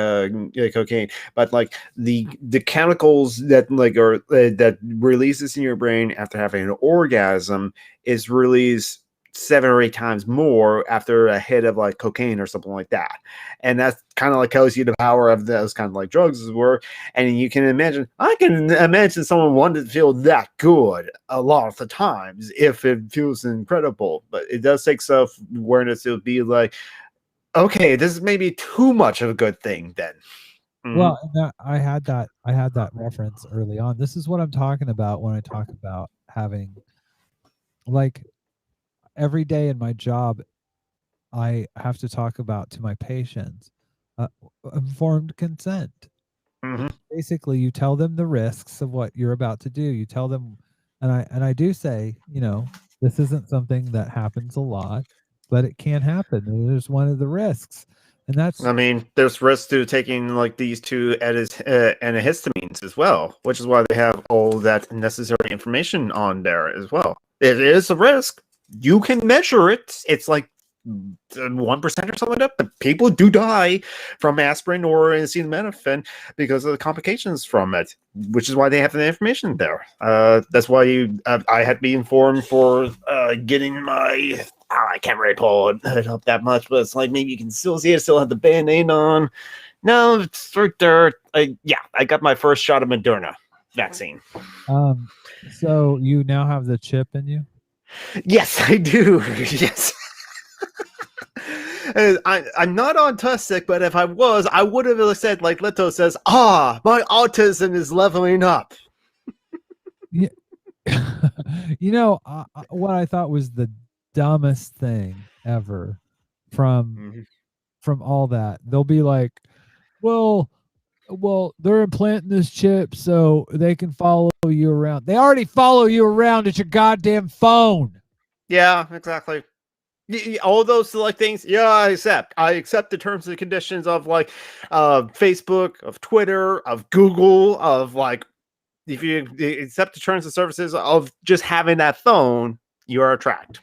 cocaine. But like the chemicals that that releases in your brain after having an orgasm is released 7 or 8 times more after a hit of like cocaine or something like that. And that's kind of like tells you the power of those kind of like drugs were. And you can imagine, I can imagine someone wanting to feel that good a lot of the times if it feels incredible. But it does take self-awareness to be like, okay, this is maybe too much of a good thing then. Well, I had that reference early on. This is what I'm talking about when I talk about having, like, every day in my job, I have to talk about to my patients informed consent. Basically, you tell them the risks of what you're about to do. You tell them, and I do say, this isn't something that happens a lot, but it can happen. And there's one of the risks, and that's. I mean, there's risks to taking like these two antihistamines as well, which is why they have all that necessary information on there as well. It is a risk. You can measure it. It's like 1% or something like that, but people do die from aspirin or acetaminophen because of the complications from it, which is why they have the information there. That's why I had to be informed for getting my. I can't really pull it up that much, but it's like maybe you can still see it. Still have the band-aid on. No, it's right there. I got my first shot of Moderna vaccine. So you now have the chip in you? Yes, I do. Yes. I'm not autistic, but if I was, I would have said, like Leto says, my autism is leveling up. Yeah. What I thought was the dumbest thing ever from all that. They'll be like, well, they're implanting this chip so they can follow you around. They already follow you around at your goddamn phone. Yeah, exactly. All those like things, yeah, I accept the terms and conditions of like Facebook, of Twitter, of Google, of like, if you accept the terms and services of just having that phone, you are tracked.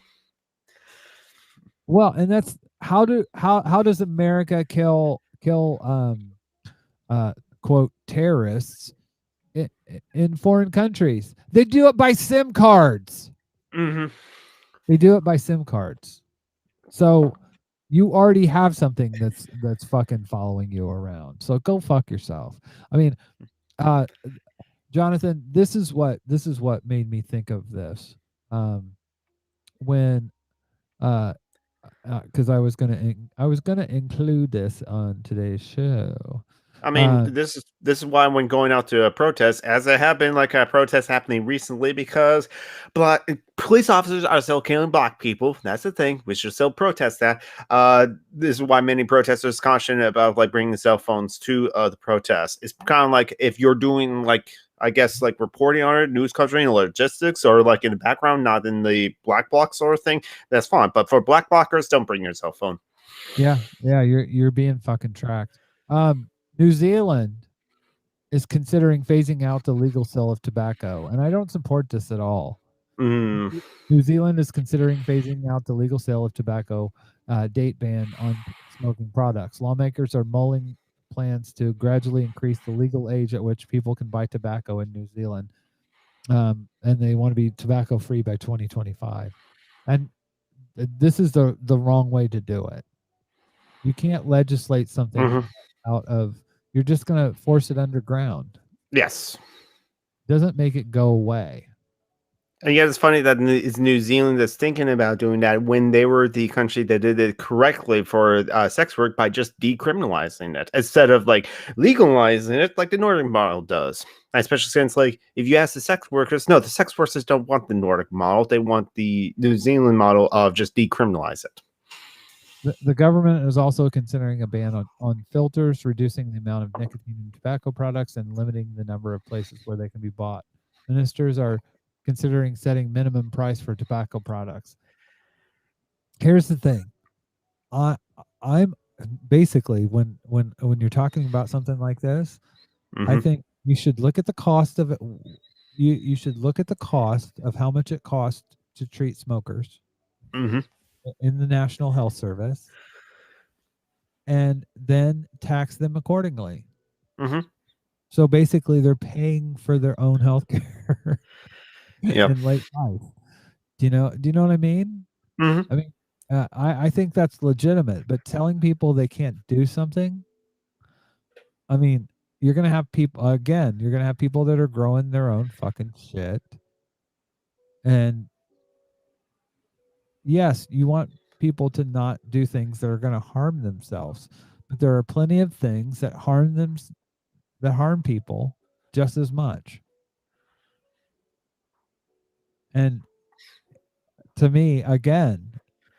Well, and that's how does America kill quote terrorists in foreign countries? They do it by SIM cards. They do it by SIM cards. So you already have something that's fucking following you around. So go fuck yourself. I mean, Jonathan, this is what made me think of this. When because I was gonna include this on today's show. I mean, this is why when going out to a protest, as there have been like a protest happening recently, because police officers are still killing black people. That's the thing. We should still protest that. This is why many protesters caution about like bringing cell phones to the protest. It's kind of like if you're doing like, I guess, like reporting on it, news covering, logistics, or like in the background, not in the black block sort of thing, that's fine. But for black blockers, don't bring your cell phone. Yeah, you're being fucking tracked. New Zealand is considering phasing out the legal sale of tobacco, and I don't support this at all. New Zealand is considering phasing out the legal sale of tobacco date ban on smoking products. Lawmakers are mulling plans to gradually increase the legal age at which people can buy tobacco in New Zealand, and they want to be tobacco free by 2025. And this is the wrong way to do it. You can't legislate something out of. You're just going to force it underground. Yes. Doesn't make it go away. And yet it's funny that it's New Zealand that's thinking about doing that when they were the country that did it correctly for sex work by just decriminalizing it instead of like legalizing it like the Nordic model does. Especially since like if you ask the sex workers, no, the sex workers don't want the Nordic model. They want the New Zealand model of just decriminalize it. The government is also considering a ban on filters, reducing the amount of nicotine in tobacco products, and limiting the number of places where they can be bought. Ministers are considering setting minimum price for tobacco products. Here's the thing. I'm basically when you're talking about something like this, I think you should look at the cost of it. You should look at the cost of how much it costs to treat smokers in the National Health Service, and then tax them accordingly. So basically, they're paying for their own health care in late life. Do you know what I mean? I mean, I think that's legitimate, but telling people they can't do something, I mean, you're gonna have people You're gonna have people that are growing their own fucking shit, and yes, you want people to not do things that are going to harm themselves, but there are plenty of things that harm people just as much. And to me, again,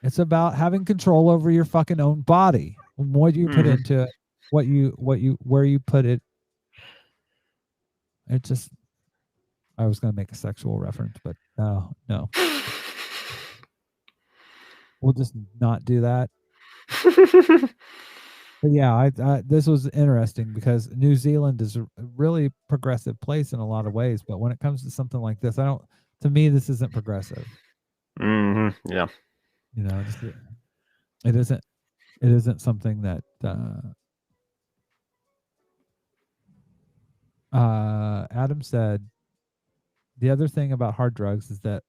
it's about having control over your fucking own body. What you put into it, where you put it. It just, I was going to make a sexual reference, but no. We'll just not do that. But yeah, this was interesting because New Zealand is a really progressive place in a lot of ways, but when it comes to something like this, to me, this isn't progressive. Yeah. You know, it isn't something that Adam said. The other thing about hard drugs is that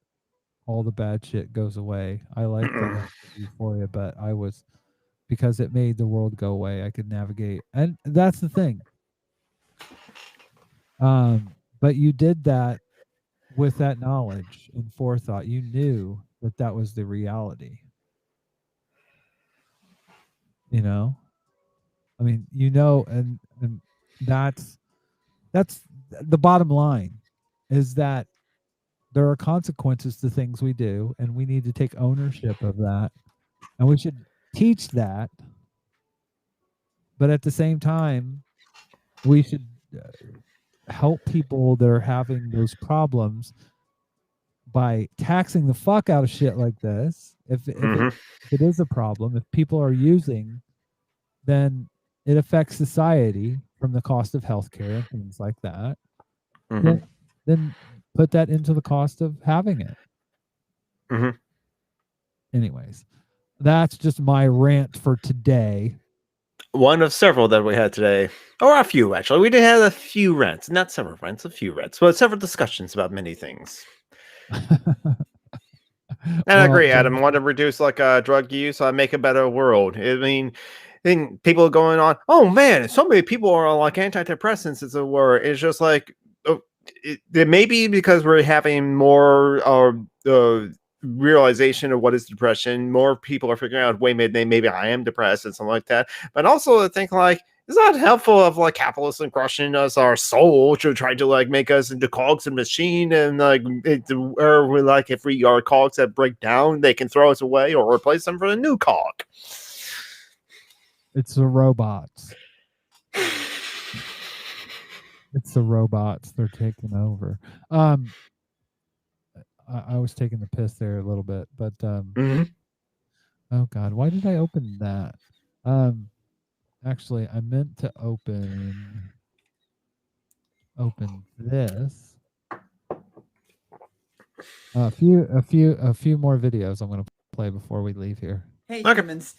all the bad shit goes away. I like the euphoria, but because it made the world go away, I could navigate. And that's the thing. But you did that with that knowledge and forethought. You knew that was the reality. You know? I mean, and that's the bottom line is that there are consequences to things we do, and we need to take ownership of that, and we should teach that. But at the same time, we should help people that are having those problems by taxing the fuck out of shit like this. If it is a problem, if people are using, then it affects society from the cost of healthcare and things like that. Then put that into the cost of having it. Anyways, that's just my rant for today. One of several that we had today, or a few actually. We did have a few rants, not several rants, a few rants, but several discussions about many things. And I agree, Adam. Want to reduce drug use, make a better world. I mean, people are going on. Oh man, so many people are on like antidepressants. It's a word. It's just like it may be because we're having more realization of what is depression. More people are figuring out, wait, maybe I am depressed and something like that. But also I think like it's not helpful of like capitalism crushing us, our soul, to try to like make us into cogs in a machine, and like or we're like if we are cogs that break down, they can throw us away or replace them for a new cog. It's the robots. It's the robots. They're taking over. I was taking the piss there a little bit, but oh god, why did I open that? Actually, I meant to open this. A few more videos I'm going to play before we leave here. Hey, humans.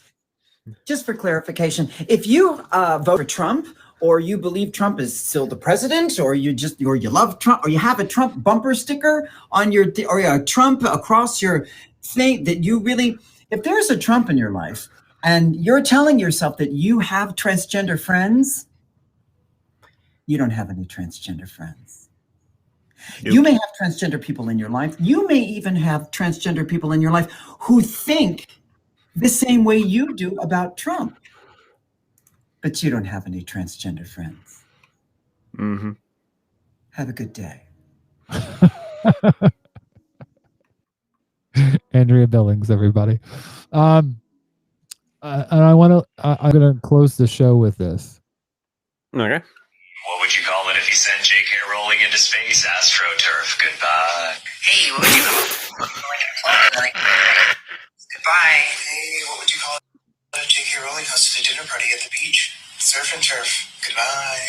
Just for clarification, if you vote for Trump, or you believe Trump is still the president, or you love Trump, or you have a Trump bumper sticker on your, or a Trump across your thing, that you really, if there's a Trump in your life, and you're telling yourself that you have transgender friends, you don't have any transgender friends. Nope. You may have transgender people in your life. You may even have transgender people in your life who think the same way you do about Trump. But you don't have any transgender friends. Have a good day. Andrea Billings, everybody. And I'm going to close the show with this. Okay. What would you call it if you sent J.K. Rowling into space, AstroTurf? Goodbye. Hey, what would you call it? Goodbye. Hey, what would you call it if J.K. Rowling hosted a dinner party at the beach? Surf and turf. Goodbye.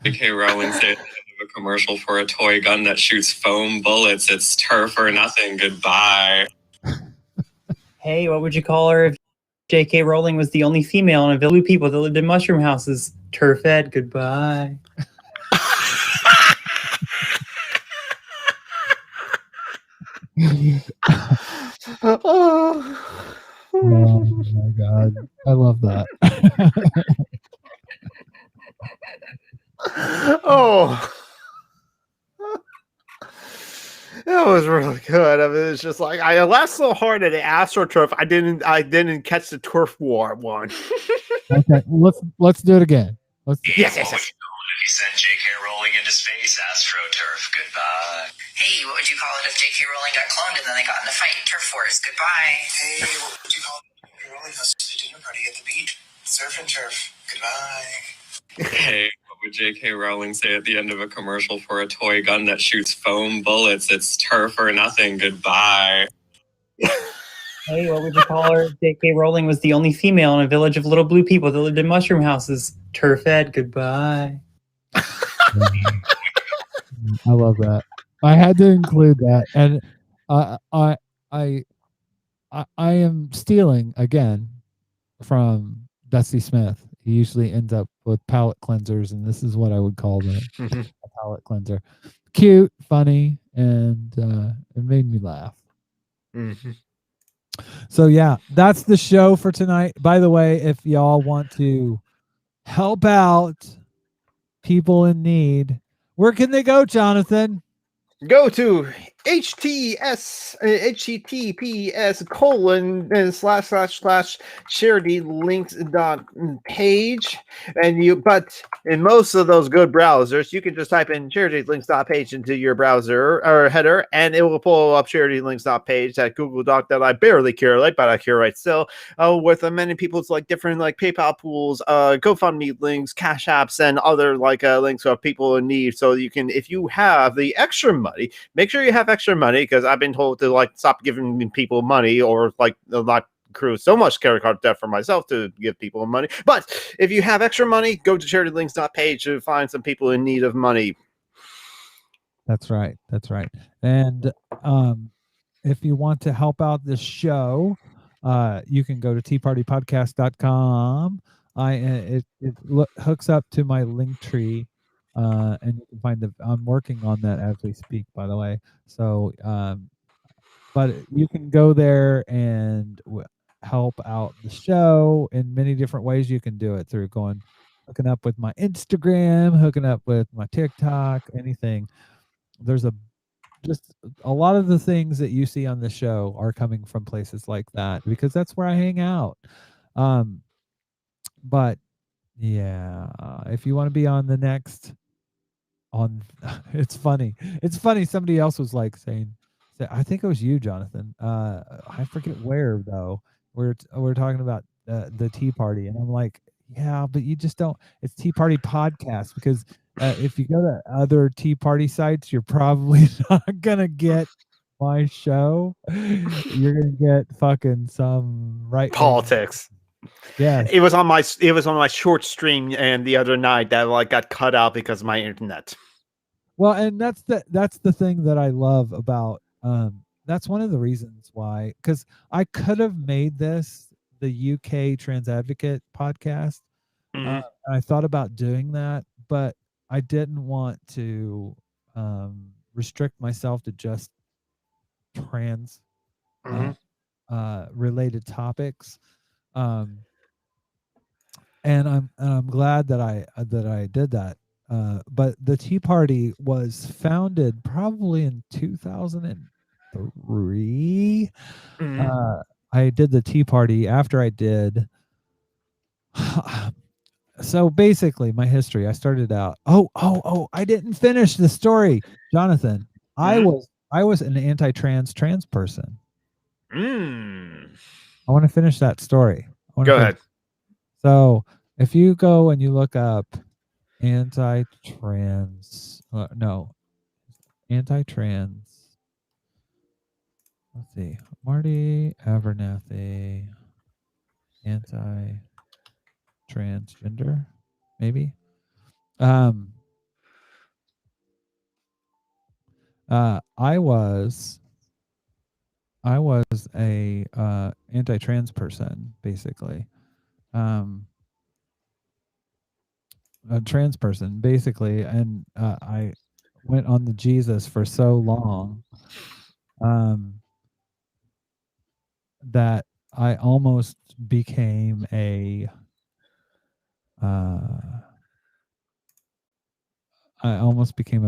J.K. Rowling said at the end of a commercial for a toy gun that shoots foam bullets. It's turf or nothing. Goodbye. Hey, what would you call her if J.K. Rowling was the only female in a village of people that lived in mushroom houses? Turf Ed. Goodbye. Oh my god, I love that. Oh, that was really good. I mean, it's just like I laughed so hard at the AstroTurf. I didn't catch the turf war one. Okay, let's do it again. Yes. If you send J.K. Rowling into space, AstroTurf. Goodbye. Hey, what would you call it if J.K. Rowling got cloned and then they got in a fight? Turf wars. Goodbye. Hey, what would you call it if J.K. Rowling hosted a dinner party at the beach? Surf and turf. Goodbye. Hey, what would J.K. Rowling say at the end of a commercial for a toy gun that shoots foam bullets? It's turf or nothing. Goodbye. Hey, what would you call her if J.K. Rowling was the only female in a village of little blue people that lived in mushroom houses? Turf Ed. Goodbye. I love that. I had to include that, and I am stealing again from Dusty Smith. He usually ends up with palate cleansers, and this is what I would call them: a palate cleanser. Cute, funny, and it made me laugh. So yeah, that's the show for tonight. By the way, if y'all want to help out people in need, where can they go, Jonathan? Go to https:// charity links dot page, and but in most of those good browsers you can just type in charity links dot page into your browser or header, and it will pull up charity links dot page, that Google Doc that I barely curate, but I curate still, with many people's like different like PayPal pools, GoFundMe links, Cash Apps, and other like links of people in need. So you can, if you have the extra money, make sure you have extra money, because I've been told to like stop giving people money, or like not accrue so much credit card debt for myself to give people money. But if you have extra money, go to charitylinks.page to find some people in need of money. That's right. That's right. And if you want to help out this show, you can go to teapartypodcast.com. It hooks up to my link tree, and you can find I'm working on that as we speak, by the way. So, but you can go there and help out the show in many different ways. You can do it through hooking up with my Instagram, hooking up with my TikTok, anything. There's just a lot of the things that you see on the show are coming from places like that, because that's where I hang out. But yeah, if you want to be on the next it's funny. Somebody else was like saying, I think it was you, Jonathan. I forget where though. We're talking about the Tea Party, and I'm like, yeah, but you just don't. It's Tea Party Podcast, because if you go to other Tea Party sites, you're probably not gonna get my show. You're gonna get fucking some Politics. Yeah, it was on my short stream, and the other night that like got cut out because of my internet. Well, and that's the thing that I love about that's one of the reasons why, because I could have made this the UK Trans Advocate podcast. I thought about doing that, but I didn't want to restrict myself to just trans related topics. And I'm glad that I did that. But the Tea Party was founded probably in 2003. I did the Tea Party after I did. So basically, my history. I started out. Oh! I didn't finish the story, Jonathan. I was an anti-trans person. I want to finish that story. Go ahead. So if you go and you look up anti-trans, let's see, Marty Abernathy, anti-transgender, maybe. I was a anti-trans person, basically. A trans person, basically, and I went on the Jesus for so long that I almost became a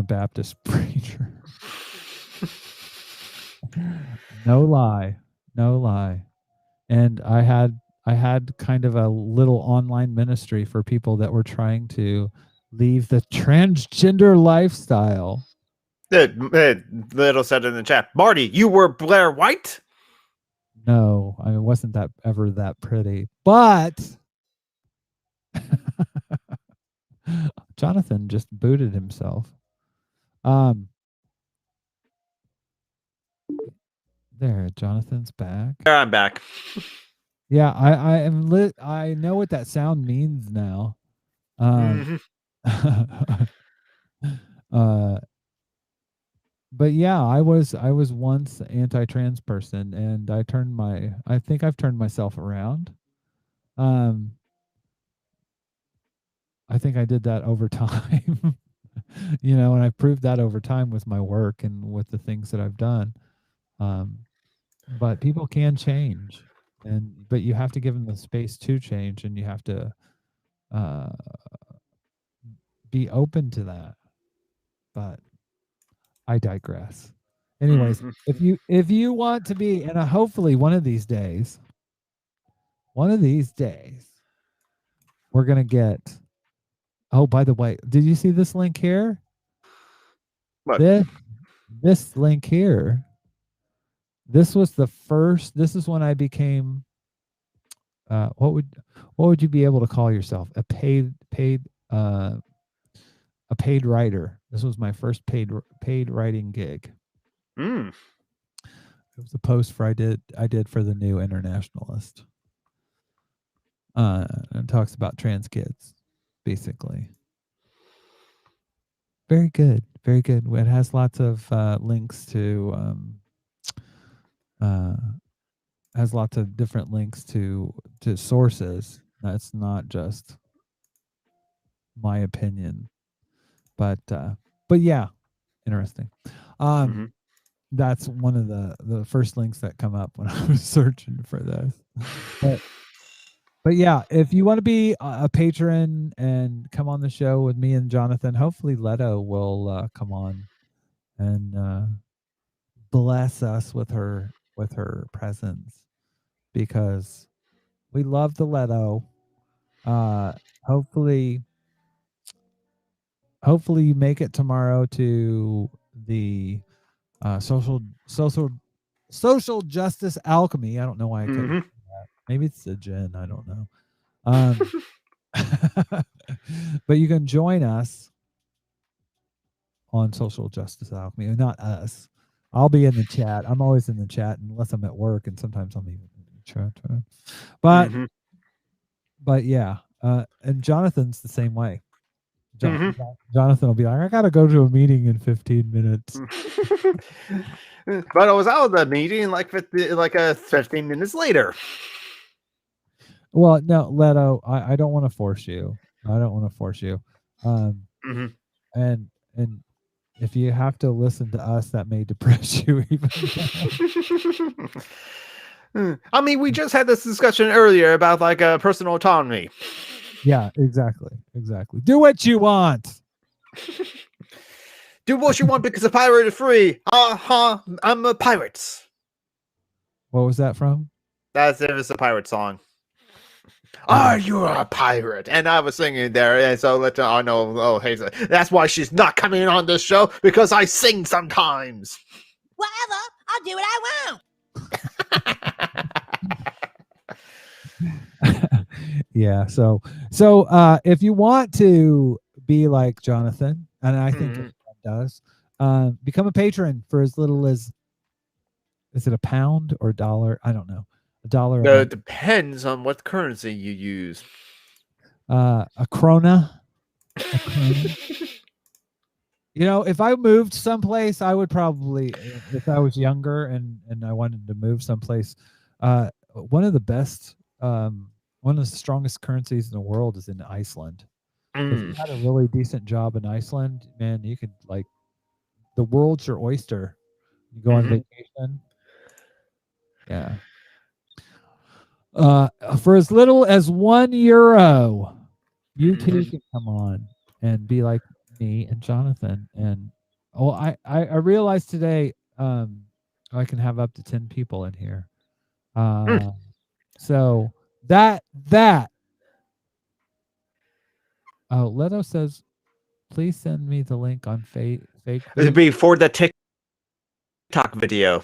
Baptist preacher. No lie. And I had kind of a little online ministry for people that were trying to leave the transgender lifestyle. Little said in the chat, Marty, you were Blair White? No, I wasn't ever that pretty, but Jonathan just booted himself. There, Jonathan's back. There, I'm back. Yeah, I am lit. I know what that sound means now. But yeah, I was once anti-trans person, and I think I've turned myself around. I think I did that over time. And I proved that over time with my work and with the things that I've done. But people can change, but you have to give them the space to change, and you have to be open to that. But I digress. Anyways, if you want to be, and hopefully one of these days, we're gonna get. Oh, by the way, did you see this link here? What? This link here. This was the first. This is when I became. What would you be able to call yourself? A paid writer. This was my first paid writing gig. Mm. It was a post I did for the New Internationalist. And talks about trans kids, basically. Very good, very good. It has lots of links to has lots of different links to sources. That's not just my opinion, but yeah, interesting. That's one of the first links that come up when I was searching for this. But yeah, if you want to be a patron and come on the show with me and Jonathan, hopefully Leto will come on and bless us with her presence, because we love the Leto. Hopefully you make it tomorrow to the social justice alchemy. I don't know why I couldn't do that. Maybe it's a gin. I don't know. But you can join us on social justice alchemy. Not us. I'll be in the chat. I'm always in the chat unless I'm at work, and sometimes I'm even in the chat. But yeah, and Jonathan's the same way. Jonathan will be like, I gotta go to a meeting in 15 minutes. But I was out of the meeting like 15 minutes later. Well, no, Leto, I don't want to force you. And if you have to listen to us, that may depress you even more. I mean, we just had this discussion earlier about personal autonomy. Yeah, exactly. Do what you want. Do what you want because a pirate is free. I'm a pirate. What was that from? It was a pirate song. Are you a pirate? And I was singing there, and so I know. Oh, hey, that's why she's not coming on this show, because I sing sometimes. Whatever, I'll do what I want. Yeah. So if you want to be like Jonathan, and I think everyone does, become a patron for as little as, is it a pound or $1? I don't know. $1. It depends on what currency you use. A krona. You know, if I moved someplace, I would probably, if I was younger and I wanted to move someplace, one of the strongest currencies in the world is in Iceland. If you had a really decent job in Iceland, man, you could the world's your oyster. You go on vacation. Yeah. For as little as €1, you too can come on and be like me and Jonathan. And I realized today I can have up to 10 people in here. So that Leto says, please send me the link on fake. It'd be for the TikTok video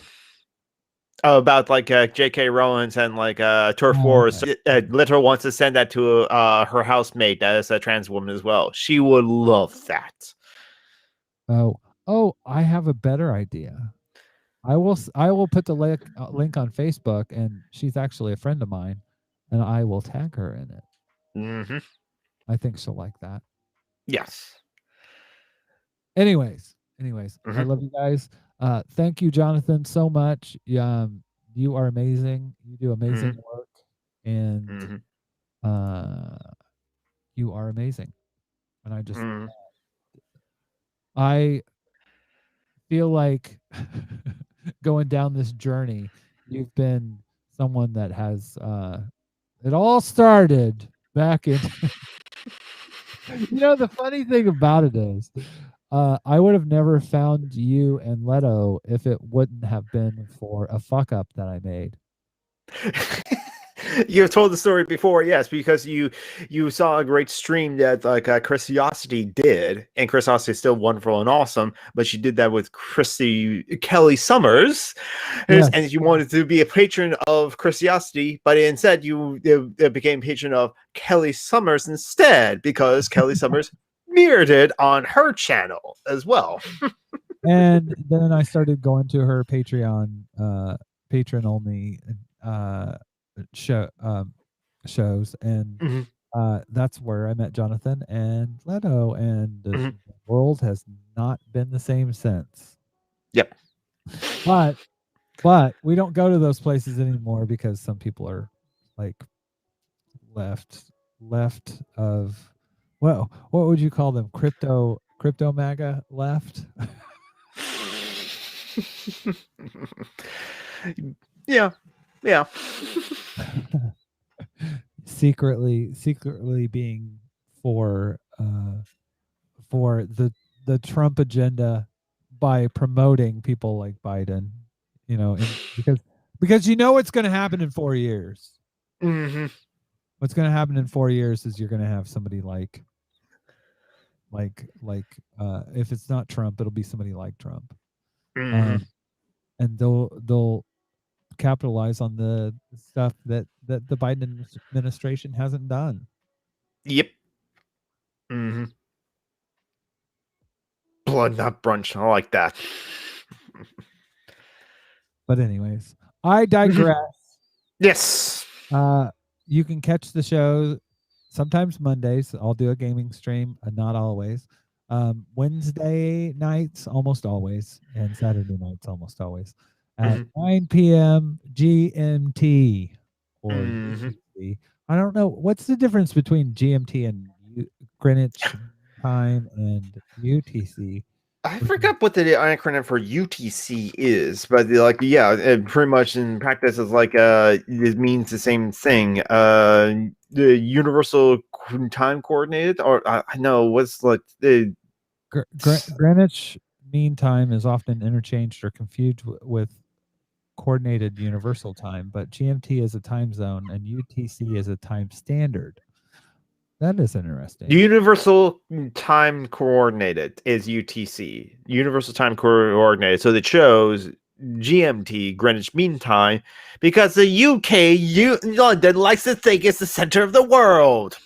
about J.K. Rowling and turf wars. Literal wants to send that to her housemate that is a trans woman as well. She would love that. Oh, I have a better idea. I will put the link on Facebook, and she's actually a friend of mine, and I will tag her in it. I think she'll like that. Yes. Anyways, I love you guys. Thank you, Jonathan, so much. You are amazing. You do amazing work, and you are amazing. And I just, I feel like going down this journey, you've been someone that has. It all started back in. The funny thing about it is, I would have never found you and Leto if it wouldn't have been for a fuck up that I made. You've told the story before, yes, because you saw a great stream that Christiosity did, and Christiosity is still wonderful and awesome, but she did that with Kelly Summers, Yes. and you wanted to be a patron of Christiosity, but instead you became patron of Kelly Summers instead, because Kelly Summers mirrored it on her channel as well. And then I started going to her Patreon, patron-only shows, and that's where I met Jonathan and Leto, and the world has not been the same since. Yep. But we don't go to those places anymore because some people are like left of, well, what would you call them? Crypto MAGA left. Yeah. secretly being for the Trump agenda by promoting people like Biden, because you know what's going to happen in 4 years. Mm-hmm. What's going to happen in 4 years is you're going to have somebody like if it's not Trump, it'll be somebody like Trump, and they'll capitalize on the stuff that the Biden administration hasn't done. Yep. Blood Nut Brunch. I like that. But anyways, I digress. Yes. You can catch the show sometimes Mondays. I'll do a gaming stream, not always. Wednesday nights, almost always, and Saturday nights, almost always, at 9 p.m. GMT or UTC. I don't know. What's the difference between GMT and Greenwich time and UTC? I forgot what the acronym for UTC is, but pretty much in practice it's it means the same thing. The Universal Time Coordinated, or I know what's the Greenwich Mean Time is often interchanged or confused with Coordinated Universal Time, but GMT is a time zone and UTC is a time standard. That is interesting. Universal Time Coordinated is UTC. Universal Time Coordinated. So they chose GMT, Greenwich Mean Time, because the UK, London, likes to think it's the center of the world.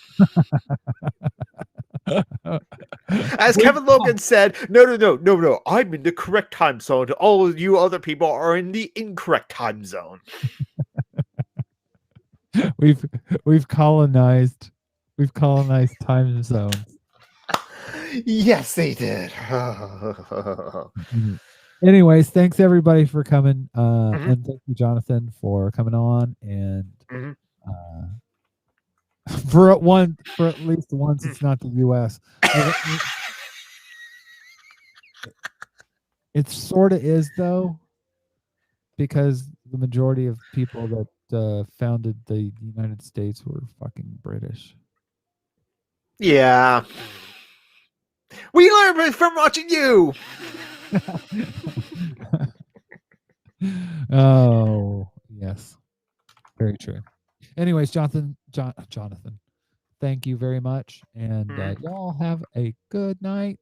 As Kevin Logan said, no, I'm in the correct time zone. All of you other people are in the incorrect time zone. We've colonized time zones. Yes, they did. Anyways, thanks everybody for coming, and thank you, Jonathan, for coming on, and for at least once it's not the U.S. It sort of is, though, because the majority of people that founded the United States were fucking British. Yeah. We learned from watching you. Oh, yes. Very true. Anyways, Jonathan, thank you very much. And y'all have a good night.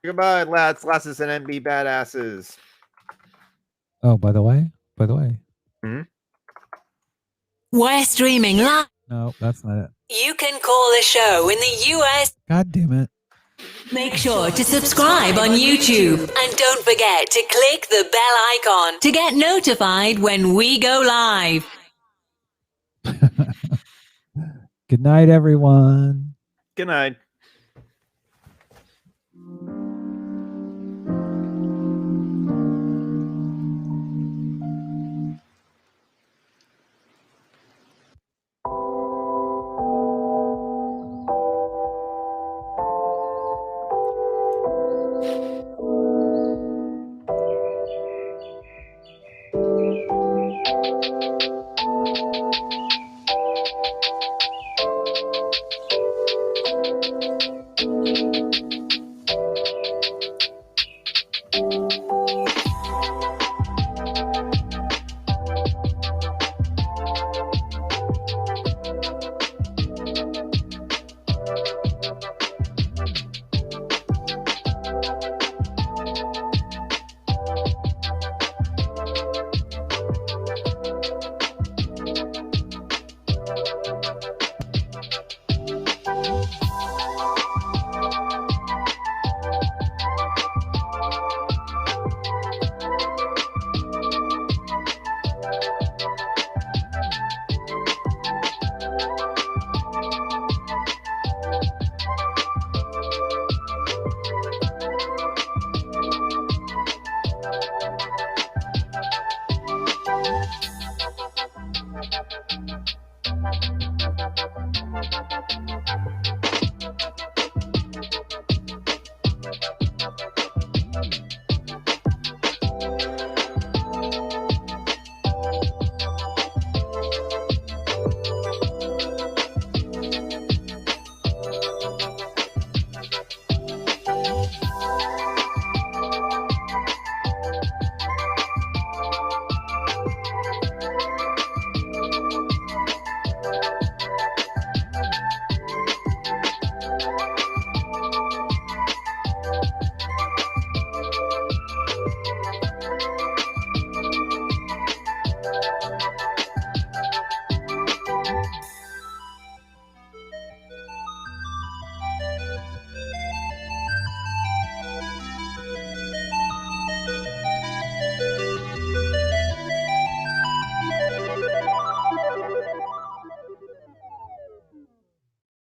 Goodbye, lads, lasses, and MB badasses. Oh, by the way. We're streaming live. No, that's not it. You can call the show in the US. God damn it. Make sure to subscribe on YouTube and don't forget to click the bell icon to get notified when we go live. Good night, everyone. Good night.